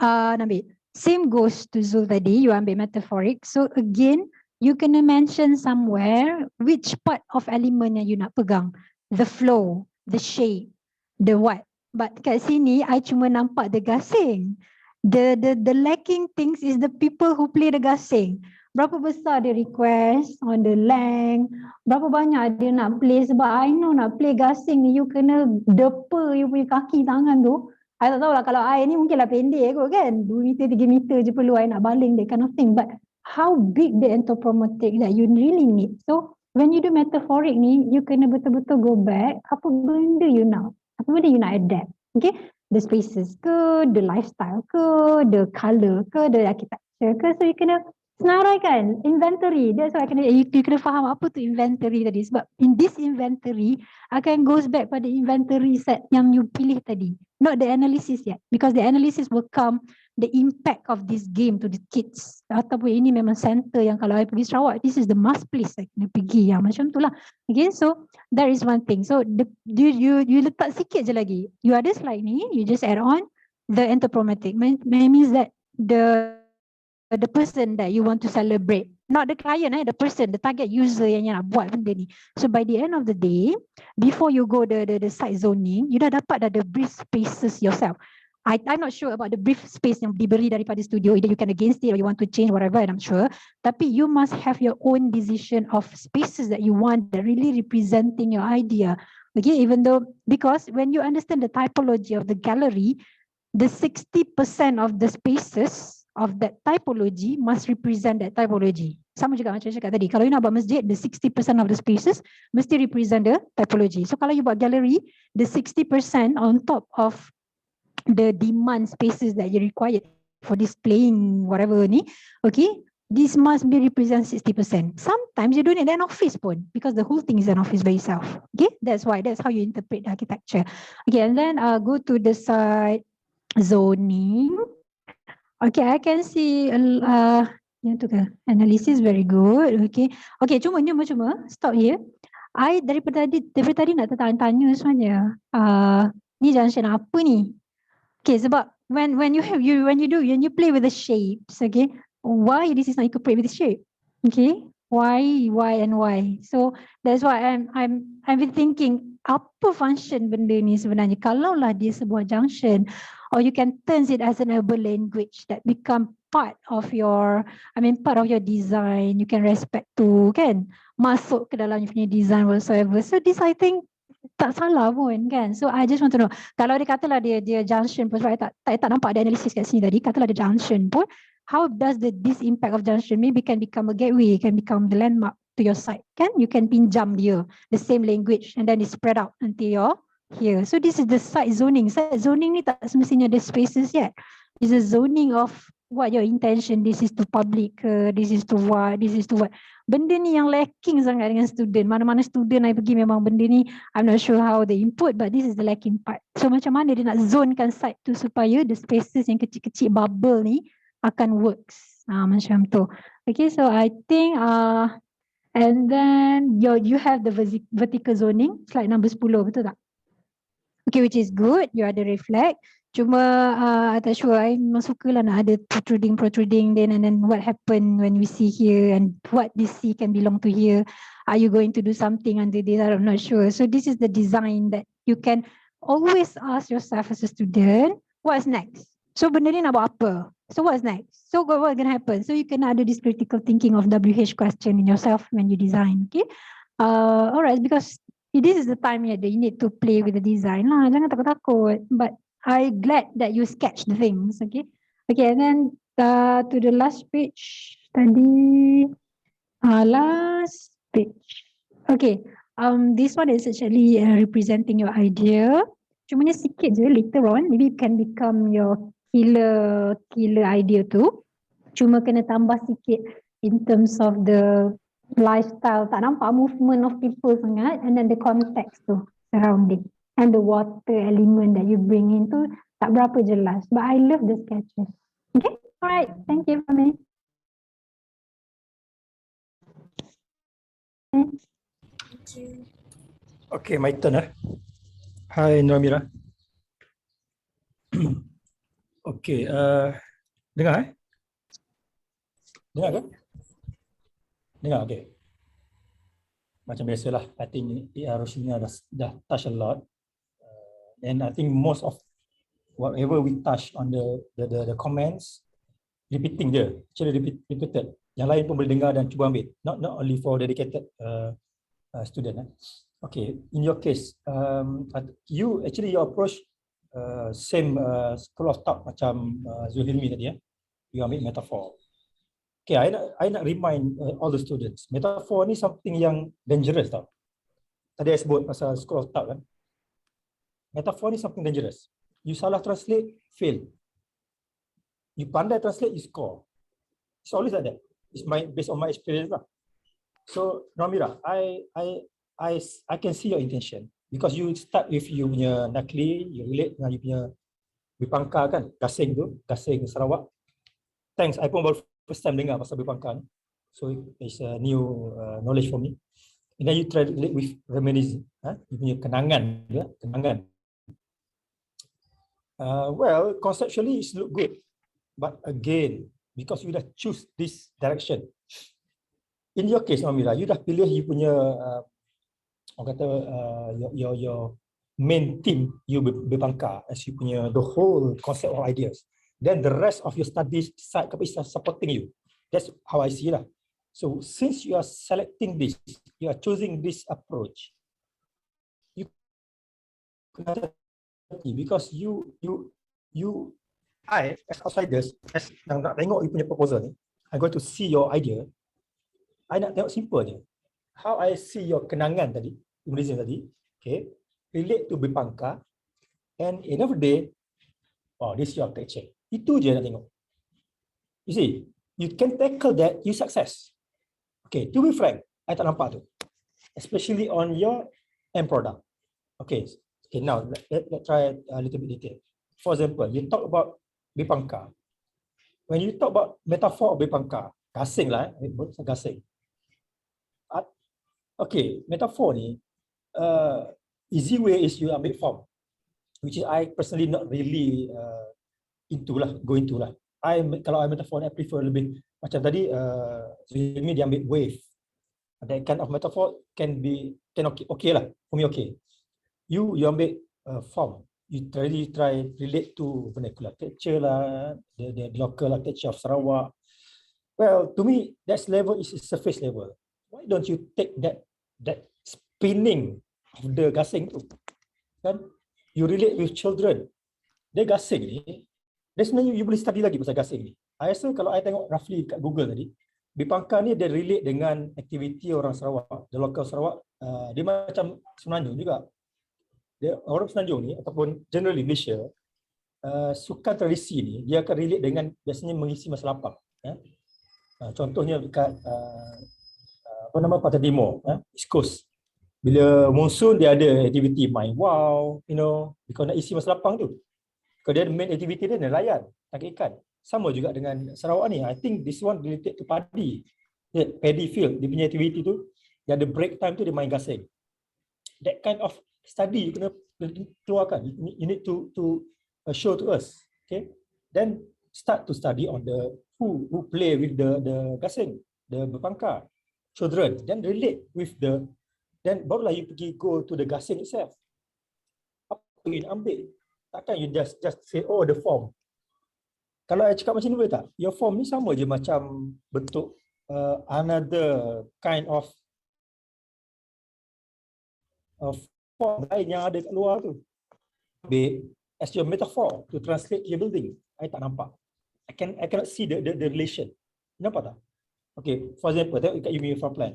Speaker 6: number 8. Same goes to Zul tadi, you ambil metaphoric. So again, you kena mention somewhere which part of element yang you nak pegang. The flow, the shape, the what. But kat sini, I cuma nampak the gasing. The lacking things is the people who play the gasing. Berapa besar dia request on the length, berapa banyak dia nak play, sebab I know nak play gasing ni, you kena depa you punya kaki tangan tu. I tak tahulah kalau I ni mungkinlah pendek kot kan, 2 meter 3 meter je perlu I nak baling, that kind of thing. But how big the anthropometric that you really need. So when you do metaphoric ni, you kena betul-betul go back, apa benda you nak, apa benda you nak adapt. Okay, the spaces ke, the lifestyle ke, the colour ke, the architecture ke. So you kena senaraikan inventory. That's why you kena faham apa tu inventory tadi. Sebab in this inventory akan goes back pada inventory set yang you pilih tadi. Not the analysis yet, because the analysis will come the impact of this game to the kids. Ataupun ini memang center yang kalau I pergi Sarawak, this is the must place saya kena pergi, yang macam tu lah. Okay, so that is one thing. So you letak sikit je lagi. You ada slide ni, you just add on the anthropometric. Means that the person that you want to celebrate, not the client, the person, the target user yang nak buat benda ni. So by the end of the day, before you go the site zoning, you dah dapat the brief spaces yourself. I'm not sure about the brief space yang diberi daripada studio, either you can against it or you want to change whatever, and I'm sure. Tapi you must have your own decision of spaces that you want that really representing your idea. Okay, even though, because when you understand the typology of the gallery, the 60% of the spaces of that typology must represent that typology. Sama juga macam cakap tadi, kalau you nak buat masjid, the 60% of the spaces mesti represent the typology. So kalau you buat gallery, the 60% on top of the demand spaces that you required for displaying whatever ni, okay, this must be represent 60%. Sometimes you don't need an office pun, because the whole thing is an office by itself. Okay, that's how you interpret the architecture. Okay, and then go to the side zoning. Okay, I can see yang tu ke, analysis very good. Okay, cuma stop here. I daripada tadi nak tanya sebenarnya, ni junction apa ni? Okay, sebab when you play with the shapes, okay, why this is not incorporated with the shape? Okay, why and why? So that's why I'm been thinking, apa function benda ni sebenarnya? Kalaulah dia sebuah junction, or you can turn it as an urban language that become part of your design, you can respect to, kan, masuk ke dalam you punya design whatsoever. So this I think tak salah pun, kan. So I just want to know, kalau dia katalah dia junction pun, sebab I tak nampak ada analisis kat sini tadi, katalah dia junction pun, how does this impact of junction maybe can become a gateway, can become the landmark to your site, kan? You can pinjam dia the same language and then it spread out until you're here. So this is the site zoning. Site zoning ni tak semestinya ada spaces yet. It's a zoning of what your intention, this is to public, this is to what. Benda ni yang lacking sangat dengan student. Mana-mana student I pergi memang benda ni, I'm not sure how they input, but this is the lacking part. So macam mana dia nak zonekan site tu supaya the spaces yang kecil-kecil bubble ni akan works. Macam tu. Okay, so I think and then you have the vertical zoning, slide number 10, betul tak? Okay, which is good. You ada reflect. Cuma I tak sure, I memang suka lah nak ada protruding then, and then what happen when we see here and what this sea can belong to here. Are you going to do something under this? I'm not sure. So this is the design that you can always ask yourself as a student, what's next? So benda ni nak buat apa? So what's next? So what's going to happen? So you can ada this critical thinking of WH question in yourself when you design. Okay. Alright, because this is the time that you need to play with the design lah. Jangan takut-takut. But I'm glad that you sketch the things. Okay. Okay, and then to the last page, Tadi last page. Okay. This one is actually representing your idea. Cumanya sikit je, later on maybe it can become your killer idea tu. Cuma kena tambah sikit in terms of the lifestyle, tak nampak movement of people sangat, and then the context tu surrounding and the water element that you bring in tu tak berapa jelas, but I love the sketches. Okay, alright, thank you for me.
Speaker 8: Thank you.
Speaker 4: Okay, my turn. Hi Namira. Okay, dengar Dengar ke? Dengar, okay. Macam biasalah, I think Roshina dah touch a lot. And I think most of whatever we touch on the comments, repeating je, actually repeated. Yang lain pun boleh dengar dan cuba ambil. Not only for dedicated student. Okay, in your case, you approach same school of thought macam Zulhilmi tadi. You ambil metaphor. Okay, I nak remind all the students, metaphor ni something yang dangerous tau. Tadi saya sebut pasal school of thought kan. Metaphor ni something dangerous. You salah translate, fail. You pandai translate, you score. It's always like that. It's based on my experience lah. So Ramira, I can see your intention because you start with you punya nakli, you relate dengan you punya Bipangka kan, gasing Sarawak. Thanks, I pun baru first time dengar pasal Bipangka ni. So it's a new knowledge for me. And then you try to relate with reminiscence, you punya kenangan. Well, conceptually it look good, but again, because you dah choose this direction. In your case, Amira, you dah pilih you punya orang kata your main team, you Bipangka as you punya the whole concept of ideas. Then the rest of your studies side is supporting you. That's how I see lah. So since you are selecting this, you are choosing this approach, you because I as outsiders, as nak tengok you punya proposal ni, I'm going to see your idea. I nak tengok simple je. How I see your kenangan tadi, Indonesian tadi, okay, relate to Bipangka, and end of the day, oh, this is your architecture. Itu je nak tengok. You see, you can tackle that, you success. Okay, to be frank, I tak nampak tu. Especially on your end product. Okay, now let's try a little bit detail. For example, you talk about Bipangka. When you talk about metaphor of Bipangka, gasing lah, gasing. Okay, metaphor ni, easy way is you ambil form, which is I personally not really go into lah. Kalau I metaphor ni, I prefer lebih macam tadi Zulmi dia ambil wave. That kind of metaphor can okay lah, for me okay. You ambil form, you try relate to vernacular architecture lah, the local architecture of Sarawak. Well, to me, that level is surface level. Why don't you take that spinning of the gasing tu? Kan? You relate with children. Dia gasing ni, dia sebenarnya you boleh study lagi pasal gasing ni. I rasa kalau I tengok roughly kat Google tadi, Bipangka ni dia relate dengan aktiviti orang Sarawak, the local Sarawak. Dia macam Semenanjung juga. Dia orang Semenanjung ni ataupun generally Malaysia, sukan tradisi ni dia akan relate dengan biasanya mengisi masa lapang. Contohnya dekat Pantai Timur, East Coast. Bila monsoon dia ada aktiviti main wow, kalau nak isi masa lapang tu. Kalau dia main aktiviti dia nelayan, tangkap ikan. Sama juga dengan Sarawak ni. I think this one related to paddy. Paddy field, dia punya aktiviti tu, dia ada break time tu dia main gasing. That kind of study you kena keluarkan. You need to show to us. Okay? Then start to study on the who play with the gasing, the Bipangka children, then relate with then barulah you pergi go to the gasing itself. Apa you ambil? Takkan you just say, oh, the form. Kalau I cakap macam ni boleh tak? Your form ni sama je macam bentuk another kind of form lain yang ada kat luar tu. As your metaphor to translate your building, I tak nampak. I cannot see the relation. Nampak tak? Okay, for example, tengok kat uniform plan.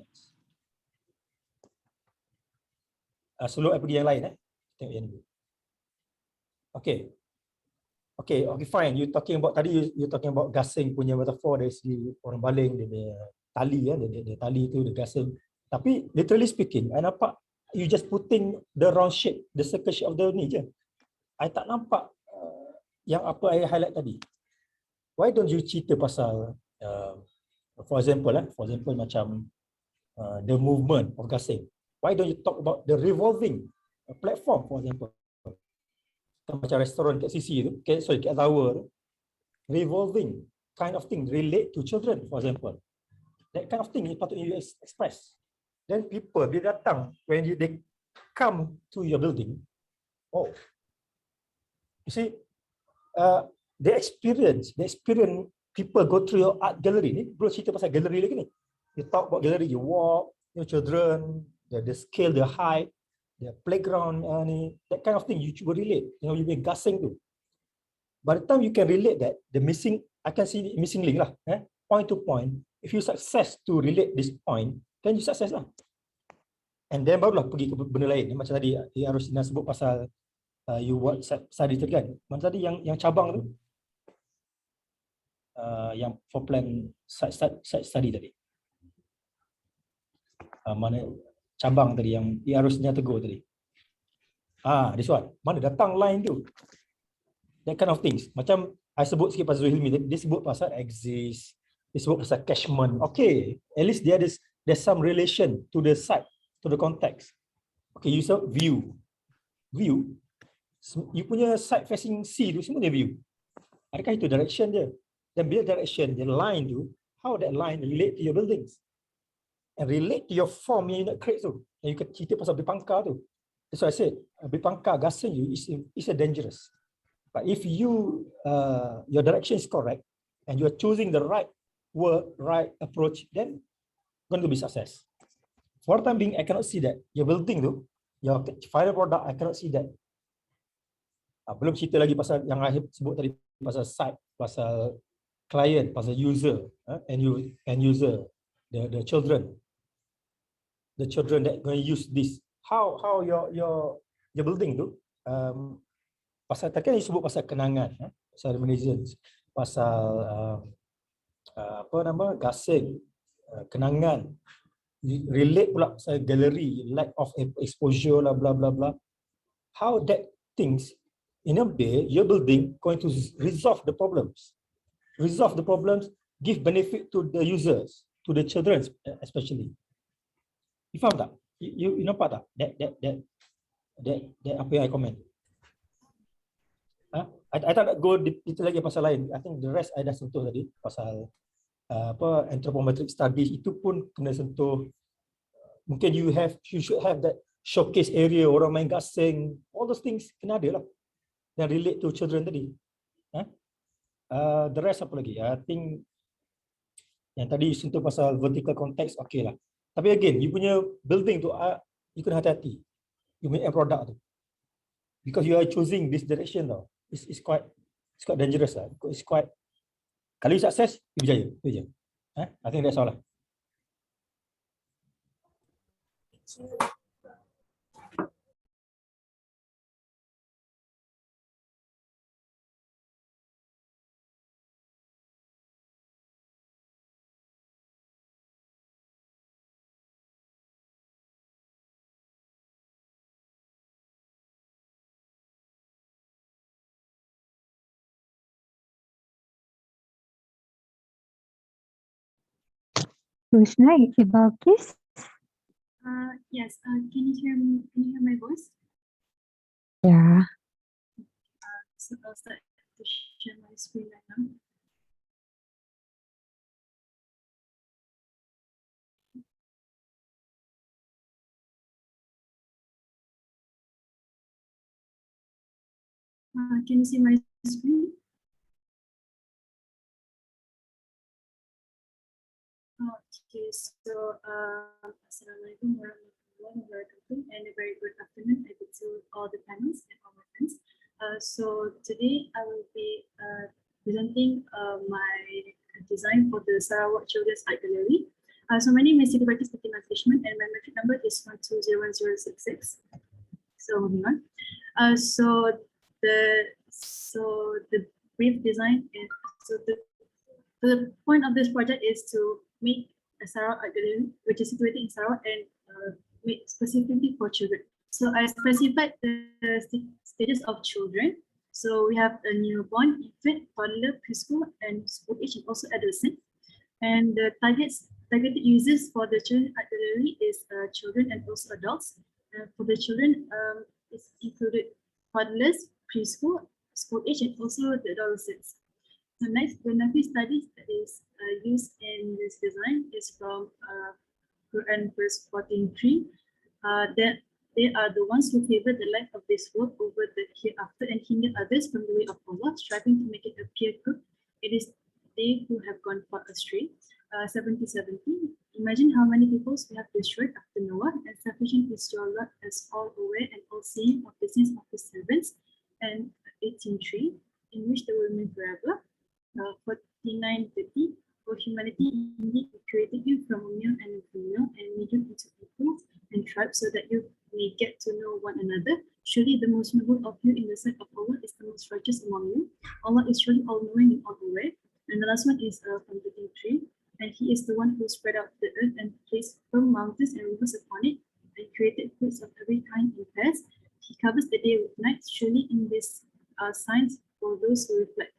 Speaker 4: Sebelum pergi yang lain, tengok yang ni. Okay. Okay, fine. You talking about tadi, you talking about gasing punya metaphor dari segi orang baling dia punya tali ya, dia tali tu dia gasing. Tapi literally speaking, I nampak you just putting the round shape, the circle shape of the ni je. I tak nampak yang apa I highlight tadi. Why don't you cerita pasal for example macam the movement of gasing. Why don't you talk about the revolving platform, for example? Macam restoran kat sisi tu, kat tower tu, revolving kind of thing relate to children, for example. That kind of thing is patut you express. Then people, bila datang, when they come to your building, oh, you see, they experience people go through your art gallery ni. Bro cerita pasal gallery lagi ni. You talk about gallery, you walk, your children, the scale, the height, the playground, that kind of thing you could relate. You know, you been gasing tu. By the time you can relate that, the missing, I can see the missing link lah. Point to point. If you success to relate this point, then you success lah. And then barulah pergi ke benda lain. Macam tadi, harus sebut pasal you buat study tadi kan. Macam tadi yang cabang tu, yang for plan site study tadi. Mana cabang tadi yang harusnya tegur tadi. This one. Mana datang line tu. That kind of things. Macam I sebut sikit pasal Zuhilmi, dia sebut pasal exist, dia sebut pasal catchment. Okay, at least there's some relation to the site, to the context. Okay, you saw view. You punya site facing sea tu semua dia view. Adakah itu direction dia? Dan bila direction dia, line tu, how that line relate to your buildings? And relate to your form yang you nak create tu. And you can cerita pasal bipangka tu. That's why I said, bipangka gasing you is a dangerous. But if you, your direction is correct, and you are choosing the right word, right approach, then going to be success. For the time being, I cannot see that. Your building tu, your final product, I cannot see that. Belum cerita lagi pasal yang I sebut tadi, pasal site, pasal client, pasal user, and user, the children that going to use this. How your building tu, pasal takkan you sebut pasal kenangan, pasal reminiscence, pasal gasing, kenangan, relate pula pasal gallery, lack of exposure lah, bla bla bla. How that things in a way your building going to resolve the problems, give benefit to the users, to the children especially. You faham tak? You nampak tak? That apa yang I comment. I tak nak go detail lagi pasal lain. I think the rest I dah sentuh tadi pasal anthropometric studies itu pun kena sentuh. Mungkin you should have that showcase area, orang main gasing, all those things kena ada lah. Dan relate to children tadi. The rest apa lagi? I think yang tadi sentuh pasal vertical context, okay lah. Tapi again, you punya building tu, you kena hati-hati. You make a product tu. Because you are choosing this direction tau. It's quite dangerous lah. It's quite, kalau you success, you berjaya. Itu je. I think that's all lah.
Speaker 8: Thank you.
Speaker 6: Who's next? Balkis?
Speaker 5: Yes. Can you hear me? Can you hear my voice?
Speaker 6: Yeah.
Speaker 5: So I'll start to share my screen right now. Can you see my screen? Okay, so Assalamualaikum warahmatullahi wabarakatuh, and a very good afternoon to all the panels and all my friends. So today I will be presenting my design for the Sarawak Children's Art Gallery. So my name is Sidibatis Management and my metric number is 120066. So moving on. So the brief design is, the point of this project is to make a Sarawak Art Gallery, which is situated in Sarawak and made specifically for children. So I specified the stages of children. So we have a newborn, infant, toddler, preschool, and school age, and also adolescent. And the targeted users for the Children Art Gallery is children and also adults. For the children, it's included toddlers, preschool, school age, and also the adolescents. So next, the Nafi studies that is used in this design is from Quran verse 14:3. That they are the ones who favor the life of this world over the hereafter and hinder others from the way of Allah, striving to make it appear good. It is they who have gone far astray. 70:17. Imagine how many peoples we have destroyed after Noah, and sufficient is your Lord as all aware and all seeing of the sins of his servants. And 18:3, in which they will remain forever. 49:30. For humanity, indeed, we created you from a male and a female and made you into people and tribes so that you may get to know one another. Surely the most noble of you in the sight of Allah is the most righteous among you. Allah is surely all-knowing and all-aware. And the last one is from 33. And he is the one who spread out the earth and placed firm mountains and rivers upon it and created fruits of every kind in pairs. He covers the day with night. Surely in this are signs for those who reflect.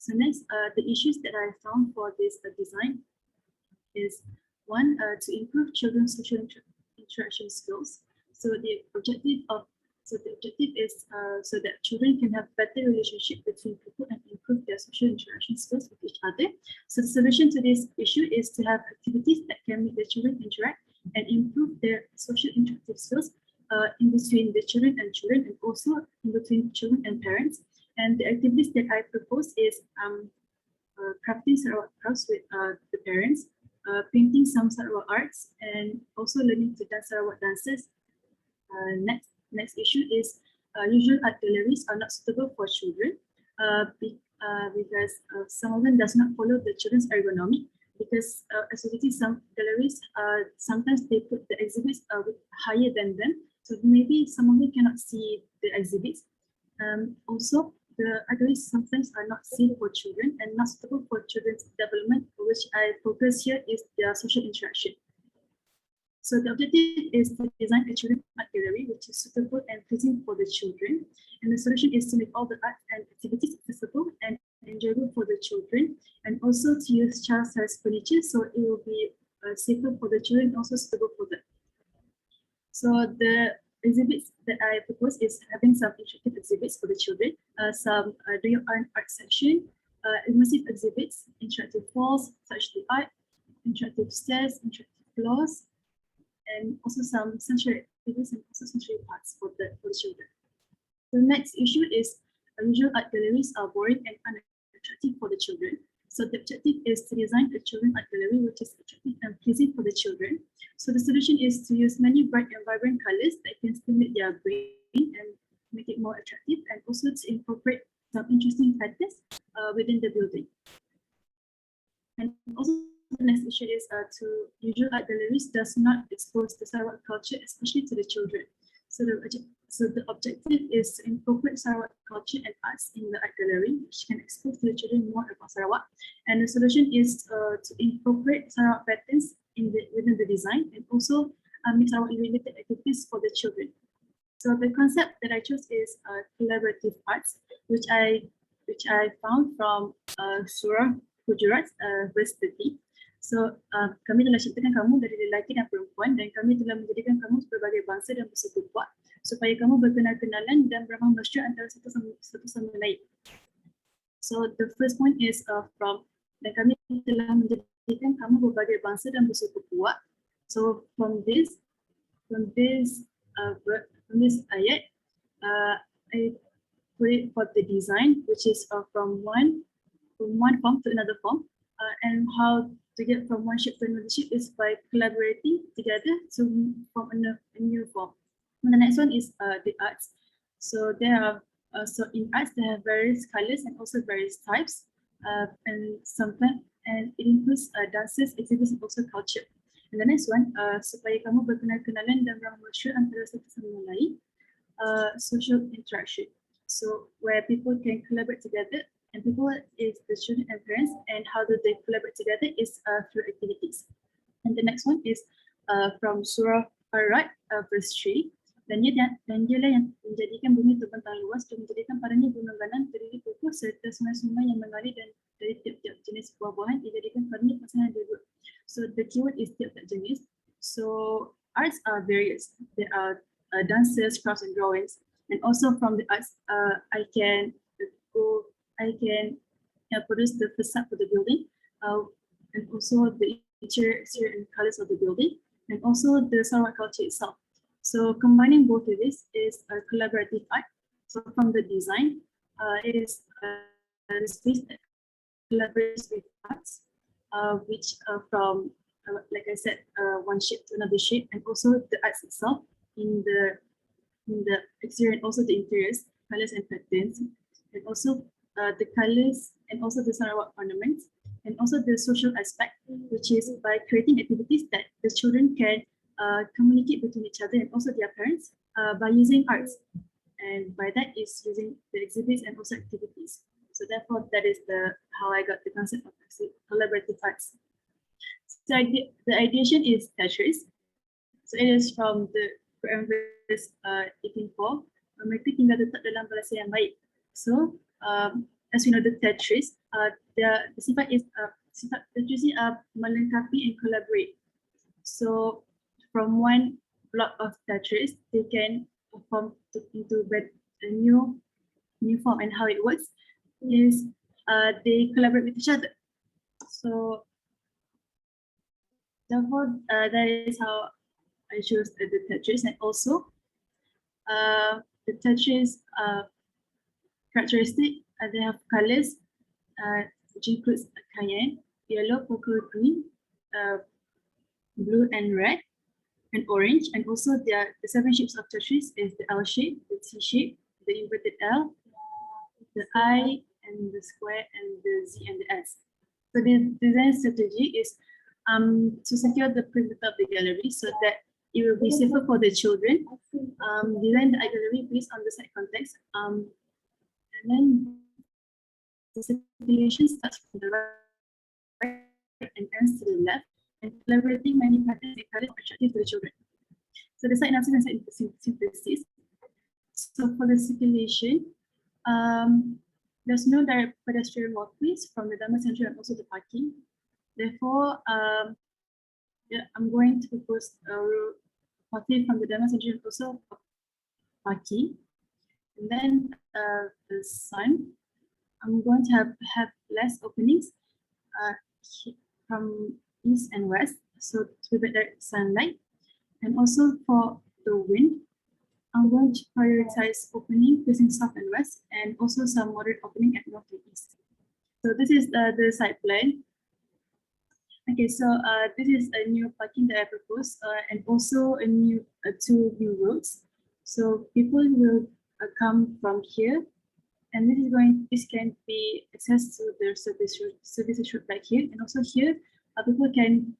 Speaker 5: So next, the issues that I found for this design is one, to improve children's social interaction skills. So the objective is so that children can have better relationship between people and improve their social interaction skills with each other. So the solution to this issue is to have activities that can make the children interact and improve their social interactive skills in between the children and also in between children and parents. And the activities that I propose is crafting Sarawak crafts with the parents, painting some Sarawak arts, and also learning to dance Sarawak dances. Next issue is usual art galleries are not suitable for children because some of them does not follow the children's ergonomic. Because as you can see, some galleries sometimes they put the exhibits higher than them, so maybe some of them cannot see the exhibits. Also, the art galleries sometimes are not safe for children and not suitable for children's development, which I focus here is their social interaction. So the objective is to design a children's art gallery which is suitable and pleasing for the children. And the solution is to make all the art and activities accessible and enjoyable for the children, and also to use child-sized furniture so it will be safer for the children and also suitable for them. So the exhibits that I propose is having some interactive exhibits for the children, some do your own art section, immersive exhibits, interactive walls, touch the art, interactive stairs, interactive floors, and also some sensory activities and also sensory parts for the children. The next issue is usual art galleries are boring and unattractive for the children. So the objective is to design a children's art gallery which is attractive and pleasing for the children. So the solution is to use many bright and vibrant colors that can stimulate their brain and make it more attractive, and also to incorporate some interesting patterns within the building. And also the next issue is to usual art galleries does not expose the Sarawak culture, especially to the children. So the objective is to incorporate Sarawak culture and arts in the art gallery, which can expose to the children more about Sarawak. And the solution is to incorporate Sarawak patterns within the design, and also make Sarawak related activities for the children. So the concept that I chose is collaborative arts, which I found from Surah Hujurat verse 30. So kami telah ciptakan kamu dari lelaki dan perempuan, dan kami telah menjadikan kamu berbagai bangsa dan bersuku kuat supaya kamu berkenal-kenalan dan beramah mesra antara satu sama lain. So the first point is from, dan kami telah menjadikan kamu berbagai bangsa dan bersuku kuat. So from this ayat, I put it for the design, which is from one form to another form, and how to get from one shape to another shape is by collaborating together to form a new form. And the next one is the arts. So there are so in arts they have various colors and also various types. and some plan, and it includes dances, exhibits, and also culture. And the next one, supaya kamu berkenal-kenalan dan bermasyur antara satu sama lain, social interaction. So where people can collaborate together, and people is the children and parents, and how do they collaborate together is through activities. And the next one is from Surah Ar-Ra'd, verse 3. Dan dialah yang menjadikan bumi terbentang luas dan menjadikan padanya gunung-gunung terdiri kukuh serta sungai-sungai yang mengalir, dan dari tiap-tiap jenis buah-buahan dijadikan padanya pasangan dua-dua. So the keyword is tiap-tiap jenis. So arts are various. There are dances, crafts, and drawings. And also from the arts, I can produce the facade for the building, and also the interior and colors of the building, and also the Sarawak culture itself. So combining both of this is a collaborative art. So from the design, it is a space that collaborates with arts, which from, like I said, one shape to another shape, and also the arts itself in the exterior and also the interiors, colors and patterns, and also the colors and also the Sarawak ornaments, and also the social aspect, which is by creating activities that the children can communicate between each other and also their parents by using arts, and by that is using the exhibits and also activities. So therefore, that is how I got the concept of collaborative arts. So the ideation is Tetris. So it is from the Quran verse 18:4. Mereka tinggal tetap dalam balasan yang baik. So as we know, the Tetris, the sifat is sifat Tetris ni melengkapi and collaborate. So from one block of Tetris, they can form into a new form, and how it works is they collaborate with each other. So therefore, that is how I chose the Tetris, and also the Tetris characteristic. They have colors, which includes cayenne, yellow, purple, green, blue, and red, and orange. And also the 7 shapes of Tetris is the L shape, the T shape, the inverted L, the I, and the square, and the Z, and the S. So the design strategy is to secure the perimeter of the gallery so that it will be safer for the children. Design the gallery based on the site context. And then the circulation starts from the right and ends to the left, and collaborating many patterns and colors are attractive to the children. So the site analysis and site synthesis. So for the circulation, there's no direct pedestrian walkways from the Dharma Centre and also the parking. Therefore, I'm going to propose a pathway from the Dharma Centre and also parking. And then the sun, I'm going to have less openings from east and west, so to prevent direct sunlight. And also for the wind, I'm going to prioritize opening facing south and west, and also some moderate opening at north and east. So this is the site plan. Okay, so this is a new parking that I propose, and also a new 2 new roads. So people will come from here, and this can be accessed to the services route right here, and also here people can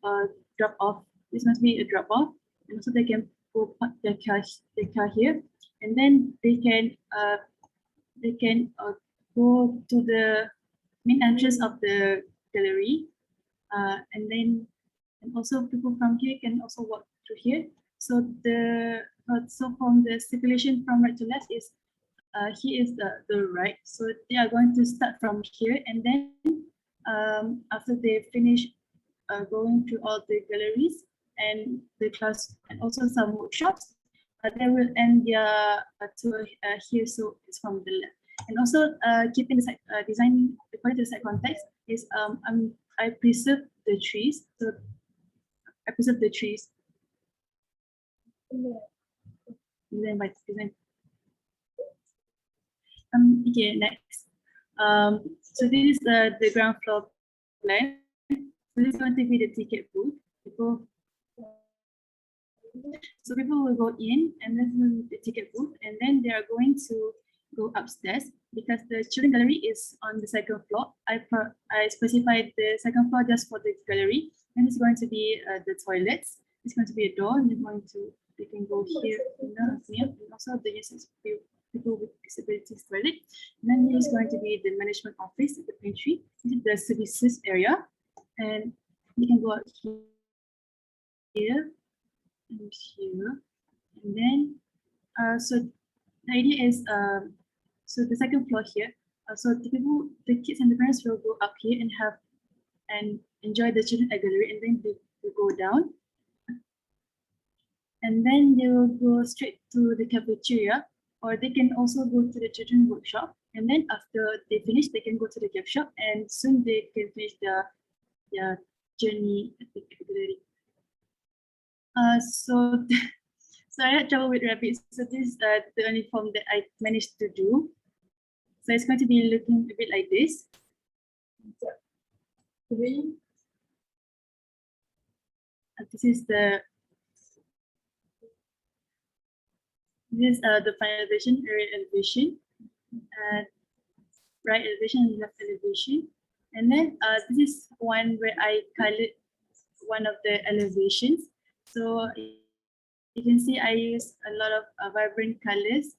Speaker 5: drop off. This must be a drop off, and also they can go park their car here, and then they can go to the main entrance of the gallery, and also people from here can also walk through here. So so from the circulation from right to left is here is the right. So they are going to start from here, and then after they finish going through all the galleries and the class and also some workshops, they will end their tour here. So it's from the left. And also keeping the site design according to the site context is I preserve the trees. So I preserve the trees. Design by design. Okay, next. So this is the ground floor plan. So this is going to be the ticket booth. So people will go in, and this is the ticket booth, and then they are going to go upstairs because the children gallery is on the second floor. I specified the second floor just for the gallery, and it's going to be the toilets. It's going to be a door, and they can go here and also the users people with disabilities toilet. And then there is going to be the management office, the pantry, this is the services area, and you can go out here and here, and then so the idea is so the second floor here. So the kids and the parents will go up here and enjoy the children gallery, and then they will go down, and then they will go straight to the cafeteria, or they can also go to the children workshop, and then after they finish, they can go to the gift shop, and soon they can finish their journey at the gallery. So so I had trouble with rabbits. So this is the only form that I managed to do. So it's going to be looking a bit like this. This is the final elevation, rear elevation, right elevation and left elevation. And then this is one where I colored one of the elevations. So you can see I use a lot of vibrant colors,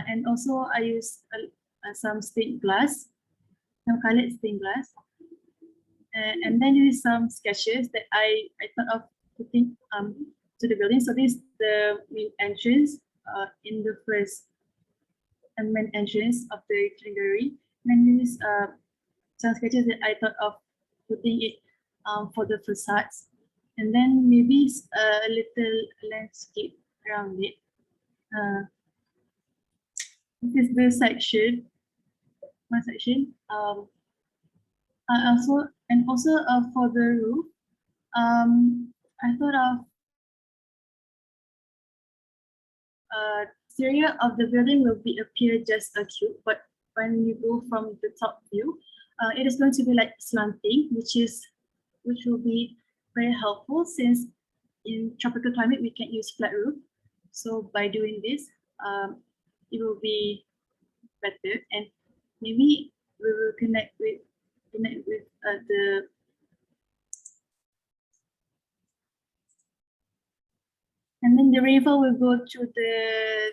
Speaker 5: and also I use some stained glass, some colored stained glass. And then there is some sketches that I thought of putting to the building. So this is the main entrance in the first main entrance of the gallery. And then there is some sketches that I thought of putting it for the facades. And then maybe a little landscape around it. This is the section, one section. Also for the roof, I thought of exterior of the building will appear just a cube, but when you go from the top view, it is going to be like slanting, which will be very helpful since in tropical climate we can't use flat roof. So by doing this, it will be better, and maybe we will connect with the and then the river will go to the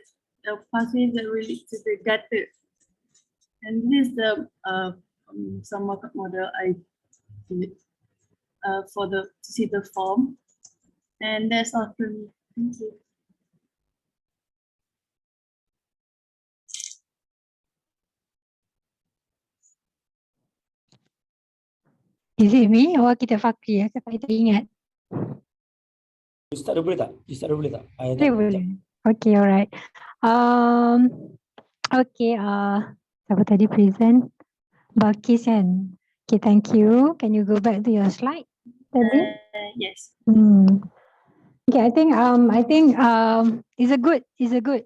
Speaker 5: pathway that will lead to the gutter. And this is the some mock-up model I did to see the form. And that's all from me. Thank you.
Speaker 6: Is it me or kita Fakri? Saya tak ingat.
Speaker 4: You start dulu boleh tak?
Speaker 6: Boleh. Okay, alright. Okay, siapa tadi present? Balkis kan? Okay, thank you. Can you go back to your slide tadi?
Speaker 5: Yes.
Speaker 6: Okay, I think it's a good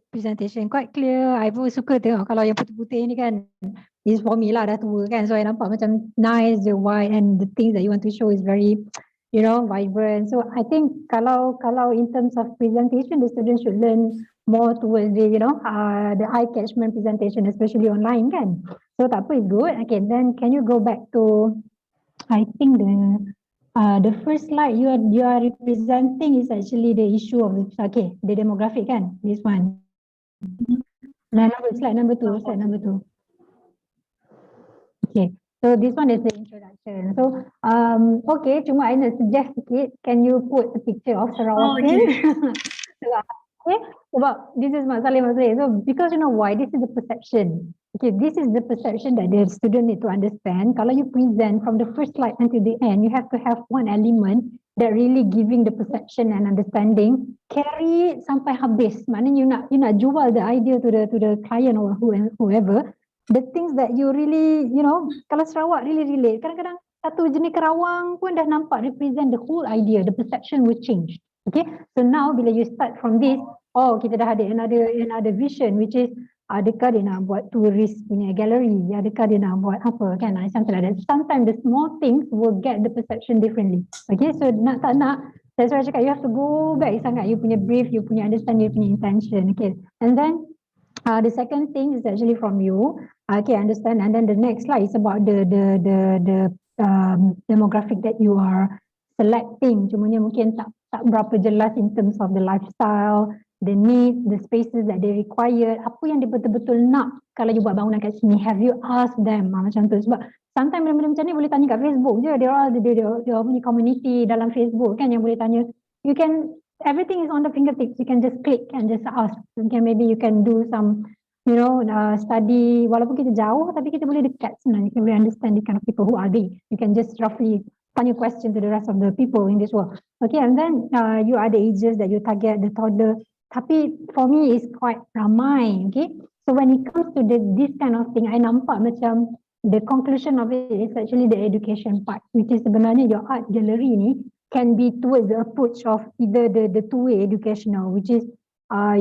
Speaker 6: presentation, quite clear. I pun suka tengok kalau yang putih-putih ni kan, is for me lah, dah tua kan, so I nampak macam nice, the white and the things that you want to show is very, vibrant. So I think kalau in terms of presentation, the students should learn more towards the the eye catchment presentation, especially online kan. So tak apa, is good. Okay, then can you go back to, I think the first slide you are representing is actually the issue of the demographic kan, this one. Slide number two. Okay, so this one is the introduction. So okay, cuma I nak suggest sikit, can you put a picture of Sarawak? Okay, sebab this is Mak Saleh. So because you know why, this is the perception. Okay, this is the perception that the student need to understand. Kalau you present from the first slide until the end, you have to have one element that really giving the perception and understanding, carry it sampai habis. Maknanya you nak jual the idea to the client or whoever, the things that you really, kalau Sarawak really relate. Kadang-kadang satu jenis Kerawang pun dah nampak represent the whole idea, the perception will change. Okay, so now bila you start from this, kita dah ada another vision, which is adakah dia nak buat tourist punya gallery, adakah dia nak buat apa kan, something like that. Sometimes the small things will get the perception differently. Okay, so tak nak, that's why I cakap you have to go back sangat, you punya brief, you punya understand, you punya intention. Okay, and then The second thing is actually from you. Okay, I understand. And then the next slide is about the demographic that you are selecting. Cumanya mungkin tak berapa jelas in terms of the lifestyle, the needs, the spaces that they require. Apa yang dia betul-betul nak kalau you buat bangunan kat sini? Have you asked them? Macam tu. Sebab sometimes benda-benda macam ni boleh tanya kat Facebook je. Dia punya community dalam Facebook kan yang boleh tanya. You can, everything is on the fingertips. You can just click and just ask. Okay, maybe you can do some, study. Walaupun kita jauh, tapi kita boleh dekat sebenarnya. You can really understand the kind of people who are they. You can just roughly find your question to the rest of the people in this world. Okay, and then you are the ages that you target, the toddler. Tapi for me, it's quite ramai. Okay, so when it comes to this kind of thing, I nampak macam the conclusion of it is actually the education part, which is sebenarnya your art gallery ni can be towards the approach of either the two-way educational, which is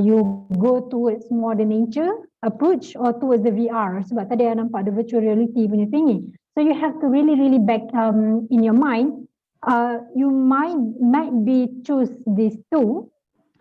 Speaker 6: you go towards more the nature approach or towards the VR. Sebab tadi I nampak the virtual reality punya thingy. So you have to really back in your mind, you might be choose these two,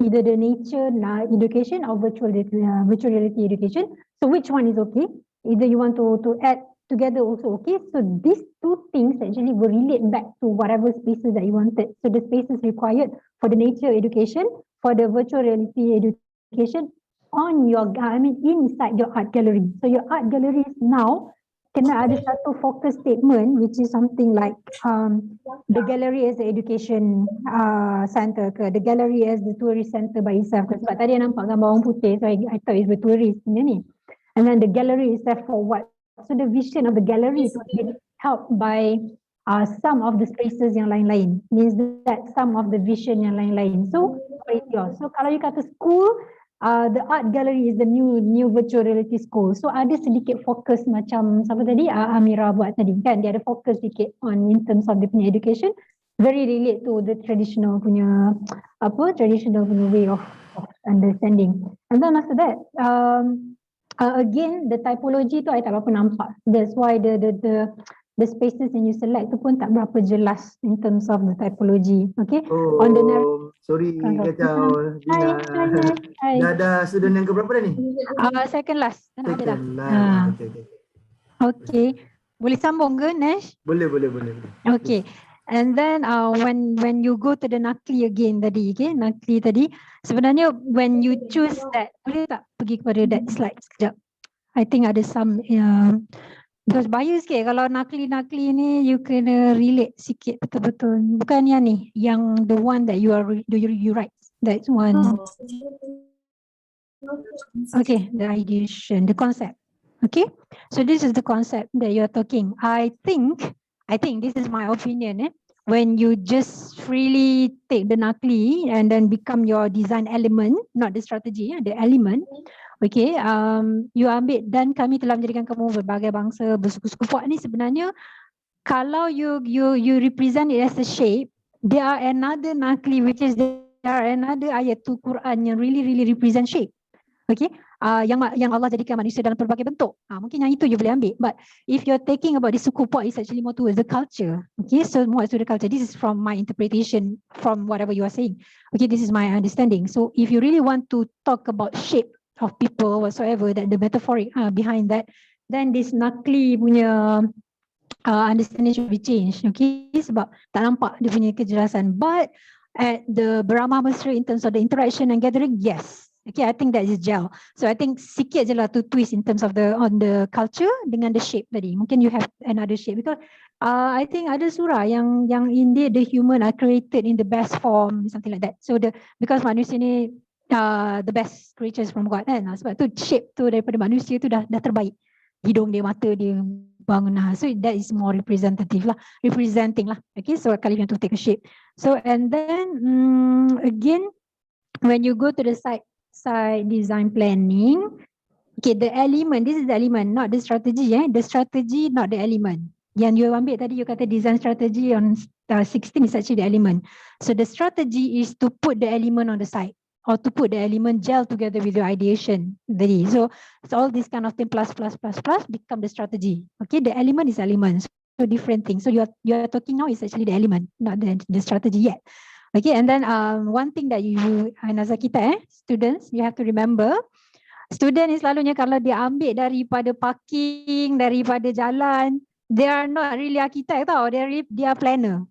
Speaker 6: either the nature education or virtual reality education. So which one is okay? Either you want to add together also okay. So these two things actually will relate back to whatever spaces that you wanted. So the spaces required for the nature education, for the virtual reality education on your, inside your art gallery. So your art gallery now kena ada satu focus statement, which is something like the gallery as the education center ke, the gallery as the tourist center by itself ke. Sebab tadi I nampak gambar orang putih, so I thought it's the tourist ni. And then the gallery is there for what? So the vision of the gallery is helped by some of the spaces yang lain-lain. Means that some of the vision yang lain-lain. So so kalau you kata school, the art gallery is the new virtual reality school. So ada sedikit fokus macam siapa tadi Amira buat tadi kan, dia ada fokus sedikit on in terms of the punya education, very relate to the traditional punya way of understanding. And then after that again the typology tu I tak berapa nampak. That's why the spaces yang you select tu pun tak berapa jelas in terms of the typology. Okay. On the
Speaker 2: sorry kacau Gina.
Speaker 6: Hi.
Speaker 2: Dah ada student yang keberapa dah ni?
Speaker 6: Second last.
Speaker 2: Second last.
Speaker 6: Okay. Boleh sambung ke Nash?
Speaker 2: Boleh.
Speaker 6: Okay. And then when you go to the Nakli again tadi, okay, Nakli tadi, sebenarnya when you choose that, boleh tak pergi kepada that slide sekejap? I think ada some because bias sikit kalau Nakli ni you kena relate sikit betul-betul. Bukan yang ni, yang the one that you write. That's one. Okay, the ideation, the concept. Okay, so this is the concept that you're talking. I think this is my opinion. When you just freely take the Nakli and then become your design element, not the strategy, the element. Okay, you ambil dan kami telah menjadikan kamu berbagai bangsa bersuku-suku. Puak ni sebenarnya kalau you represent it as a shape, there are another Nakli which is there are another ayat tu Quran yang really represent shape. Okay, yang Allah jadikan manusia dalam pelbagai bentuk. Mungkin yang itu you boleh ambil. But if you're taking about the suku Puak, it's actually more towards the culture. Okay, so more to the culture. This is from my interpretation from whatever you are saying. Okay, this is my understanding. So if you really want to talk about shape of people whatsoever, that the metaphoric behind that, then this Nakli punya understanding should be changed. Okay, sebab tak nampak dia punya kejelasan. But at the Brahma Mesra in terms of the interaction and gathering, yes. Okay, I think that is gel. So I think sikit je lah to twist in terms of on the culture dengan the shape tadi. Mungkin you have another shape because I think ada surah yang indeed the human are created in the best form, something like that. So because manusia ni the best creatures from God kan. Sebab tu shape tu daripada manusia tu dah terbaik. Hidung dia, mata dia, bangunan. So that is more representing lah. Okay, so kalau you want to take a shape. So and then again, when you go to the side design planning, okay, the element, this is the element, not the strategy. The strategy, not the element. Yang you ambil tadi, you kata design strategy on 16 is actually the element. So the strategy is to put the element on the side, or to put the element gel together with your ideation. So all this kind of thing plus become the strategy. Okay, the element is elements, so different things. So you are talking now is actually the element, not the strategy yet. Okay, and then one thing that you Nazar kita students, you have to remember, Student ni selalunya kalau dia ambil daripada parking, daripada jalan, they are not really architect tau, they are planner.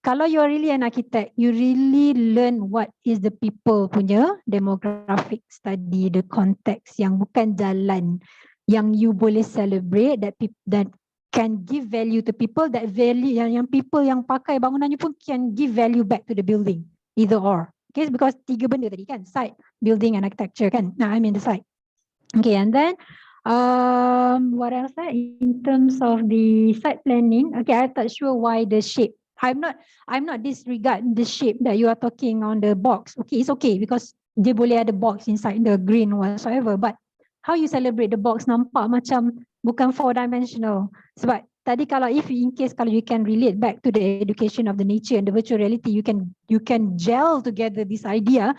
Speaker 6: Kalau you are really an architect, you really learn what is the people punya demographic study, the context yang bukan jalan, yang you boleh celebrate, that can give value to people, that value yang people yang pakai bangunannya pun can give value back to the building, either or. Okay, because 3 benda tadi kan, site, building and architecture kan. Nah, I mean the site. Okay, and then what else? In terms of the site planning, okay, I'm not sure why the shape. I'm not disregard the shape that you are talking on the box. Okay, it's okay because dia boleh ada box inside the green whatsoever. But how you celebrate the box nampak macam bukan 4-dimensional. Sebab tadi kalau in case kalau you can relate back to the education of the nature and the virtual reality, you can gel together this idea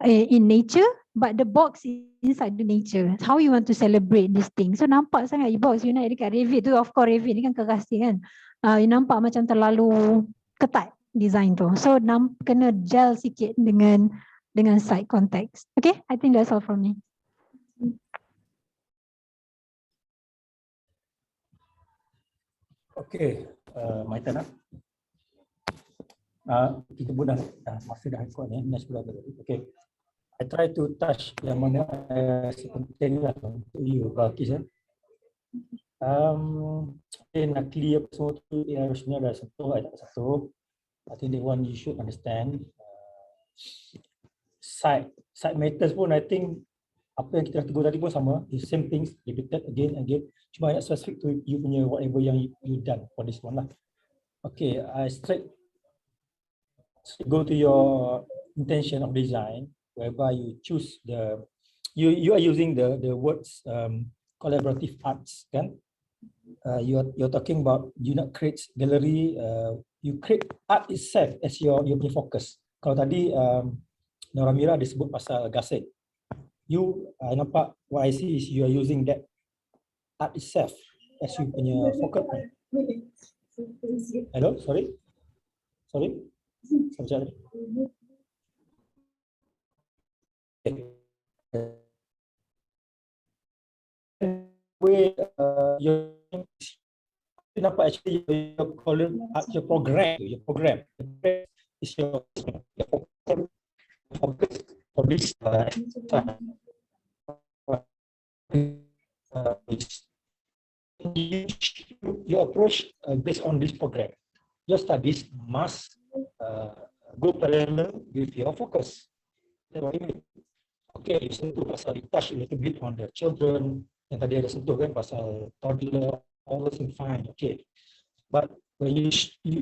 Speaker 6: in nature, but the box is inside the nature. How you want to celebrate this thing? So nampak sangat box you naik dekat Revit tu, of course Revit ni kan keras kan. Nampak macam terlalu ketat design tu. So kena gel sikit dengan site context. Okay, I think that's all from me.
Speaker 4: Okay, my turn. Kita pun dah masa dah kuat ni, dah 10 tadi. Okay. I try to touch yang mana penting lah untuk you, Balkis. Nak clear apa semua tu, sebenarnya dah sentuh, I tak sentuh. I think the one you should understand. Site matters pun, I think apa yang kita tegur tadi pun sama, the same things repeated again and again. Cuma nak specific to you punya whatever yang you done for this one lah. Okay, I straight go to your intention of design, whereby you choose you are using the words collaborative arts, kan? You're talking about you not create gallery, you create art itself as your punya focus. Kalau tadi Nora Mira disebut pasal gasing, I nampak what I see is you are using that art itself as you punya focus. Hello, sorry. Sekejap. Way you nampak actually your program is your focus for this you approach based on this program. Your studies must go parallel with your focus. That's what I mean. Okay, you sentuh pasal touch a little bit on the children, yang tadi ada sentuh kan pasal toddler, all those things fine, okay. But when you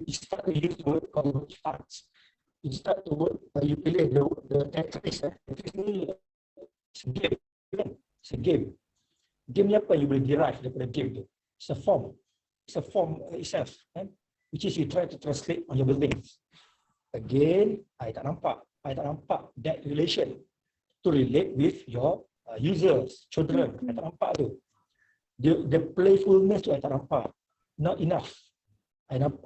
Speaker 4: start to use the word collaborative arts, you start to work, you pilih the Tetris. Tetris ni it's a game. Game ni apa you boleh derive daripada game tu? It's a form itself, kan? Which is you try to translate on your buildings. Again, I tak nampak that relation to relate with your users, children. I tak nampak tu. The playfulness tu I tak nampak. Not enough.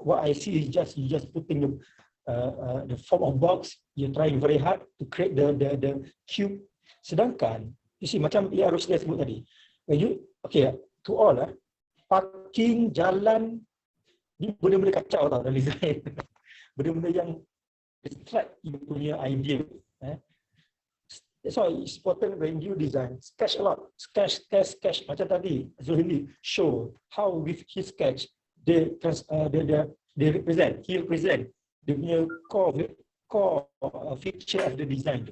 Speaker 4: What I see is you just putting the form of box. You're trying very hard to create the cube. Sedangkan you see macam yang Ruslia sebut tadi. When you to all parking, jalan ni benda-benda kacau tau dalam design. Benda-benda yang distract you punya idea. That's why it's important when you design, sketch a lot, sketch. Macam tadi Zulhindi show how with his sketch they represent dia punya core feature of the design.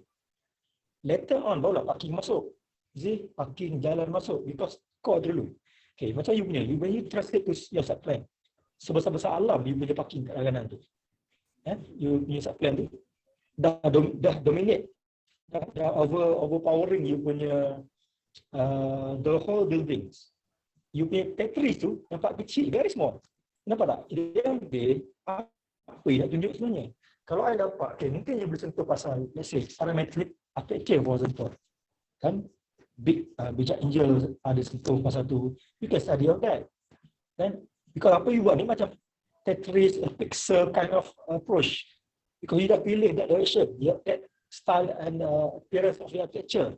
Speaker 4: Later on barulah parking masuk. See, parking jalan masuk because core dulu. Okay, macam you punya, when you translate to your sub plan, sebesar-besar alam you punya parking kat kanan tu. You punya sub plan tu dah dominate. Dah overpowering you punya the whole buildings. You punya Tetris tu nampak kecil, very small. Nampak tak? Dia ambil apa yang nak tunjuk sebenarnya. Kalau I dapat, mungkin you boleh sentuh pasal, let's say, parametric architecture for example. Kan? Bijak angel ada sentuh pasal tu. You can study of that. Kan? Because apa you buat ni macam Tetris, a pixel kind of approach. Because you dah pilih that direction, that style and appearance of your architecture.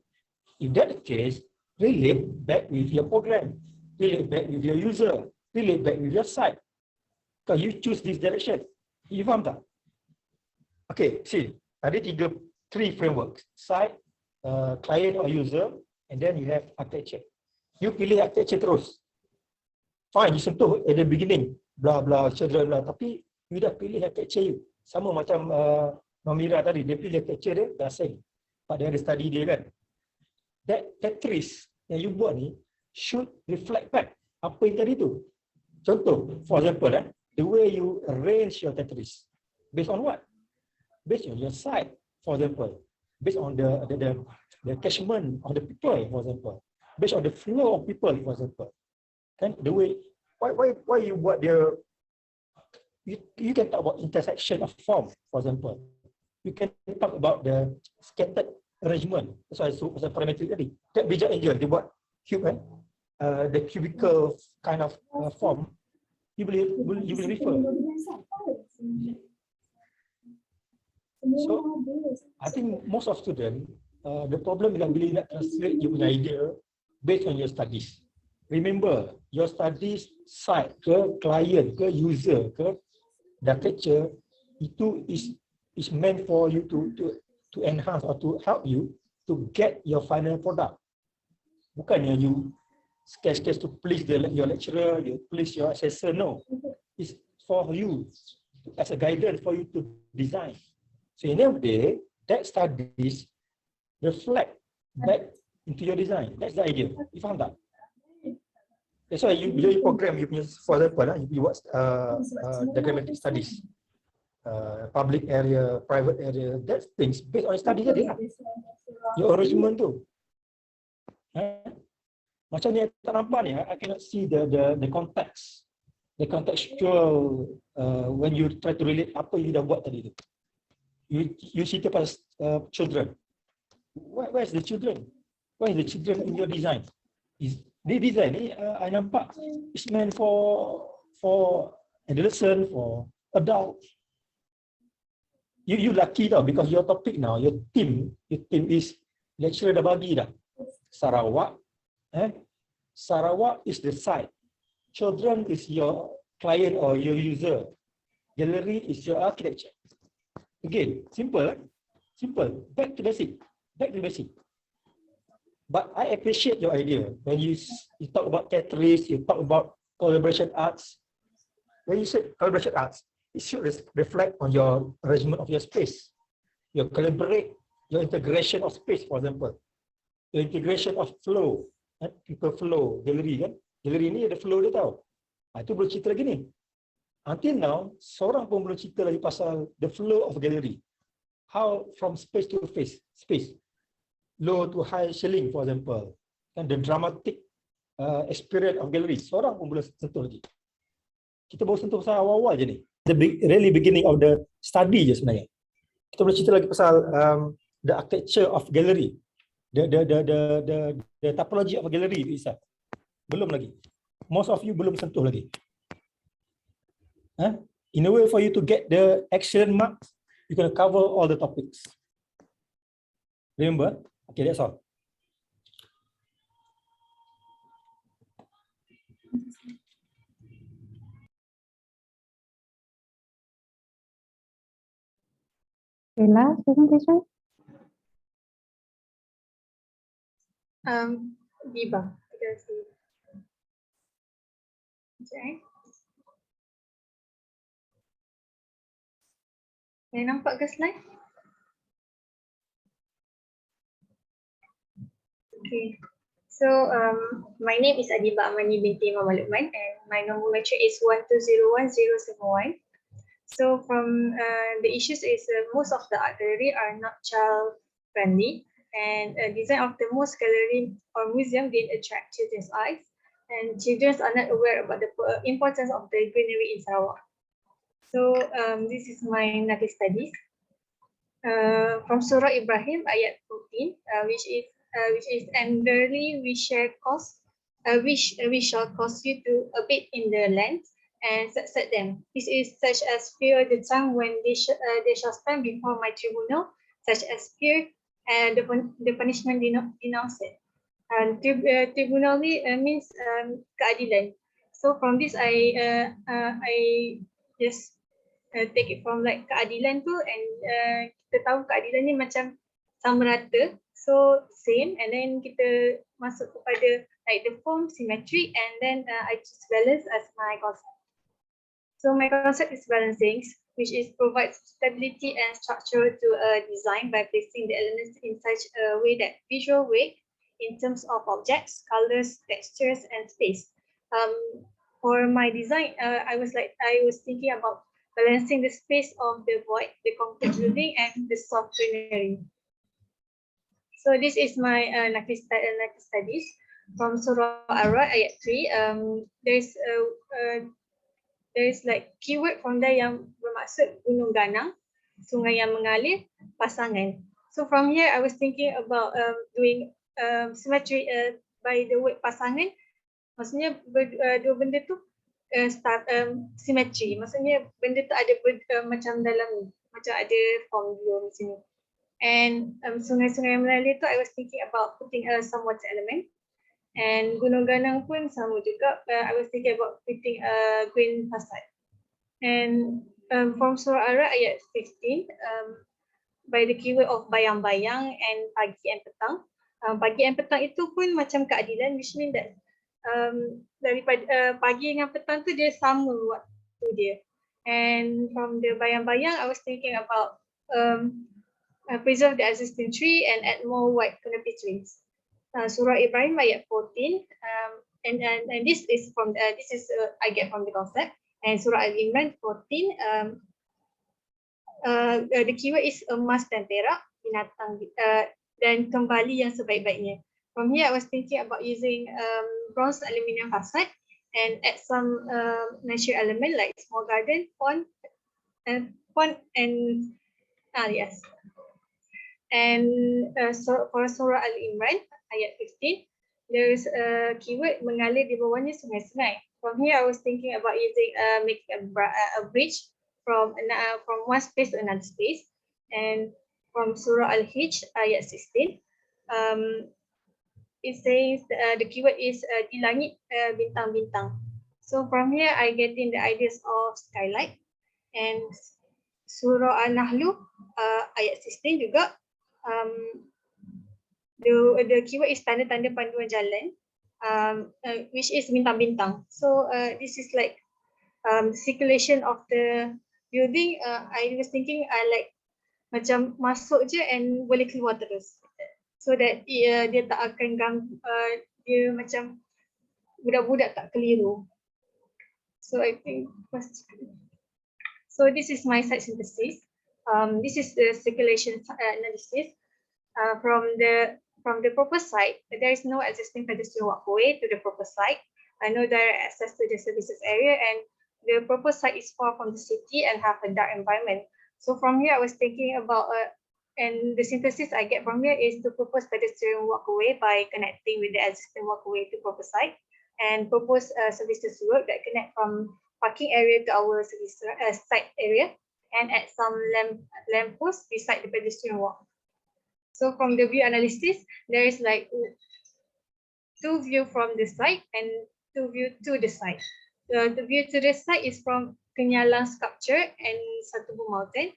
Speaker 4: If that the case, relate back with your program, relate back with your user, relate back with your site. Because you choose this direction. You faham tak? Okay, see, ada three frameworks: site, client or user, and then you have architecture. You pilih architecture terus. Fine, you sentuh at the beginning, blah blah, children blah. Tapi you dah pilih architecture you. Sama macam Nomira tadi, dia pilih architecture dia, dah same. Pak dia ada study dia kan. That Tetris yang you buat ni should reflect back apa yang tadi tu. Contoh, for example, the way you arrange your Tetris, based on what? Based on your site, for example. Based on the catchment of the people, for example. Based on the flow of people, for example. Then the way, why you buat dia, you can talk about intersection of form, for example. You can talk about the scattered arrangement. That's why I saw parametric tadi. That bijak angel, dia buat cube kan, the cubical kind of form. You will refer. So I think most of students, the problem is bila nak translate you punya idea based on your studies. Remember, your studies site ke client ke user ke architecture itu is meant for you to enhance or to help you to get your final product. Bukannya you sketch to please your lecturer, you please your assessor. No, it's for you as a guidance for you to design. So in the end of the day, that studies reflect back into your design. That's the idea. You faham tak? That's why you program, you punya, for example, you buat diagrammatic studies, public area, private area, that's things based on study tadi lah. Your arrangement tu. Macam ni tak nampak ni, I cannot see the context, the contextual when you try to relate apa you dah buat tadi tu. You cerita pasal children. Where's the children? Where is the children in your design? The design ni I nampak is meant for adolescent, for adult. You lucky tau, because your topic now, your team is lecturer dah bagi dah. Sarawak, Sarawak is the site. Children is your client or your user. Gallery is your architecture. Again, simple. Back to basic. But I appreciate your idea when you talk about Tetris, you talk about collaboration arts. When you say collaboration arts, it should reflect on your arrangement of your space. You collaborate, your integration of space, for example. Your integration of flow, people flow, gallery kan. Gallery ni ada flow dia tau. Itu belum cerita lagi ni. Until now, seorang pun belum cerita lagi pasal the flow of gallery. How from space to space. Low to high ceiling, for example. And the dramatic experience of gallery. Seorang pun belum sentuh lagi. Kita baru sentuh pasal awal-awal je ni. The really beginning of the study je sebenarnya. Kita boleh cerita lagi pasal the architecture of gallery. The typology of a gallery itself. Belum lagi. Most of you belum sentuh lagi. In a way for you to get the excellent marks, you're going to cover all the topics. Remember? Okay, that's all.
Speaker 6: Okay, last presentation.
Speaker 9: Diba. Okay. Yang nampak ke slide? Okay. So my name is Adiba Amani binti Imam Lukman and my normal metric is 1201071. So from the issues is most of the art gallery are not child friendly, and design of the most gallery or museum didn't attract children's eyes, and children are not aware about the importance of the greenery in Sarawak. So this is my case studies from Surah Ibrahim ayat 14, which is and verily we shall cause you to abate in the land and set them. This is such as fear the time when they shall stand before my tribunal, such as fear and the punishment denounced. And tribunally means keadilan. So from this, I just take it from like keadilan tu, and kita tahu keadilan ni macam sama rata, so same, and then kita masuk kepada like the form symmetry, and then I choose balance as my concept. So my concept is balancing, which is provides stability and structure to a design by placing the elements in such a way that visual weight in terms of objects, colors, textures, and space. For my design, I was thinking about balancing the space of the void, the concrete building, and the soft greenery. So this is my nakis studies from Surah Ar-Ra'd ayat 3. There's like keyword from there yang bermaksud gunung ganang, sungai yang mengalir, pasangan. So from here, I was thinking about doing symmetry by the word pasangan. Maksudnya dua benda tu symmetry. Maksudnya benda tu ada macam dalam ni, macam ada form dua macam ni. And sungai-sungai yang mengalir tu, I was thinking about putting some water element. And gunung ganang pun sama juga. I was thinking about putting a green facade. And from Surah Ar-Ra'd ayat 16, by the keyword of bayang-bayang and pagi and petang. Pagi and petang itu pun macam keadilan, which means that daripada pagi dengan petang tu dia sama waktu dia. And from the bayang-bayang, I was thinking about preserve the existing tree and add more white canopy trees. Surah Ibrahim ayat 14, and this is from I get from the concept. And Surah Al-Imran 14, the keyword is emas dan perak, binatang dan kembali yang sebaik-baiknya. From here, I was thinking about using bronze aluminium facade and add some natural element like small garden, pond, and yes. And so for Surah Al-Imran ayat 15, there is a keyword mengalir di bawahnya sungai-sungai. From here, I was thinking about using making a bridge from one space to another space. And from Surah Al-Hijj ayat 16, it says the keyword is di langit bintang-bintang. So from here, I get in the ideas of skylight. And Surah An-Nahlu ayat 16 juga, the keyword is tanda-tanda panduan jalan, which is bintang-bintang. So this is like circulation of the building. I was thinking like macam masuk je and boleh keluar terus, so that dia tak akan ganggu, dia macam budak-budak tak keliru. So I think so this is my site synthesis. This is the circulation analysis. From the proposed site, there is no existing pedestrian walkway to the proposed site, no direct access to the services area, and the proposed site is far from the city and have a dark environment. So from here, I was thinking about, and the synthesis I get from here is to propose pedestrian walkway by connecting with the existing walkway to proposed site, and propose services work that connect from parking area to our service site area, and add some lamp posts beside the pedestrian walk. So from the view analysis, there is like two view from the site and two view to the site. The view to the site is from Kenyalang sculpture and Satubu Mountain,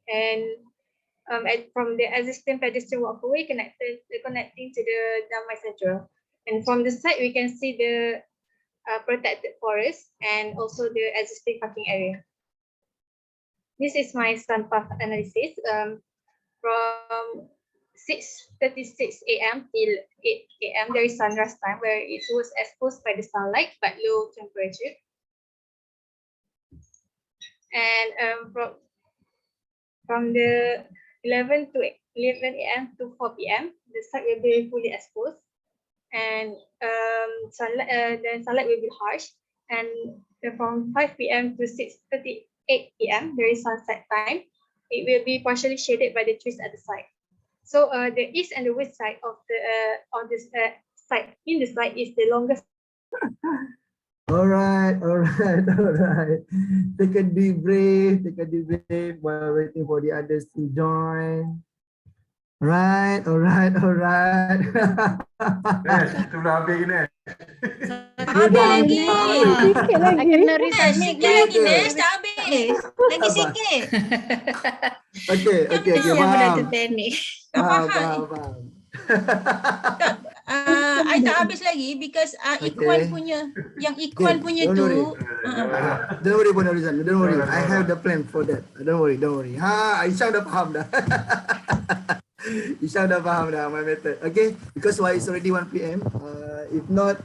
Speaker 9: and from the existing pedestrian walkway connecting to the Dharma Centre. And from the site, we can see the protected forest and also the existing parking area. This is my sun path analysis from 6:36 a.m. till 8 a.m. There is sunrise time where it was exposed by the sunlight but low temperature. And from the 11 a.m. to 4 p.m. the site will be fully exposed, and then sunlight will be harsh. And from 5 p.m. to 6:38 p.m. there is sunset time. It will be partially shaded by the trees at the site. So the east and the west side of this site in the site is the longest.
Speaker 2: All right. Take a deep breath while waiting for the others to join. Alright, alright, alright.
Speaker 10: Kita belum habis ni.
Speaker 8: Habis lagi.
Speaker 6: Sikit lagi.
Speaker 11: Kena
Speaker 8: Nash,
Speaker 11: resubmit
Speaker 8: sikit lagi
Speaker 2: Okay.
Speaker 8: Nash, tak habis. Lagi
Speaker 2: Sabar.
Speaker 8: sikit.
Speaker 2: Okay, okay, okay,
Speaker 11: Siapa dah
Speaker 2: faham.
Speaker 11: terpanik.
Speaker 8: Tak
Speaker 2: Faham,
Speaker 8: faham.
Speaker 2: faham, faham.
Speaker 8: I tak habis lagi because Ikhwan
Speaker 2: Okay.
Speaker 8: punya, yang Ikhwan
Speaker 2: Okay,
Speaker 8: punya
Speaker 2: don't
Speaker 8: tu.
Speaker 2: worry. Don't worry, Puan Rizan. Don't worry. I have the plan for that. Don't worry, don't worry. Aisyah dah faham dah. Aisyah dah faham dah my method. Okay, because why it's already 1 PM. If not,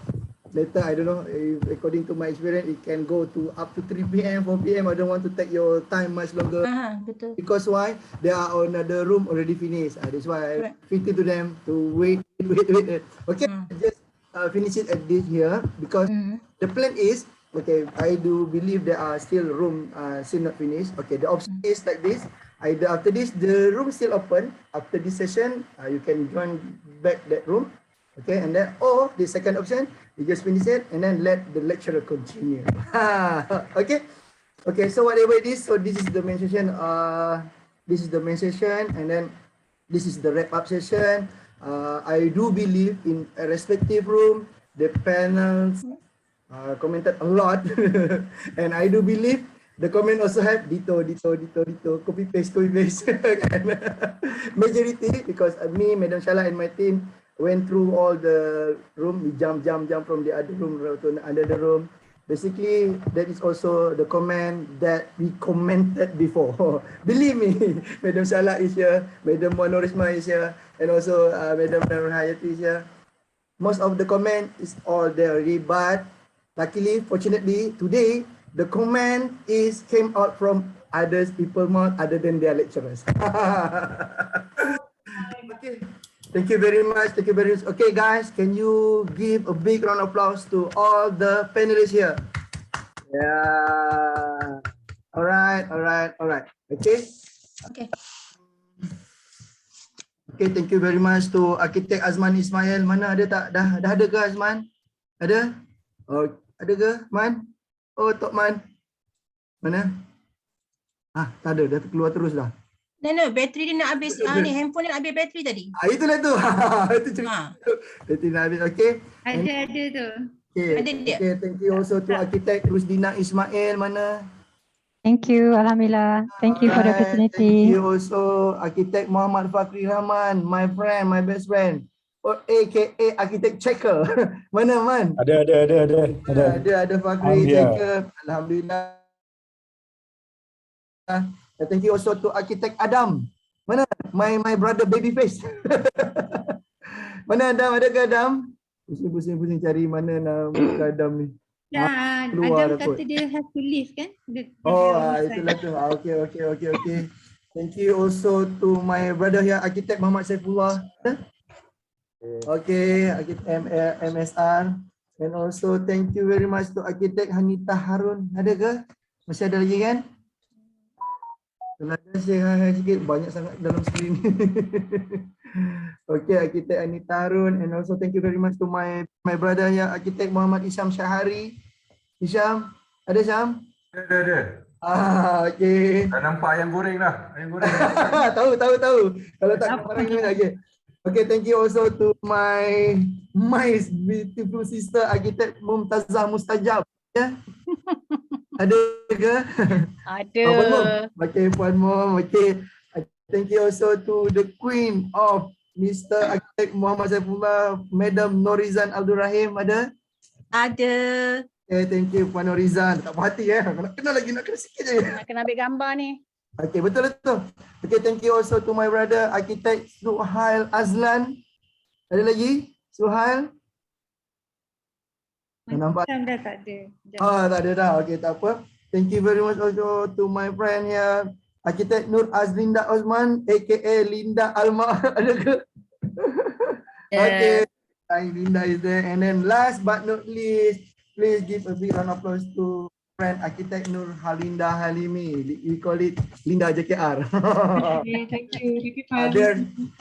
Speaker 2: later I don't know. If, according to my experience, it can go to up to 3 PM, 4 PM. I don't want to take your time much longer.
Speaker 8: Betul.
Speaker 2: Because why? They are another room already finished. That's why I fit it to them to wait. Okay, just finish it at this here because the plan is, okay, I do believe there are still room still not finished. Okay, the option is like this. Either after this, the room still open. After this session, you can join back that room. Okay, and then, or the second option, you just finish it and then let the lecturer continue. Okay. Okay, so whatever it is, so this is the main session. This is the main session, and then this is the wrap-up session. I do believe in a respective room, the panels commented a lot, and I do believe the comment also have dito, copy paste. Majority, because me, Madam Shala, and my team went through all the room. We jump from the other room to another room. Basically, that is also the comment that we commented before. Believe me, Madam Shala is here, Madam Monorisma is here, and also Madam Hayati is here. Most of the comment is all there already, but luckily, fortunately, today, the comment came out from others people more other than their lecturers. Okay. Thank you very much. Thank you very much. Okay, guys, can you give a big round of applause to all the panelists here? Yeah. All right. Okay.
Speaker 8: Okay.
Speaker 2: Okay, thank you very much to Architect Azman Ismail. Mana ada tak? Dah ada ke Azman? Ada? Oh, ada ke, Man? Oh, Tok Man. Mana? Tak ada. Dah keluar terus dah.
Speaker 8: No, bateri dia nak habis. Ni handphone dia nak habis bateri tadi.
Speaker 2: Itulah tu. Itu cerita. Bateri nak habis. Okay.
Speaker 11: Ada tu.
Speaker 2: Okay.
Speaker 8: Ada dia.
Speaker 2: Okay, thank you also to Architect Rusdina Ismail. Mana?
Speaker 6: Thank you. Alhamdulillah. Thank you for the
Speaker 2: Thank
Speaker 6: opportunity.
Speaker 2: you also Architect Muhammad Fakri Rahman, my friend, my best friend. Or aka Architect Checker. Mana, Man?
Speaker 4: Ada.
Speaker 2: Ada Fakri Checker. Alhamdulillah. Thank you also to Architect Adam. Mana? My brother Babyface. Mana Adam? Ada ke Adam? Pusing cari mana nama Adam ni.
Speaker 11: Adam kata dia have to leave kan?
Speaker 2: Itulah tu. Okay. Thank you also to my brother here, Architect Muhammad Saifullah. Okay, Architect MSR. And also thank you very much to Architect Hanita Harun. Ada ke? Masih ada lagi kan? Kalau ada saya sikit, banyak sangat dalam skrin. Okay, Architect Anita Harun, and also thank you very much to my brother here, Architect Muhammad Isham Syahari. Isham, ada Isham?
Speaker 10: Ada.
Speaker 2: Okay.
Speaker 10: Tak nampak ayam goreng dah. Ayam goreng.
Speaker 2: Tahu. Kalau tak barang ni lagi. Okay, thank you also to my beautiful sister, Architect Mumtazah Mustajab. Yeah. Ada ke?
Speaker 11: Ada.
Speaker 2: Puan Mom. Okay. Thank you also to the Queen of Mr. Architect Muhammad Saifullah, Madam Norizan Abdul Rahim. Ada? Okay, thank you Puan Norizan. Tak puas hati nak kena sikit je.
Speaker 11: Nak kena ambil gambar ni.
Speaker 2: Okay, betul. Okay, thank you also to my brother Architect Suhail Azlan. Ada lagi? Suhail? Nampak?
Speaker 11: Dah tak ada.
Speaker 2: Tak ada dah. Okay, tak apa. Thank you very much also to my friend here, Architect Nur Azlinda Osman, aka Linda Alma. Ada ke? Okay. Linda is there. And then last but not least, please give a big round of applause to friend Architect Nur Halinda Halimi. We call it Linda JKR.
Speaker 11: Okay, thank you.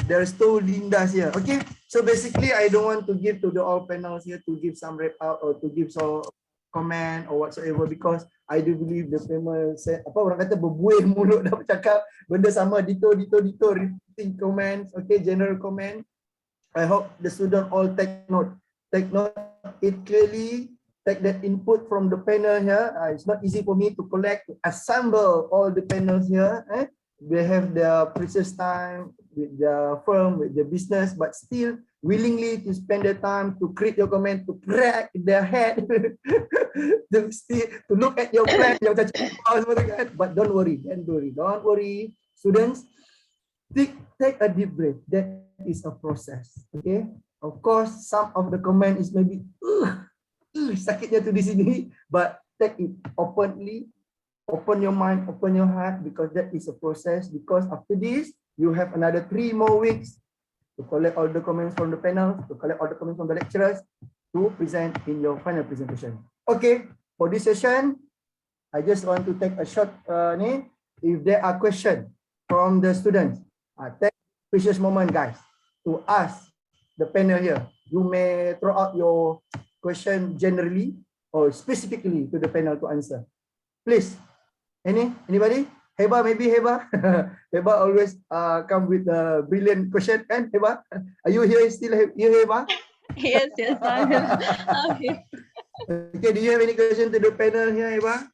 Speaker 2: There's two Lindas here. Okay, so basically I don't want to give to the all panels here to give some wrap up or to give some comment or whatsoever, because I do believe the panel set, apa orang kata berbuih mulut dah bercakap benda sama, dito repeating comments, okay, general comment. I hope the student all take note it clearly, take that input from the panel here. It's not easy for me to collect, to assemble all the panels here. They have their precious time with the firm, with the business, but still willingly to spend their time to create your comment, to crack their head, to look at your plan, but don't worry, students. Take a deep breath. That is a process. Okay. Of course, some of the comment is maybe sakitnya tu di sini, but take it openly. Open your mind, open your heart, because that is a process. Because after this, you have another 3 more weeks to collect all the comments from the panel, to collect all the comments from the lecturers, to present in your final presentation. Okay, for this session, I just want to take a short if there are questions from the students, take precious moment, guys, to ask the panel here. You may throw out your question generally or specifically to the panel to answer. Please. Anybody? Heba, maybe Heba. Heba always come with a brilliant question, kan? Heba, are you here still? You Heba?
Speaker 3: Yes, I'm here.
Speaker 2: Okay, do you have any question to the panel here, Heba?